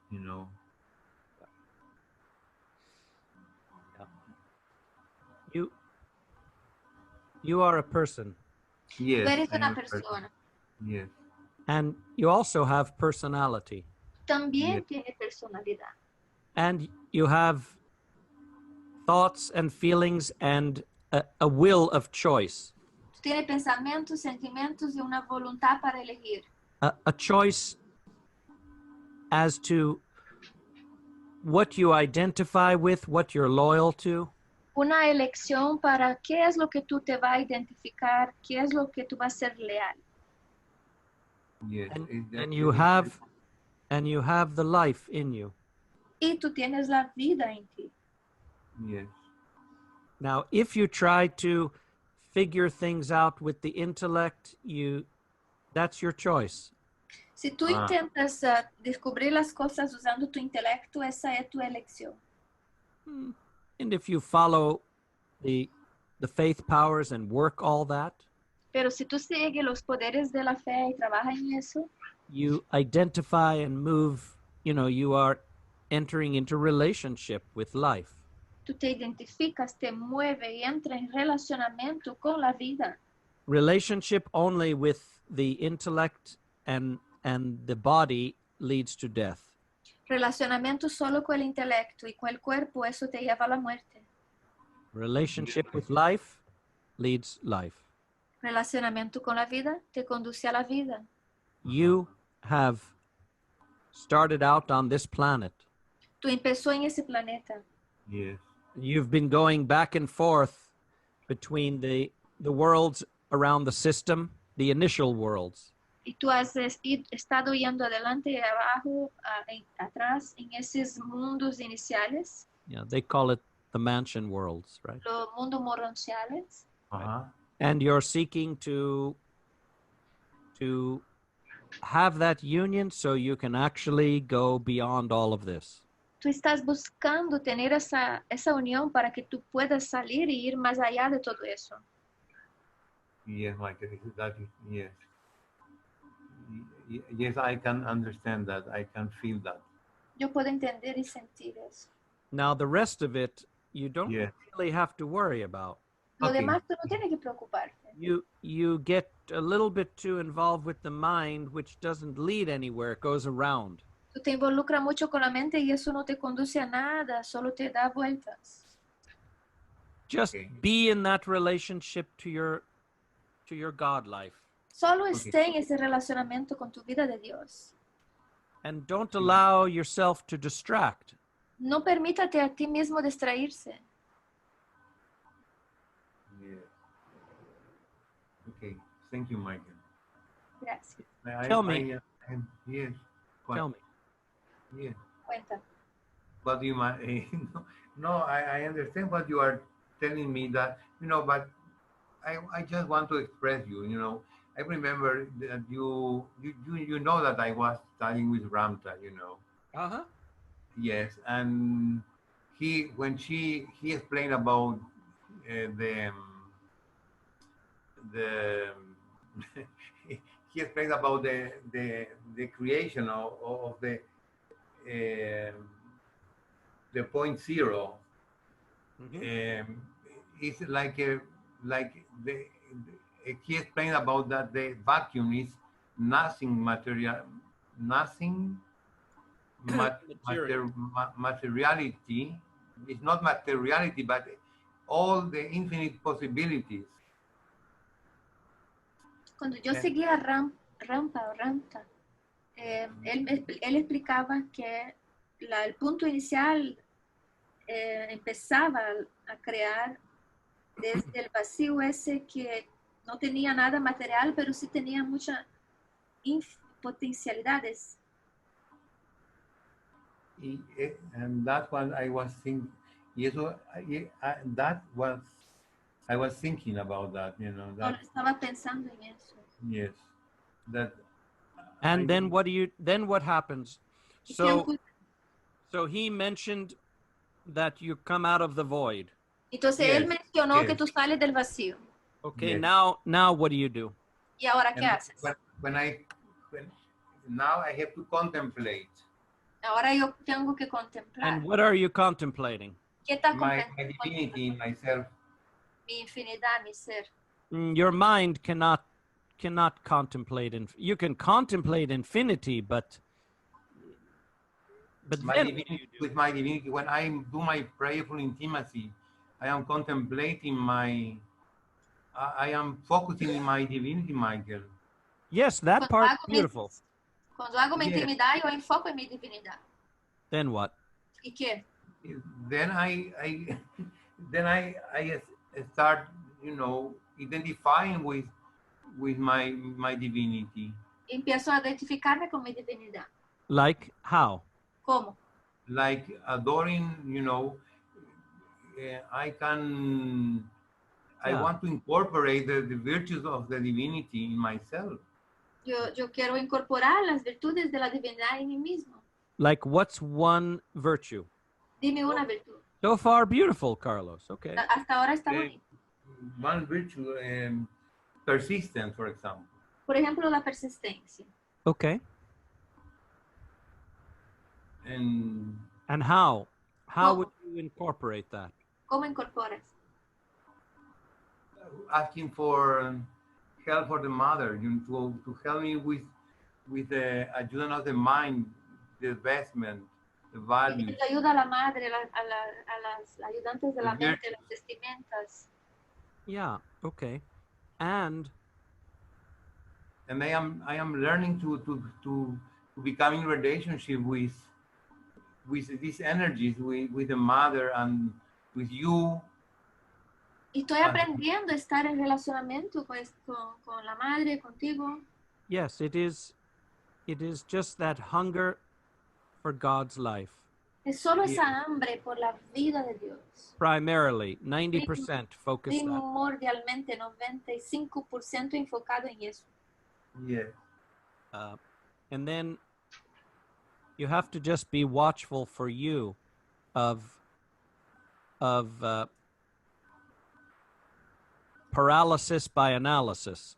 You are a person. Yes. Tú eres una persona. Yes. And you also have personality. También tiene personalidad. And you have thoughts and feelings and a will of choice. Tú tienes pensamientos, sentimientos y una voluntad para elegir. A choice as to what you identify with, what you're loyal to. Una elección para qué es lo que tú te vas a identificar, qué es lo que tú vas a ser leal. Yes. And you have the life in you. Y tú tienes la vida en ti. Yes. Now, if you try to figure things out with the intellect, that's your choice. Si tú intentas descubrir las cosas usando tu intelecto, esa es tu elección. And if you follow the faith powers and work all that, pero si tú sigues los poderes de la fe y trabajas en eso, you identify and move, you are entering into relationship with life. Tú te identificas, te mueves y entras en relacionamiento con la vida. Relationship only with the intellect and the body leads to death. Relacionamiento solo con el intelecto y con el cuerpo, eso te lleva a la muerte. Relationship with life leads life. Relacionamiento con la vida te conduce a la vida. You have started out on this planet. Tú empezó en ese planeta. Yes. You've been going back and forth between the worlds around the system, the initial worlds. Y tú has estado yendo adelante y abajo, atrás, en esos mundos iniciales. Yeah, they call it the mansion worlds, right? Los mundos morenciales. Uh-huh. And you're seeking to have that union so you can actually go beyond all of this. Tú estás buscando tener esa unión para que tú puedas salir y ir más allá de todo eso. Yes, Michael, yes. Yes, I can understand that. I can feel that. Yo puedo entender y sentir eso. Now, the rest of it, you don't really have to worry about. Lo demás tú no tienes que preocuparte. you get a little bit too involved with the mind, which doesn't lead anywhere. It goes around. Tú te involucras mucho con la mente y eso no te conduce a nada, solo te da vueltas. Just be in that relationship to your God life. Solo esté en ese relacionamiento con tu vida de Dios. And don't allow yourself to distract. No permítate a ti mismo distraerse. Yeah. Okay. Thank you, Michael. Gracias. Tell me. Yes. Tell me. Yes. Cuenta. But you might, no, I understand what you are telling me that, but I just want to express you, I remember that you know that I was studying with Ramta, Uh-huh. Yes, and when he explained about the he explained about the creation of the point zero. It's like he explained about that the vacuum is nothing material, nothing materiality. It's not materiality, but all the infinite possibilities. Cuando yo seguía Ramta, él explicaba que el punto inicial empezaba a crear desde el vacío ese que no tenía nada material, pero sí tenía muchas potencialidades. And that's what I was thinking. I was thinking about that, That, estaba pensando en eso. Yes. That. And then what happens? So he mentioned that you come out of the void. Entonces él mencionó que tú sales del vacío. Okay, now what do you do? ¿Y ahora qué haces? Now I have to contemplate. Ahora yo tengo que contemplar. And what are you contemplating? ¿Qué estás my divinity, myself. Mi infinidad, mi ser. Your mind cannot contemplate. You can contemplate infinity, but my divinity, with my divinity, when I do my prayerful intimacy, I am contemplating I am focusing in my divinity, Michael. Yes, that part is beautiful. Cuando hago mi intimidad, yo enfoco en mi divinidad. Then what? ¿Y qué? Then I start, identifying with my divinity. Empiezo a identificarme con mi divinidad. Like how? ¿Cómo? Like adoring, I want to incorporate the virtues of the divinity in myself. Yo quiero incorporar las virtudes de la divinidad en mí mismo. Like what's one virtue? Dime una virtud. So far, beautiful, Carlos. Okay. Hasta ahora está bonito. One virtue, persistence, for example. Por ejemplo, la persistencia. Okay. And how? How would you incorporate that? ¿Cómo incorporas? Asking for help for the mother, to help me with the ayuda of the mind, the investment, the values. Ayuda a la madre, a las ayudantes de la mente, las vestimentas. Yeah. Okay. And I am learning to become in relationship with these energies, with the mother and with you. Y estoy aprendiendo a estar en relacionamiento con la madre, contigo. Yes, it is just that hunger for God's life. Es solo esa hambre por la vida de Dios. Primarily, 90% focus that. Primordialmente, 95% enfocado en eso. Yeah. And then you have to just be watchful for you of paralysis by analysis.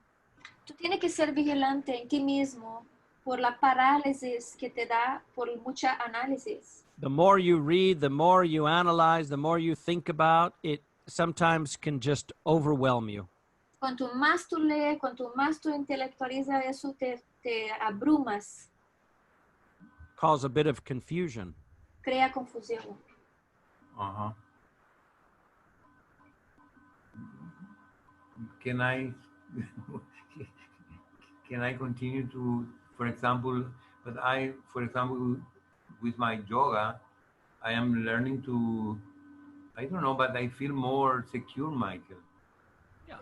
Tú tienes que ser vigilante en ti mismo por la parálisis que te da por mucha análisis. The more you read, the more you analyze, the more you think about, it sometimes can just overwhelm you. Cuanto más tú lees, cuanto más tú intelectualizas eso, te abrumas, cause a bit of confusion. crea confusión. Uh-huh. Can I can I continue to, for example, for example, with my yoga, I am learning to, I don't know, but I feel more secure, Michael.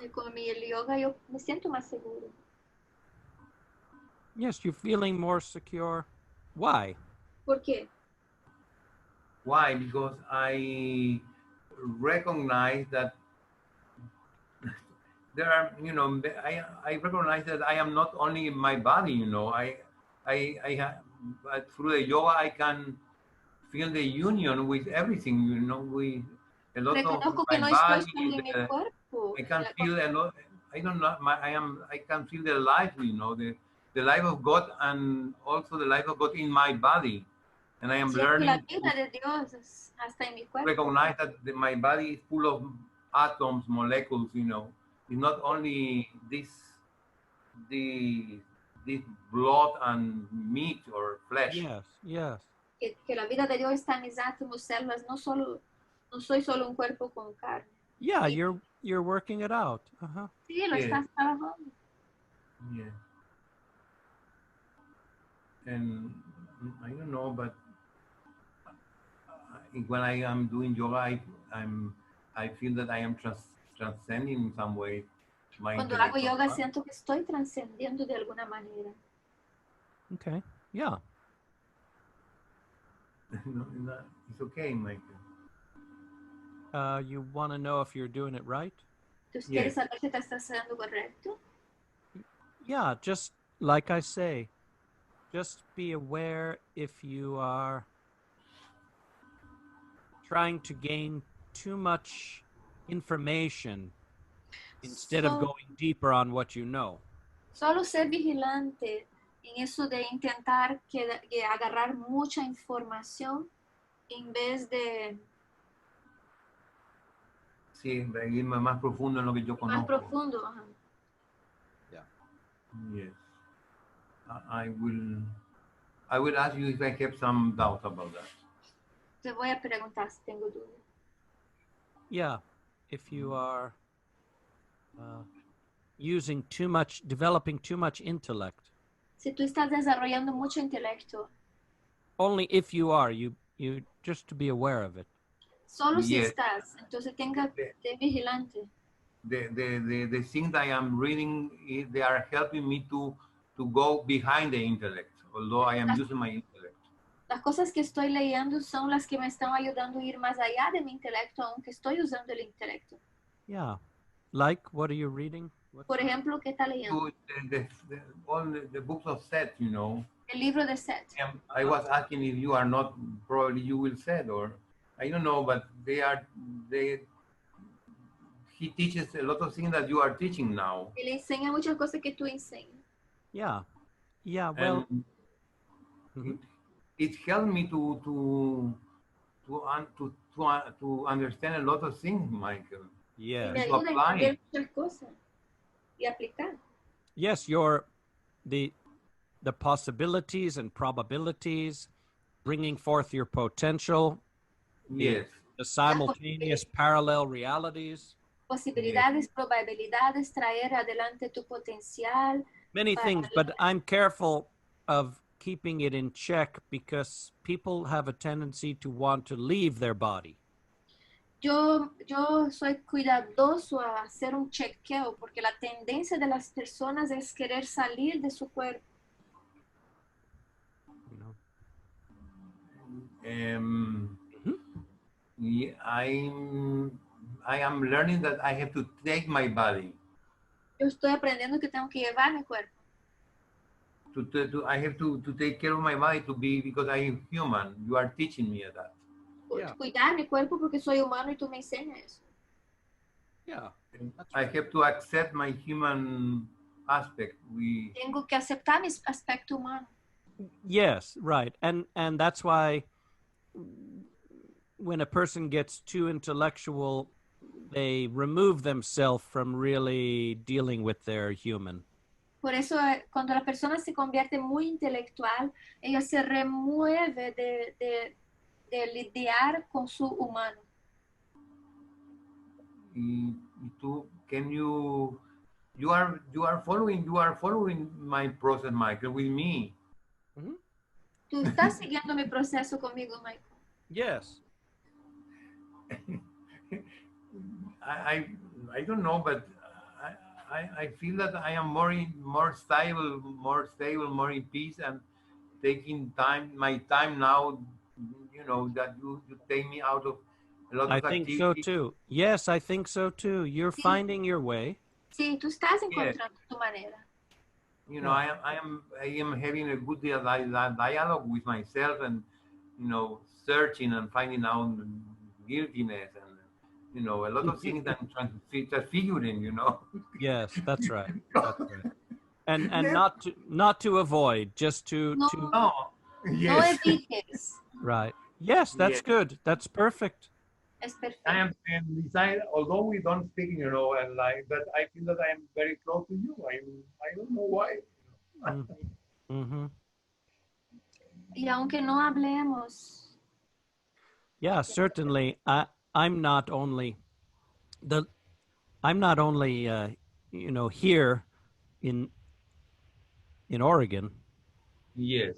Y con mi yoga yo me siento más seguro. Yes, you're feeling more secure. Why? ¿Por qué? Why? Because I recognize that there are, I recognize that I am not only in my body, through the yoga I can feel the union with everything, with a lot of Reconozco que my no estoy body. solo en el cuerpo. I can feel a lot. I don't know. I can feel the life, the life of God, and also the life of God in my body. And I am Siento la learning vida de Dios hasta en mi to cuerpo. recognize that my body is full of atoms, molecules. It's not only this blood and meat or flesh. Yes, yes. Que la vida de Dios está en mis átomos, células, no soy solo un cuerpo con carne. Yeah, you're working it out. Uh-huh. Sí, lo estás trabajando. Yeah. And I don't know, but when I am doing yoga, I feel that I am transcending in some way my Cuando hago intellectual yoga part. siento que estoy trascendiendo de alguna manera. Okay. Yeah. It's okay, Michael. You want to know if you're doing it right? ¿Tú quieres saber si te estás haciendo correcto? Yeah, just like I say, just be aware if you are trying to gain too much information instead of going deeper on what you know. Solo ser vigilante en eso de intentar que agarrar mucha información en vez de Sí, irme más profundo en lo que yo conozco. más profundo. Ajá. Yeah. Yes. I will ask you if I have some doubt about that. Te voy a preguntar si tengo duda. Yeah, if you are developing too much intellect. Si tú estás desarrollando mucho intelecto. Only if you are, you just to be aware of it. Solo si estás, entonces ten vigilante. The things I am reading, they are helping me to go behind the intellect, although I am using my intellect. Las cosas que estoy leyendo son las que me están ayudando a ir más allá de mi intelecto, aunque estoy usando el intelecto. Yeah. Like, what are you reading? Por ejemplo, ¿qué está leyendo? All the books of Seth, El libro de Seth. I was asking if you are not, probably you will Seth, or I don't know, but he teaches a lot of things that you are teaching now. Él enseña muchas cosas que tú enseñas. Yeah. Yeah, well. It helped me to understand a lot of things, Michael. Yes. Me ayuda a entender muchas cosas y aplicar. Yes, the possibilities and probabilities, bringing forth your potential. Yes. The simultaneous parallel realities. Posibilidades, probabilidades, traer adelante tu potencial. Many things, but I'm careful of keeping it in check because people have a tendency to want to leave their body. Yo soy cuidadoso a hacer un chequeo porque la tendencia de las personas es querer salir de su cuerpo. I am learning that I have to take my body. Yo estoy aprendiendo que tengo que llevar mi cuerpo. I have to take care of my body because I am human. You are teaching me that. Yeah. Cuidar mi cuerpo porque soy humano y tú me enseñas eso. Yeah. I have to accept my human aspect. Tengo que aceptar mi aspecto humano. Yes, right. And that's why when a person gets too intellectual, they remove themselves from really dealing with their human. Por eso, cuando la persona se convierte muy intelectual, ella se remueve de lidiar con su humano. Y tú, you are following my process, Michael, with me. Tú estás siguiendo mi proceso conmigo, Michael. Yes. I don't know, but I feel that I am more stable, more in peace, and taking my time now. You know that you take me out of a lot I of think activities. so too. Yes, I think so too. You're Sí. finding your way. Sí, tú estás encontrando tu manera. You know, I am having a good dialogue with myself, and you know, searching and finding out guiltiness, and you know, a lot of things that I'm trying to figure in. You know. Yes, that's right. That's right. And not to avoid, just to No, to No. no Yes. evites. right. Yes, that's Yes. good. That's perfect. Es I perfecto. am, and besides, although we don't speak, you know, and like, but I feel that I am very close to you. I don't know why. Mm-hmm. Y aunque no hablemos, Yeah, certainly. I'm not only the I'm not only here in Oregon. Yes.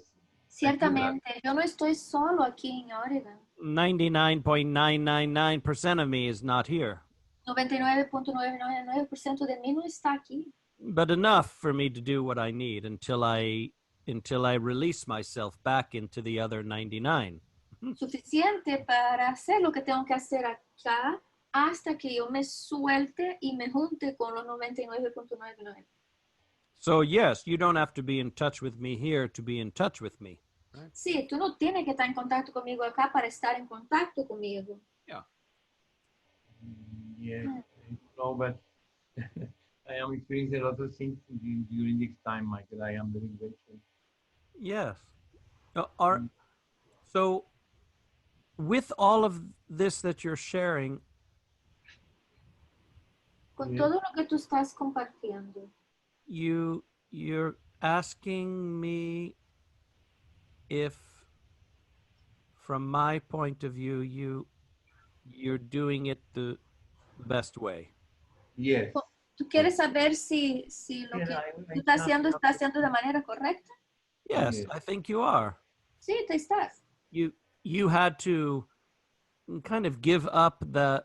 ciertamente, yo no estoy solo aquí en Oregon. 99.999% of me is not here, 99.999% de mí no está aquí. but enough for me to do what I need until I release myself back into the other 99. Suficiente para hacer lo que tengo que hacer acá hasta que yo me suelte y me junte con los 99.99. So yes, you don't have to be in touch with me here to be in touch with me. Sí, tú no tienes que estar en contacto conmigo acá para estar en contacto conmigo. Yes. No, but I am experiencing a lot of things during this time, Michael. I am very grateful. Yes. So with all of this that you're sharing, Con todo lo que tú estás compartiendo, you're asking me if, from my point of view, you're doing it the best way. Yes. ¿tú quieres saber si lo que tú estás haciendo de manera correcta? Yes, I think you are. Sí, tú estás. You had to kind of give up the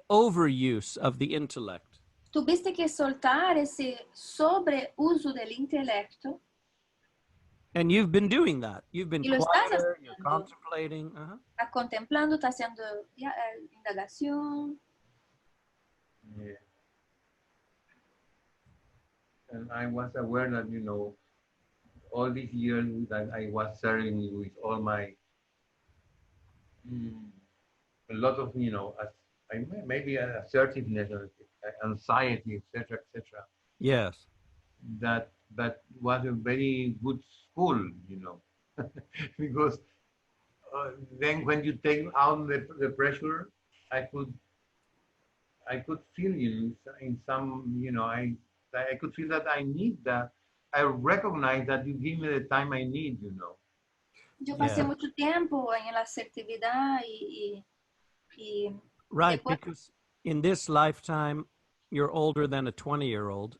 overuse of the intellect. Tuviste que soltar ese sobreuso del intelecto. And you've been doing that. You've been Y lo estás quieter, you're haciendo. contemplating. Estás contemplando, estás haciendo indagación. Yeah. And I was aware that, you know, all these years that I was serving with all my, a lot of, you know, maybe assertiveness, anxiety, etc., etc. Yes. That was a very good school, you know, because then when you take out the pressure, I could feel in some, you know, I could feel that I need that. I recognize that you give me the time I need, you know. Yo pasé mucho tiempo en la asertividad y right, because in this lifetime, you're older than a 20-year-old.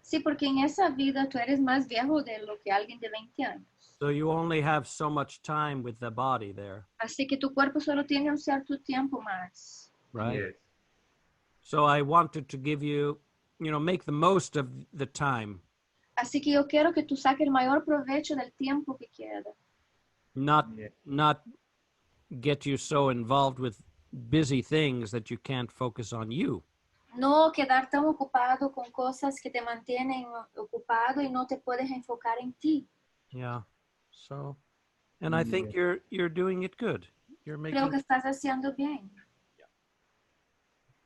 Sí, porque en esa vida tú eres más viejo de lo que alguien de 20 años. So you only have so much time with the body there. Así que tu cuerpo solo tiene un cierto tiempo más. Right? Yes. So I wanted to give you, you know, make the most of the time. Así que yo quiero que tú saques el mayor provecho del tiempo que queda. Not get you so involved with busy things that you can't focus on you. No quedar tan ocupado con cosas que te mantienen ocupado y no te puedes enfocar en ti. Yeah. So, and I think you're doing it good. You're making. Creo que estás haciendo bien.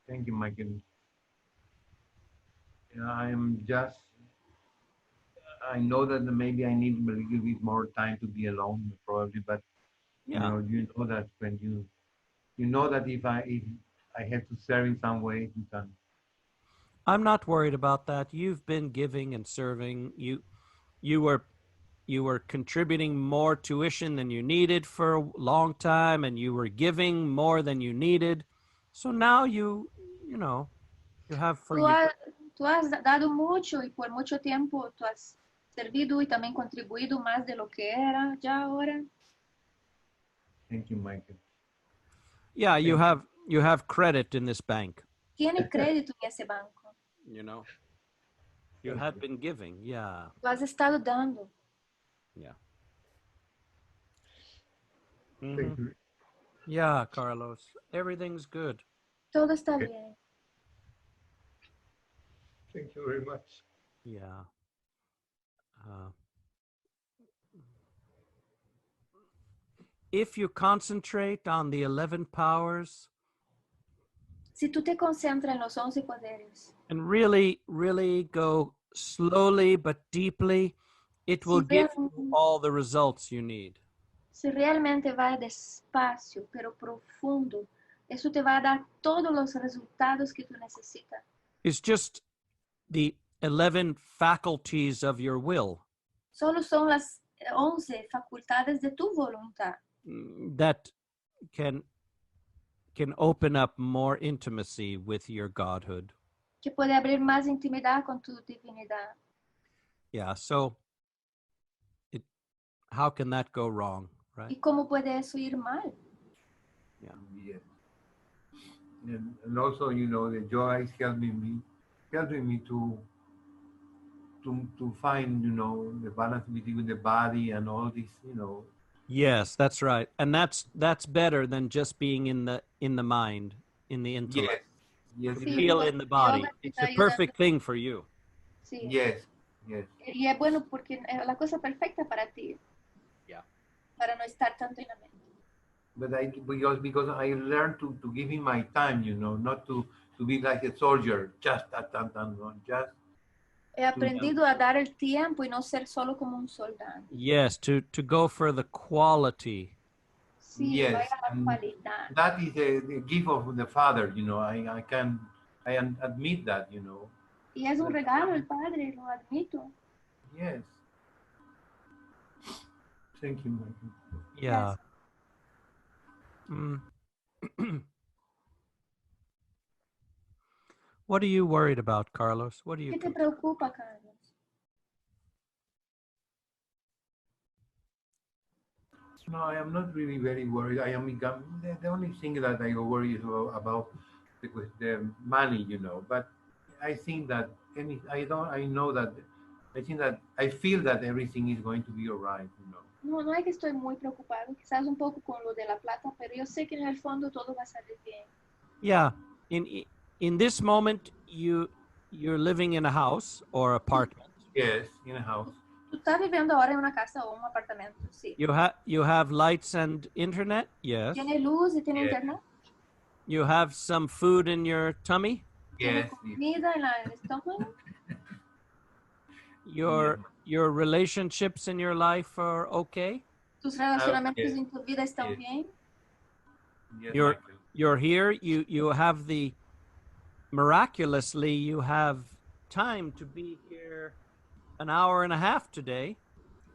Thank you, Michael. I know that maybe I need a little bit more time to be alone, probably, but you know that when you you know that if I have to serve in some way, you can. I'm not worried about that. You've been giving and serving. You were contributing more tuition than you needed for a long time, and you were giving more than you needed. So now you have for Tú, you. tú has dado mucho y por mucho tiempo tú has servido y también contribuido más de lo que era ya ahora. Thank you, Michael. Yeah, you have credit in this bank. Tiene crédito en ese banco. You had been giving. Yeah. Tú has estado dando. Yeah. Thank you. Yeah, Carlos. Everything's good. Todo está bien. Thank you very much. Yeah. If you concentrate on the 11 powers, si tú te concentras en los 11 poderes, and really, really go slowly but deeply, it will give you all the results you need. Si realmente va despacio, pero profundo, eso te va a dar todos los resultados que tú necesitas. It's just the 11 faculties of your will. Solo son las 11 facultades de tu voluntad. That can open up more intimacy with your godhood. Que puede abrir más intimidad con tu divinidad. Yeah, so how can that go wrong, right? ¿Y cómo puede eso ir mal? Yeah. And also, the yoga is helping me to find, the balance between the body and all this, Yes, that's right. And that's better than just being in the mind, in the intellect. Yes. You feel in the body. It's the perfect thing for you. Sí. Yes. Y es bueno porque es la cosa perfecta para ti. Yeah. Para no estar tanto en la mente. But because I learned to give him my time, not to be like a soldier, just He aprendido a dar el tiempo y no ser solo como un soldado. Yes, to go for the quality. Sí, yes, vaya a la cualidad. that is the gift of the Father, I admit that, Y es un regalo el Padre, lo admito. Yes. Thank you, Michael. Yeah. What are you worried about, Carlos? What are you? ¿Qué te preocupa, Carlos? No, I am not really very worried. The only thing that I worry is about the money, But I think that I feel that everything is going to be all right, No es que estoy muy preocupado, quizás un poco con lo de la plata, pero yo sé que en el fondo todo va a salir bien. Yeah, in this moment, you're living in a house or apartment. Yes, in a house. ¿Tú estás viviendo ahora en una casa o un apartamento? Sí. You have lights and internet? Yes. ¿Tiene luz y tiene internet? You have some food in your tummy? Yes. ¿Tiene comida en el estómago? Your relationships in your life are okay? ¿Tus relacionamientos en tu vida están bien? Yes, you're here, you have miraculously you have time to be here an hour and a half today.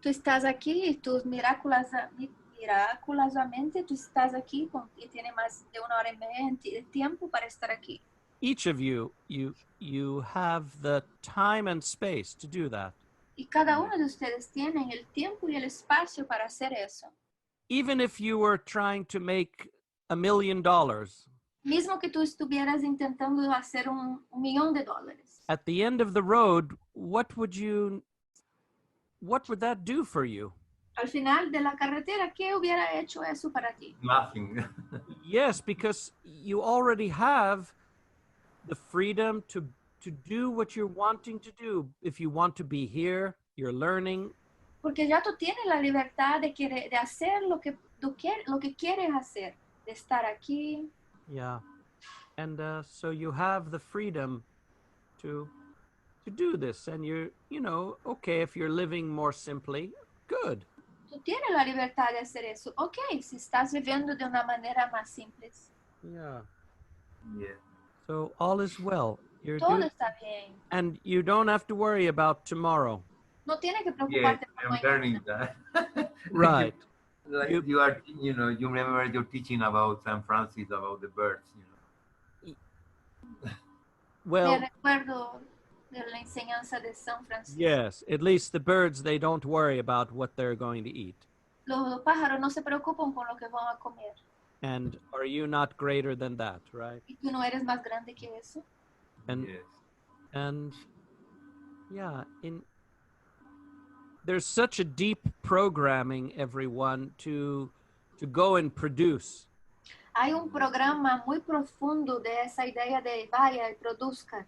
Tú estás aquí y tú miraculosamente tú estás aquí y tienes más de una hora y media de tiempo para estar aquí. Each of you have the time and space to do that. Y cada uno de ustedes tienen el tiempo y el espacio para hacer eso. Even if you were trying to make $1 million. Mismo que tú estuvieras intentando hacer $1 millón. At the end of the road, what would that do for you? Al final de la carretera, ¿qué hubiera hecho eso para ti? Nothing. Yes, because you already have the freedom to do what you're wanting to do. If you want to be here, you're learning. Porque ya tú tienes la libertad de hacer lo que quieres hacer, de estar aquí. Yeah, and so you have the freedom to do this, and you're, okay, if you're living more simply, good. Tú tienes la libertad de hacer eso. Ok, si estás viviendo de una manera más simple, Yeah. Yeah. So all is well. You're todo doing, está bien. and you don't have to worry about tomorrow. No tienes que Yes, preocuparte por I'm mañana. learning that. Right. Like You- you are, you remember you're teaching about San Francis, about the birds, Me Well, recuerdo de la enseñanza de San Francisco. yes, at least the birds, they don't worry about what they're going to eat. Los pájaros no se preocupan con lo que van a comer. And are you not greater than that, right? ¿Y tú no eres más grande que eso? And Yes. and yeah, there's such a deep programming, everyone, to go and produce. Hay un programa muy profundo de esa idea de vaya y produzca.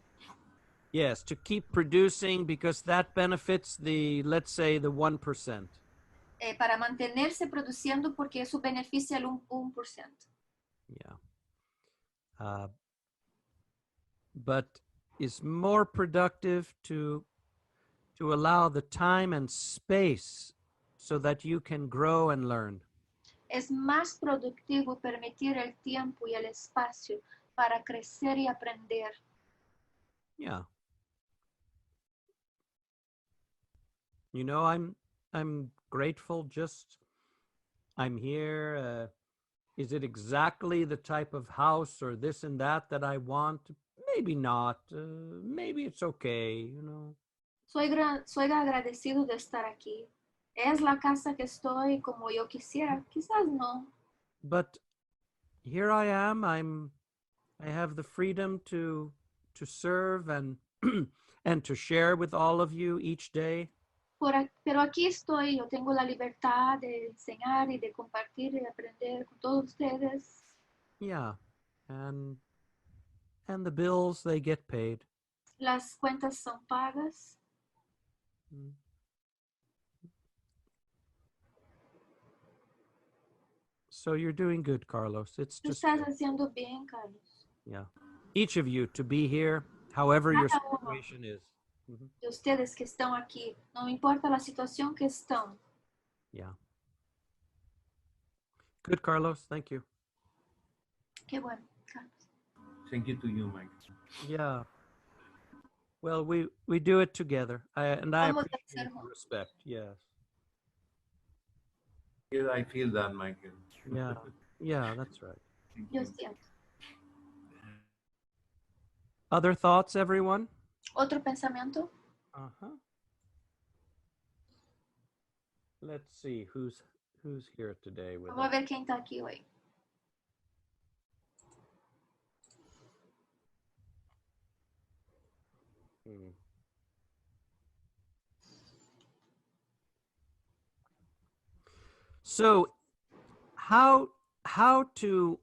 Yes, to keep producing because that benefits the, let's say, the 1%. Para mantenerse produciendo porque eso beneficia al 1%. Yeah. But is more productive to allow the time and space so that you can grow and learn. Es más productivo permitir el tiempo y el espacio para crecer y aprender. Yeah. You know, I'm grateful. Just I'm here. Is it exactly the type of house or this and that I want? Maybe not. Maybe it's okay. You know. Soy agradecido de estar aquí. ¿Es la casa que estoy como yo quisiera? Quizás no. But here I am. I have the freedom to serve and and to share with all of you each day. Pero aquí estoy, yo tengo la libertad de enseñar y de compartir y aprender con todos ustedes. Yeah. And the bills, they get paid. Las cuentas son pagas. Mm. So you're doing good, Carlos. It's Tú just estás haciendo bien, Carlos. yeah. Each of you to be here, however your Cada uno situation is. Mhm. de ustedes que están aquí, no importa la situación que están. Yeah. Good, Carlos. Thank you. Qué bueno, Carlos. Thank you to you, Mike. Yeah. Well, we do it together. I Vamos a appreciate hacer the juntos. respect. Yes. Yeah, I feel that, Michael. Yeah. Yeah, that's right. Yo siento. Other thoughts, everyone? ¿Otro pensamiento? Uh-huh. Let's see who's here today with Vamos a us. ver quién está aquí hoy. Hmm. So, how to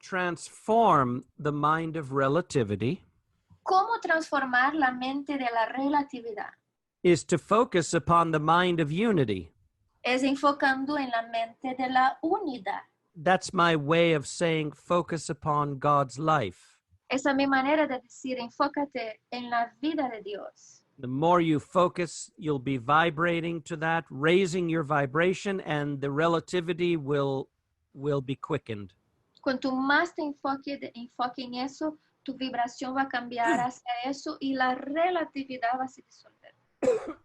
transform the mind of relativity ¿Cómo transformar la mente de la relatividad? is to focus upon the mind of unity. Es enfocando en la mente de la unidad. That's my way of saying focus upon God's life. Esa es mi manera de decir, enfócate en la vida de Dios. The more you focus, you'll be vibrating to that, raising your vibration, and the relativity will be quickened. Cuanto más te enfoque en eso, tu vibración va a cambiar hacia eso y la relatividad va a se disolver.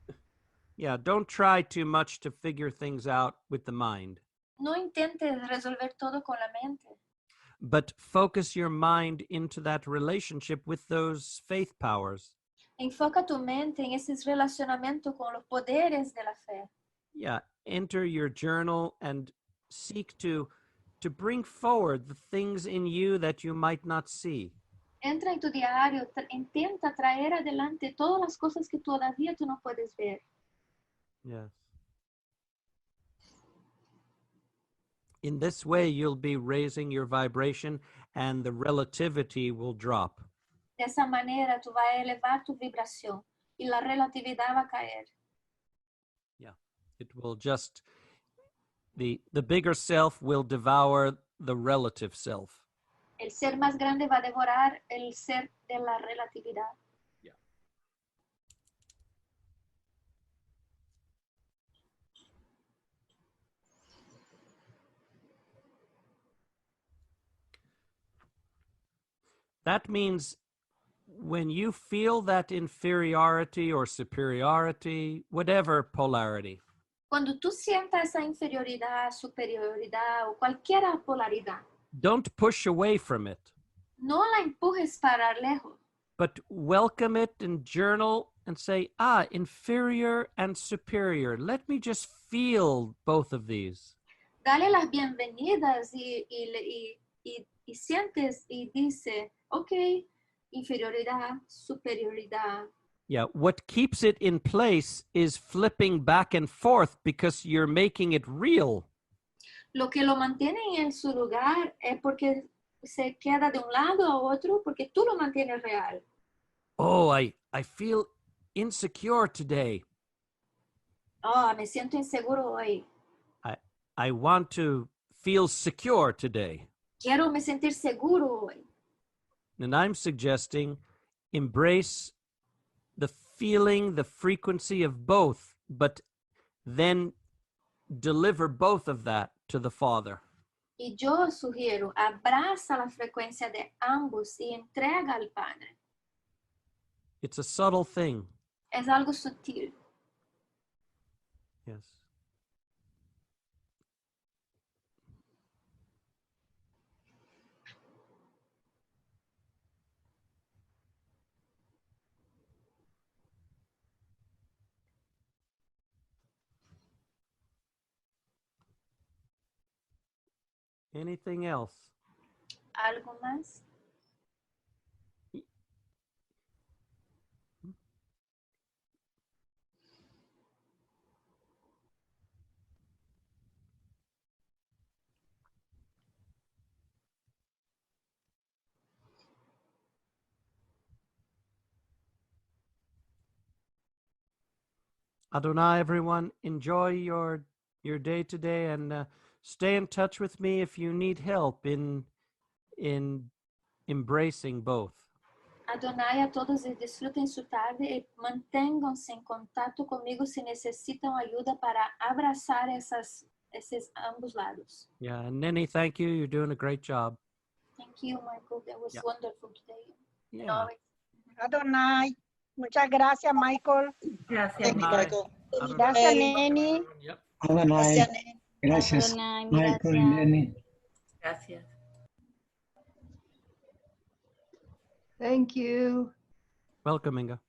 Yeah, don't try too much to figure things out with the mind, No intentes resolver todo con la mente, but focus your mind into that relationship with those faith powers. enfoca tu mente en ese relacionamiento con los poderes de la fe. Yeah, enter your journal and seek to bring forward the things in you that you might not see. Entra en tu diario, intenta traer adelante todas las cosas que todavía tú no puedes ver. Yes. In this way, you'll be raising your vibration and the relativity will drop. De esa manera tú vas a elevar tu vibración y la relatividad va a caer. Yeah. It will just, the bigger self will devour the relative self. El ser más grande va a devorar el ser de la relatividad. Yeah. That means when you feel that inferiority or superiority, whatever polarity, Cuando tú sientas esa inferioridad, superioridad o cualquier polaridad, don't push away from it, no la empujes para lejos, but welcome it and journal and say, inferior and superior. Let me just feel both of these. dale las bienvenidas y sientes y dice, ok, inferioridad, superioridad. Yeah, what keeps it in place is flipping back and forth because you're making it real. Lo que lo mantiene en su lugar es porque se queda de un lado a otro porque tú lo mantienes real. Oh, I feel insecure today. Oh, me siento inseguro hoy. I want to feel secure today. Quiero me sentir seguro hoy. And I'm suggesting embrace the feeling, the frequency of both, but then deliver both of that to the Father. Y yo sugiero, abraza la frecuencia de ambos y entrega al Padre. It's a subtle thing. Es algo sutil. Yes. Anything else? ¿Algo más? Adonai, everyone, enjoy your day today, and stay in touch with me if you need help in embracing both. Adonai a todos y disfruten su tarde y manténganse en contacto conmigo si necesitan ayuda para abrazar esos ambos lados. Yeah, and Neni, thank you. You're doing a great job. Thank you, Michael. That was Yeah. wonderful today. Yeah. Adonai. Muchas gracias, Michael. Gracias. Thank you, Michael. Gracias, Neni. Yep. Adonai. Gracias, Adonai, Michael y gracias. Neni. Gracias. Thank you. Welcome, Inga.